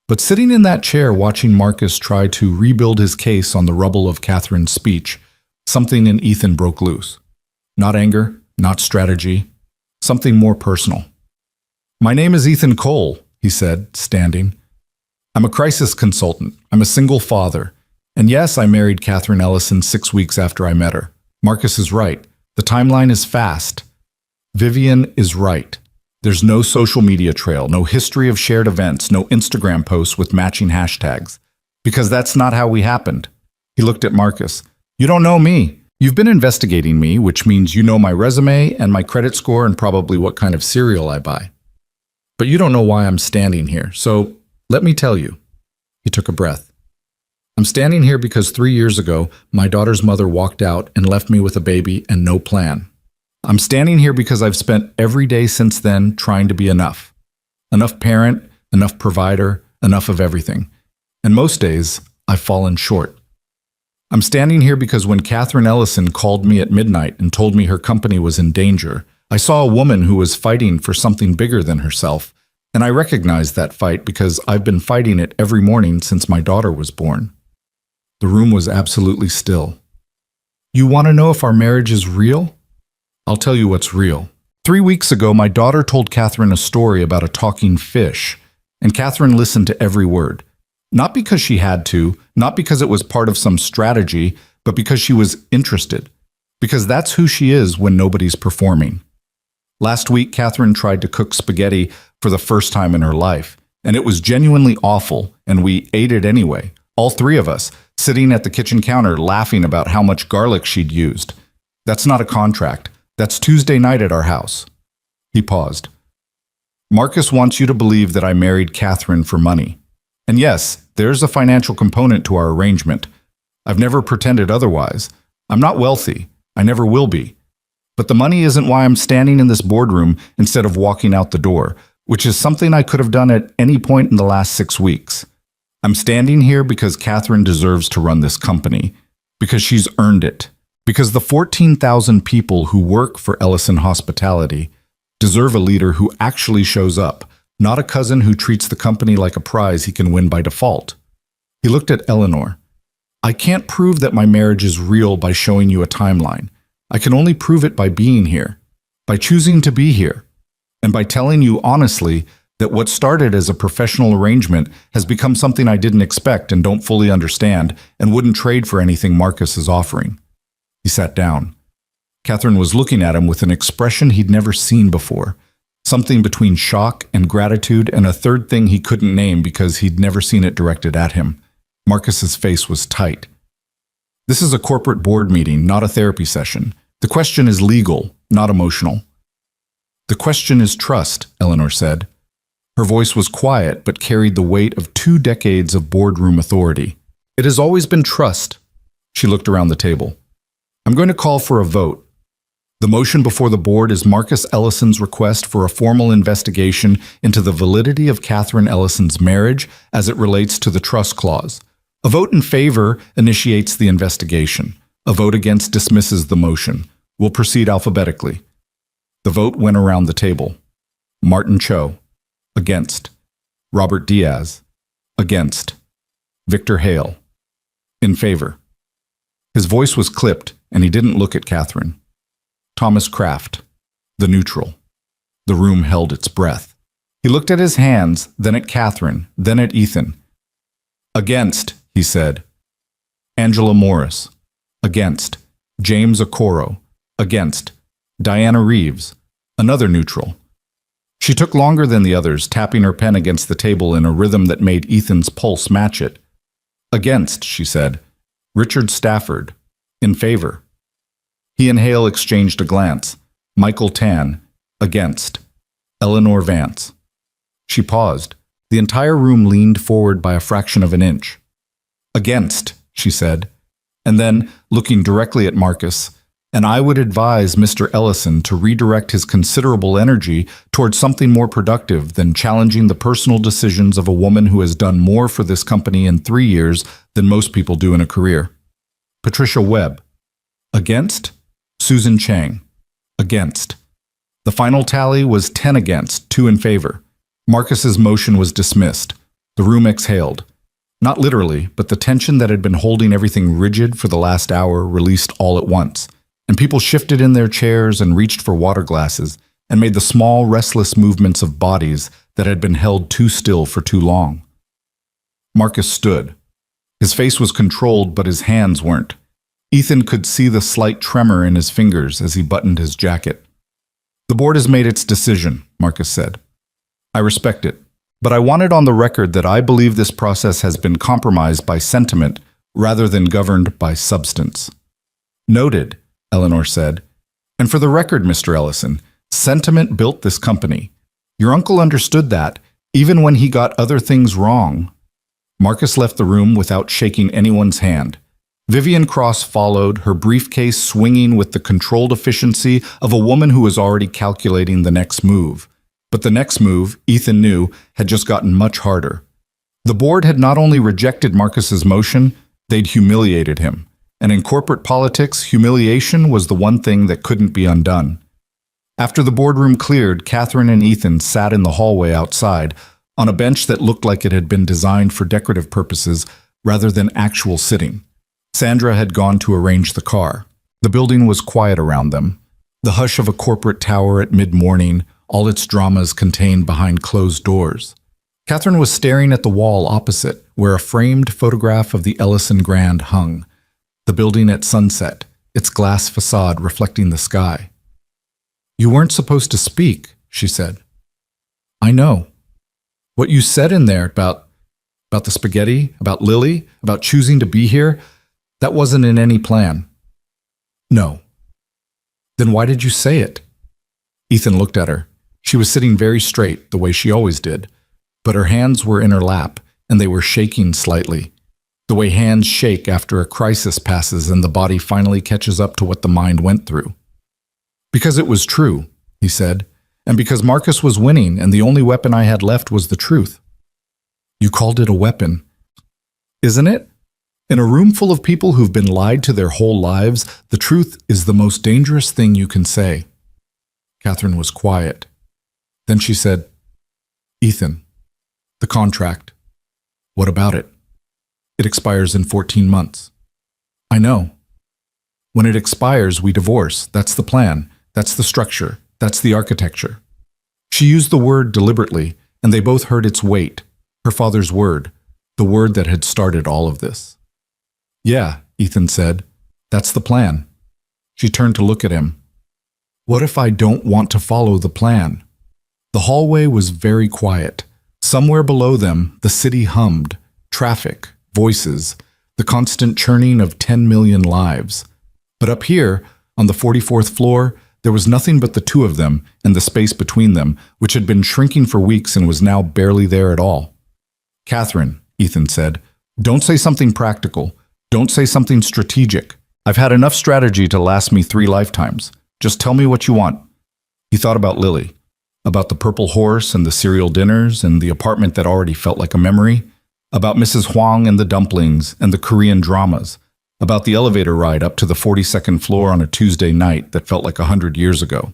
But sitting in that chair watching Marcus try to rebuild his case on the rubble of Catherine's speech, something in Ethan broke loose. Not anger, not strategy, something more personal. "My name is Ethan Cole," he said, standing. "I'm a crisis consultant. I'm a single father. And yes, I married Catherine Ellison 6 weeks after I met her. Marcus is right. The timeline is fast. Vivian is right. There's no social media trail, no history of shared events, no Instagram posts with matching hashtags. Because that's not how we happened." He looked at Marcus. "You don't know me. You've been investigating me, which means you know my resume and my credit score and probably what kind of cereal I buy. But you don't know why I'm standing here, so let me tell you." He took a breath. "I'm standing here because 3 years ago, my daughter's mother walked out and left me with a baby and no plan. I'm standing here because I've spent every day since then trying to be enough. Enough parent, enough provider, enough of everything. And most days, I've fallen short. I'm standing here because when Catherine Ellison called me at midnight and told me her company was in danger, I saw a woman who was fighting for something bigger than herself, and I recognized that fight because I've been fighting it every morning since my daughter was born." The room was absolutely still. "You want to know if our marriage is real? I'll tell you what's real. 3 weeks ago, my daughter told Catherine a story about a talking fish, and Catherine listened to every word. Not because she had to, not because it was part of some strategy, but because she was interested. Because that's who she is when nobody's performing. Last week, Catherine tried to cook spaghetti for the first time in her life, and it was genuinely awful, and we ate it anyway, all 3 of us, sitting at the kitchen counter laughing about how much garlic she'd used. That's not a contract. That's Tuesday night at our house." He paused. "Marcus wants you to believe that I married Catherine for money. And yes, there's a financial component to our arrangement. I've never pretended otherwise. I'm not wealthy. I never will be. But the money isn't why I'm standing in this boardroom instead of walking out the door, which is something I could have done at any point in the last 6 weeks. I'm standing here because Catherine deserves to run this company, because she's earned it, because the 14,000 people who work for Ellison Hospitality deserve a leader who actually shows up, not a cousin who treats the company like a prize he can win by default." He looked at Eleanor. "I can't prove that my marriage is real by showing you a timeline. I can only prove it by being here, by choosing to be here, and by telling you honestly that what started as a professional arrangement has become something I didn't expect and don't fully understand and wouldn't trade for anything Marcus is offering." He sat down. Catherine was looking at him with an expression he'd never seen before, something between shock and gratitude and a third thing he couldn't name because he'd never seen it directed at him. Marcus's face was tight. "This is a corporate board meeting, not a therapy session. The question is legal, not emotional." "The question is trust," Eleanor said. Her voice was quiet but carried the weight of 2 decades of boardroom authority. "It has always been trust." She looked around the table. "I'm going to call for a vote. The motion before the board is Marcus Ellison's request for a formal investigation into the validity of Catherine Ellison's marriage as it relates to the trust clause. A vote in favor initiates the investigation. A vote against dismisses the motion. We'll proceed alphabetically." The vote went around the table. Martin Cho, against. Robert Diaz, against. Victor Hale, in favor. His voice was clipped, and he didn't look at Catherine. Thomas Kraft, the neutral. The room held its breath. He looked at his hands, then at Catherine, then at Ethan. "Against," he said. Angela Morris, against. James Okoro, against. Diana Reeves, another neutral. She took longer than the others, tapping her pen against the table in a rhythm that made Ethan's pulse match it. Against, she said. Richard Stafford. In favor. He and Hale exchanged a glance. Michael Tan. Against. Eleanor Vance. She paused. The entire room leaned forward by a fraction of an inch. Against, she said. And then, looking directly at Marcus, and I would advise Mr. Ellison to redirect his considerable energy towards something more productive than challenging the personal decisions of a woman who has done more for this company in 3 years than most people do in a career. Patricia Webb. Against? Susan Chang. Against. The final tally was 10 against, 2 in favor. Marcus's motion was dismissed. The room exhaled. Not literally, but the tension that had been holding everything rigid for the last hour released all at once, and people shifted in their chairs and reached for water glasses and made the small, restless movements of bodies that had been held too still for too long. Marcus stood. His face was controlled, but his hands weren't. Ethan could see the slight tremor in his fingers as he buttoned his jacket. The board has made its decision, Marcus said. I respect it, but I want it on the record that I believe this process has been compromised by sentiment rather than governed by substance. Noted, Eleanor said. And for the record, Mr. Ellison, sentiment built this company. Your uncle understood that, even when he got other things wrong. Marcus left the room without shaking anyone's hand. Vivian Cross followed, her briefcase swinging with the controlled efficiency of a woman who was already calculating the next move. But the next move, Ethan knew, had just gotten much harder. The board had not only rejected Marcus's motion, they'd humiliated him. And in corporate politics, humiliation was the one thing that couldn't be undone. After the boardroom cleared, Catherine and Ethan sat in the hallway outside, on a bench that looked like it had been designed for decorative purposes rather than actual sitting. Sandra had gone to arrange the car. The building was quiet around them. The hush of a corporate tower at mid-morning, all its dramas contained behind closed doors. Catherine was staring at the wall opposite, where a framed photograph of the Ellison Grand hung. The building at sunset, its glass facade reflecting the sky. You weren't supposed to speak, she said. I know. What you said in there about the spaghetti, about Lily, about choosing to be here, that wasn't in any plan. No. Then why did you say it? Ethan looked at her. She was sitting very straight, the way she always did, but her hands were in her lap, and they were shaking slightly, the way hands shake after a crisis passes and the body finally catches up to what the mind went through. Because it was true, he said, and because Marcus was winning and the only weapon I had left was the truth. You called it a weapon. Isn't it? In a room full of people who've been lied to their whole lives, the truth is the most dangerous thing you can say. Catherine was quiet. Then she said, Ethan, the contract. What about it? It expires in 14 months. I know. When it expires, we divorce. That's the plan. That's the structure. That's the architecture. She used the word deliberately, and they both heard its weight, her father's word, the word that had started all of this. Yeah, Ethan said. That's the plan. She turned to look at him. What if I don't want to follow the plan? The hallway was very quiet. Somewhere below them, the city hummed. Traffic, voices, the constant churning of 10 million lives. But up here, on the 44th floor, there was nothing but the two of them and the space between them, which had been shrinking for weeks and was now barely there at all. Catherine, Ethan said, don't say something practical. Don't say something strategic. I've had enough strategy to last me 3 lifetimes. Just tell me what you want. He thought about Lily, about the purple horse and the cereal dinners and the apartment that already felt like a memory, about Mrs. Huang and the dumplings and the Korean dramas, about the elevator ride up to the 42nd floor on a Tuesday night that felt like 100 years ago.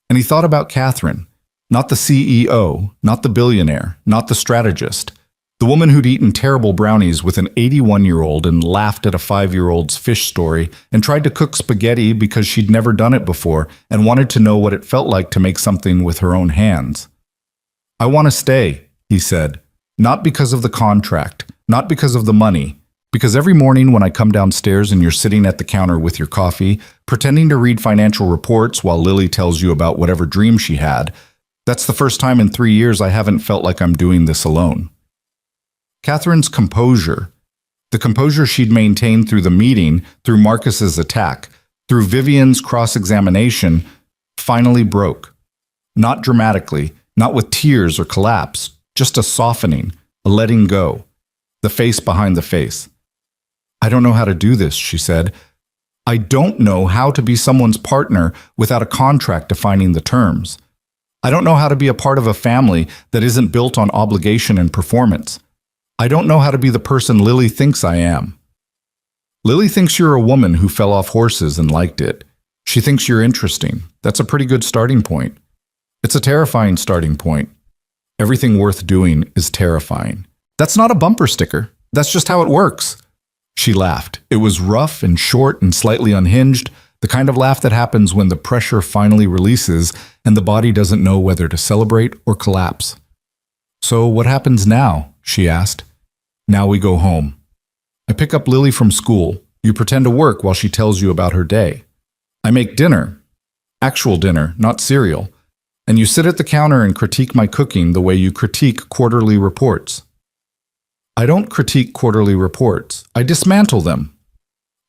And he thought about Catherine, not the CEO, not the billionaire, not the strategist, the woman who'd eaten terrible brownies with an 81-year-old and laughed at a 5-year-old's fish story and tried to cook spaghetti because she'd never done it before and wanted to know what it felt like to make something with her own hands. I want to stay, he said, not because of the contract, not because of the money, Because every morning when I come downstairs and you're sitting at the counter with your coffee, pretending to read financial reports while Lily tells you about whatever dream she had, that's the first time in 3 years I haven't felt like I'm doing this alone. Catherine's composure, the composure she'd maintained through the meeting, through Marcus's attack, through Vivian's cross-examination, finally broke. Not dramatically, not with tears or collapse, just a softening, a letting go, the face behind the face. I don't know how to do this, she said. I don't know how to be someone's partner without a contract defining the terms. I don't know how to be a part of a family that isn't built on obligation and performance. I don't know how to be the person Lily thinks I am. Lily thinks you're a woman who fell off horses and liked it. She thinks you're interesting. That's a pretty good starting point. It's a terrifying starting point. Everything worth doing is terrifying. That's not a bumper sticker. That's just how it works. She laughed. It was rough and short and slightly unhinged, the kind of laugh that happens when the pressure finally releases and the body doesn't know whether to celebrate or collapse. So what happens now? She asked. Now we go home. I pick up Lily from school. You pretend to work while she tells you about her day. I make dinner. Actual dinner, not cereal. And you sit at the counter and critique my cooking the way you critique quarterly reports. I don't critique quarterly reports. I dismantle them.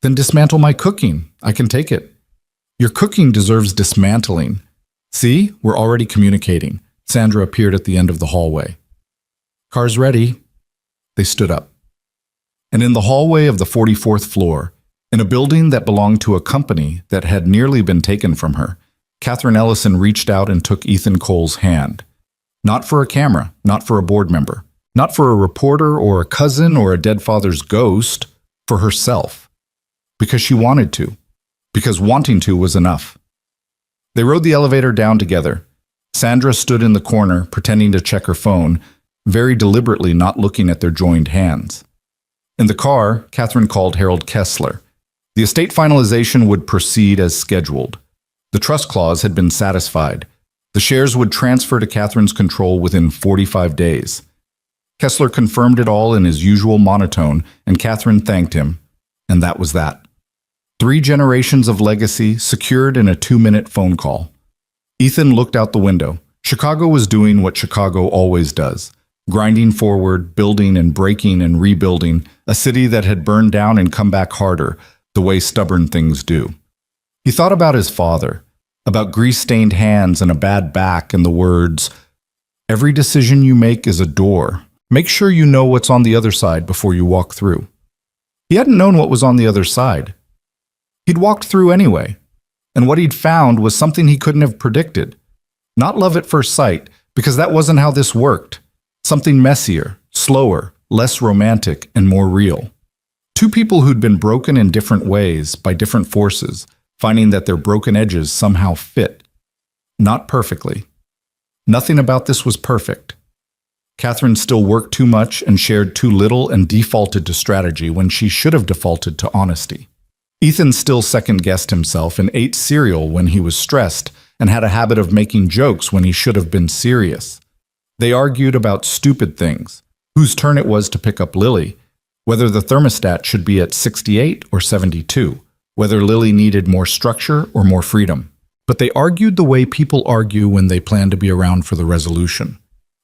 Then dismantle my cooking. I can take it. Your cooking deserves dismantling. See, we're already communicating. Sandra appeared at the end of the hallway. Car's ready. They stood up. And in the hallway of the 44th floor, in a building that belonged to a company that had nearly been taken from her, Catherine Ellison reached out and took Ethan Cole's hand. Not for a camera, not for a board member, not for a reporter or a cousin or a dead father's ghost, for herself. Because she wanted to. Because wanting to was enough. They rode the elevator down together. Sandra stood in the corner, pretending to check her phone, very deliberately not looking at their joined hands. In the car, Catherine called Harold Kessler. The estate finalization would proceed as scheduled. The trust clause had been satisfied. The shares would transfer to Catherine's control within 45 days. Kessler confirmed it all in his usual monotone, and Catherine thanked him. And that was that. 3 generations of legacy secured in a 2-minute phone call. Ethan looked out the window. Chicago was doing what Chicago always does. Grinding forward, building and breaking and rebuilding, a city that had burned down and come back harder, the way stubborn things do. He thought about his father, about grease-stained hands and a bad back and the words, "Every decision you make is a door. Make sure you know what's on the other side before you walk through." He hadn't known what was on the other side. He'd walked through anyway, and what he'd found was something he couldn't have predicted. Not love at first sight, because that wasn't how this worked. Something messier, slower, less romantic, and more real. 2 people who'd been broken in different ways by different forces, finding that their broken edges somehow fit. Not perfectly. Nothing about this was perfect. Catherine still worked too much and shared too little and defaulted to strategy when she should have defaulted to honesty. Ethan still second-guessed himself and ate cereal when he was stressed and had a habit of making jokes when he should have been serious. They argued about stupid things, whose turn it was to pick up Lily, whether the thermostat should be at 68 or 72, whether Lily needed more structure or more freedom. But they argued the way people argue when they plan to be around for the resolution,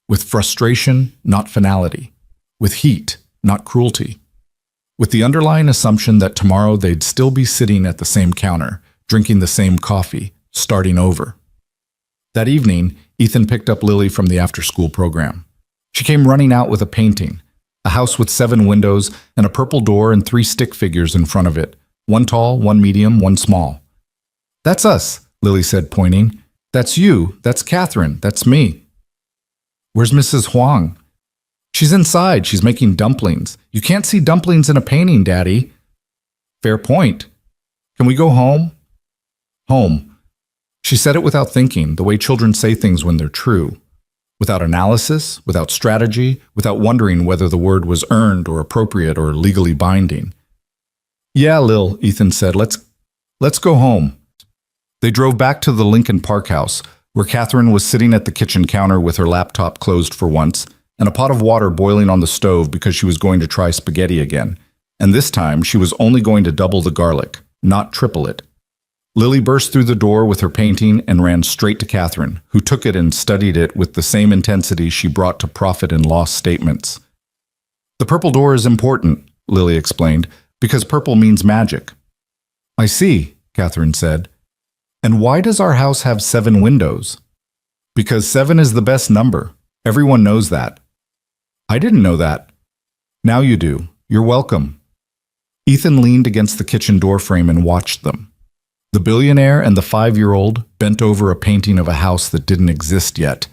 with frustration, not finality, with heat, not cruelty, with the underlying assumption that tomorrow they'd still be sitting at the same counter, drinking the same coffee, starting over. That evening, Ethan picked up Lily from the after-school program. She came running out with a painting, a house with 7 windows and a purple door and 3 stick figures in front of it, 1 tall, 1 medium, 1 small. "That's us," Lily said, pointing. "That's you, that's Catherine, that's me." "Where's Mrs. Huang?" "She's inside, she's making dumplings. You can't see dumplings in a painting, Daddy." "Fair point. Can we go home?" "Home." She said it without thinking, the way children say things when they're true. Without analysis, without strategy, without wondering whether the word was earned or appropriate or legally binding. "Yeah, Lil," Ethan said, let's go home." They drove back to the Lincoln Park house, where Catherine was sitting at the kitchen counter with her laptop closed for once, and a pot of water boiling on the stove because she was going to try spaghetti again, and this time she was only going to double the garlic, not triple it. Lily burst through the door with her painting and ran straight to Catherine, who took it and studied it with the same intensity she brought to profit and loss statements. "The purple door is important," Lily explained, "because purple means magic." "I see," Catherine said. "And why does our house have 7 windows?" "Because 7 is the best number. Everyone knows that." "I didn't know that." "Now you do. You're welcome." Ethan leaned against the kitchen doorframe and watched them. The billionaire and the 5-year-old bent over a painting of a house that didn't exist yet,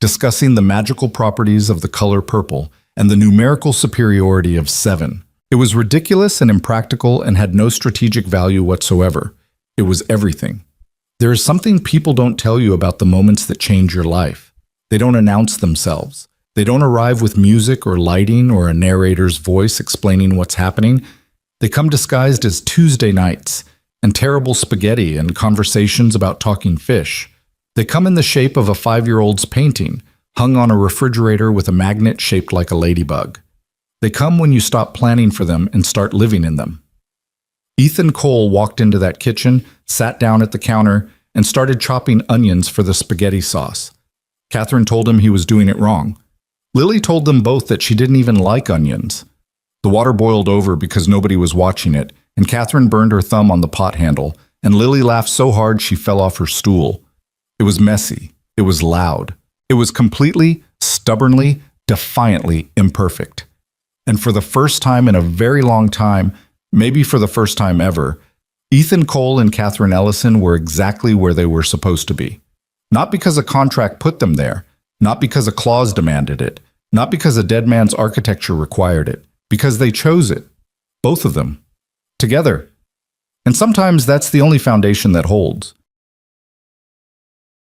discussing the magical properties of the color purple and the numerical superiority of 7. It was ridiculous and impractical and had no strategic value whatsoever. It was everything. There is something people don't tell you about the moments that change your life. They don't announce themselves. They don't arrive with music or lighting or a narrator's voice explaining what's happening. They come disguised as Tuesday nights and terrible spaghetti and conversations about talking fish. They come in the shape of a 5-year-old's painting, hung on a refrigerator with a magnet shaped like a ladybug. They come when you stop planning for them and start living in them. Ethan Cole walked into that kitchen, sat down at the counter, and started chopping onions for the spaghetti sauce. Catherine told him he was doing it wrong. Lily told them both that she didn't even like onions. The water boiled over because nobody was watching it, and Catherine burned her thumb on the pot handle, and Lily laughed so hard she fell off her stool. It was messy. It was loud. It was completely, stubbornly, defiantly imperfect. And for the first time in a very long time, maybe for the first time ever, Ethan Cole and Catherine Ellison were exactly where they were supposed to be. Not because a contract put them there, not because a clause demanded it, not because a dead man's architecture required it, because they chose it. Both of them. Together. And sometimes that's the only foundation that holds.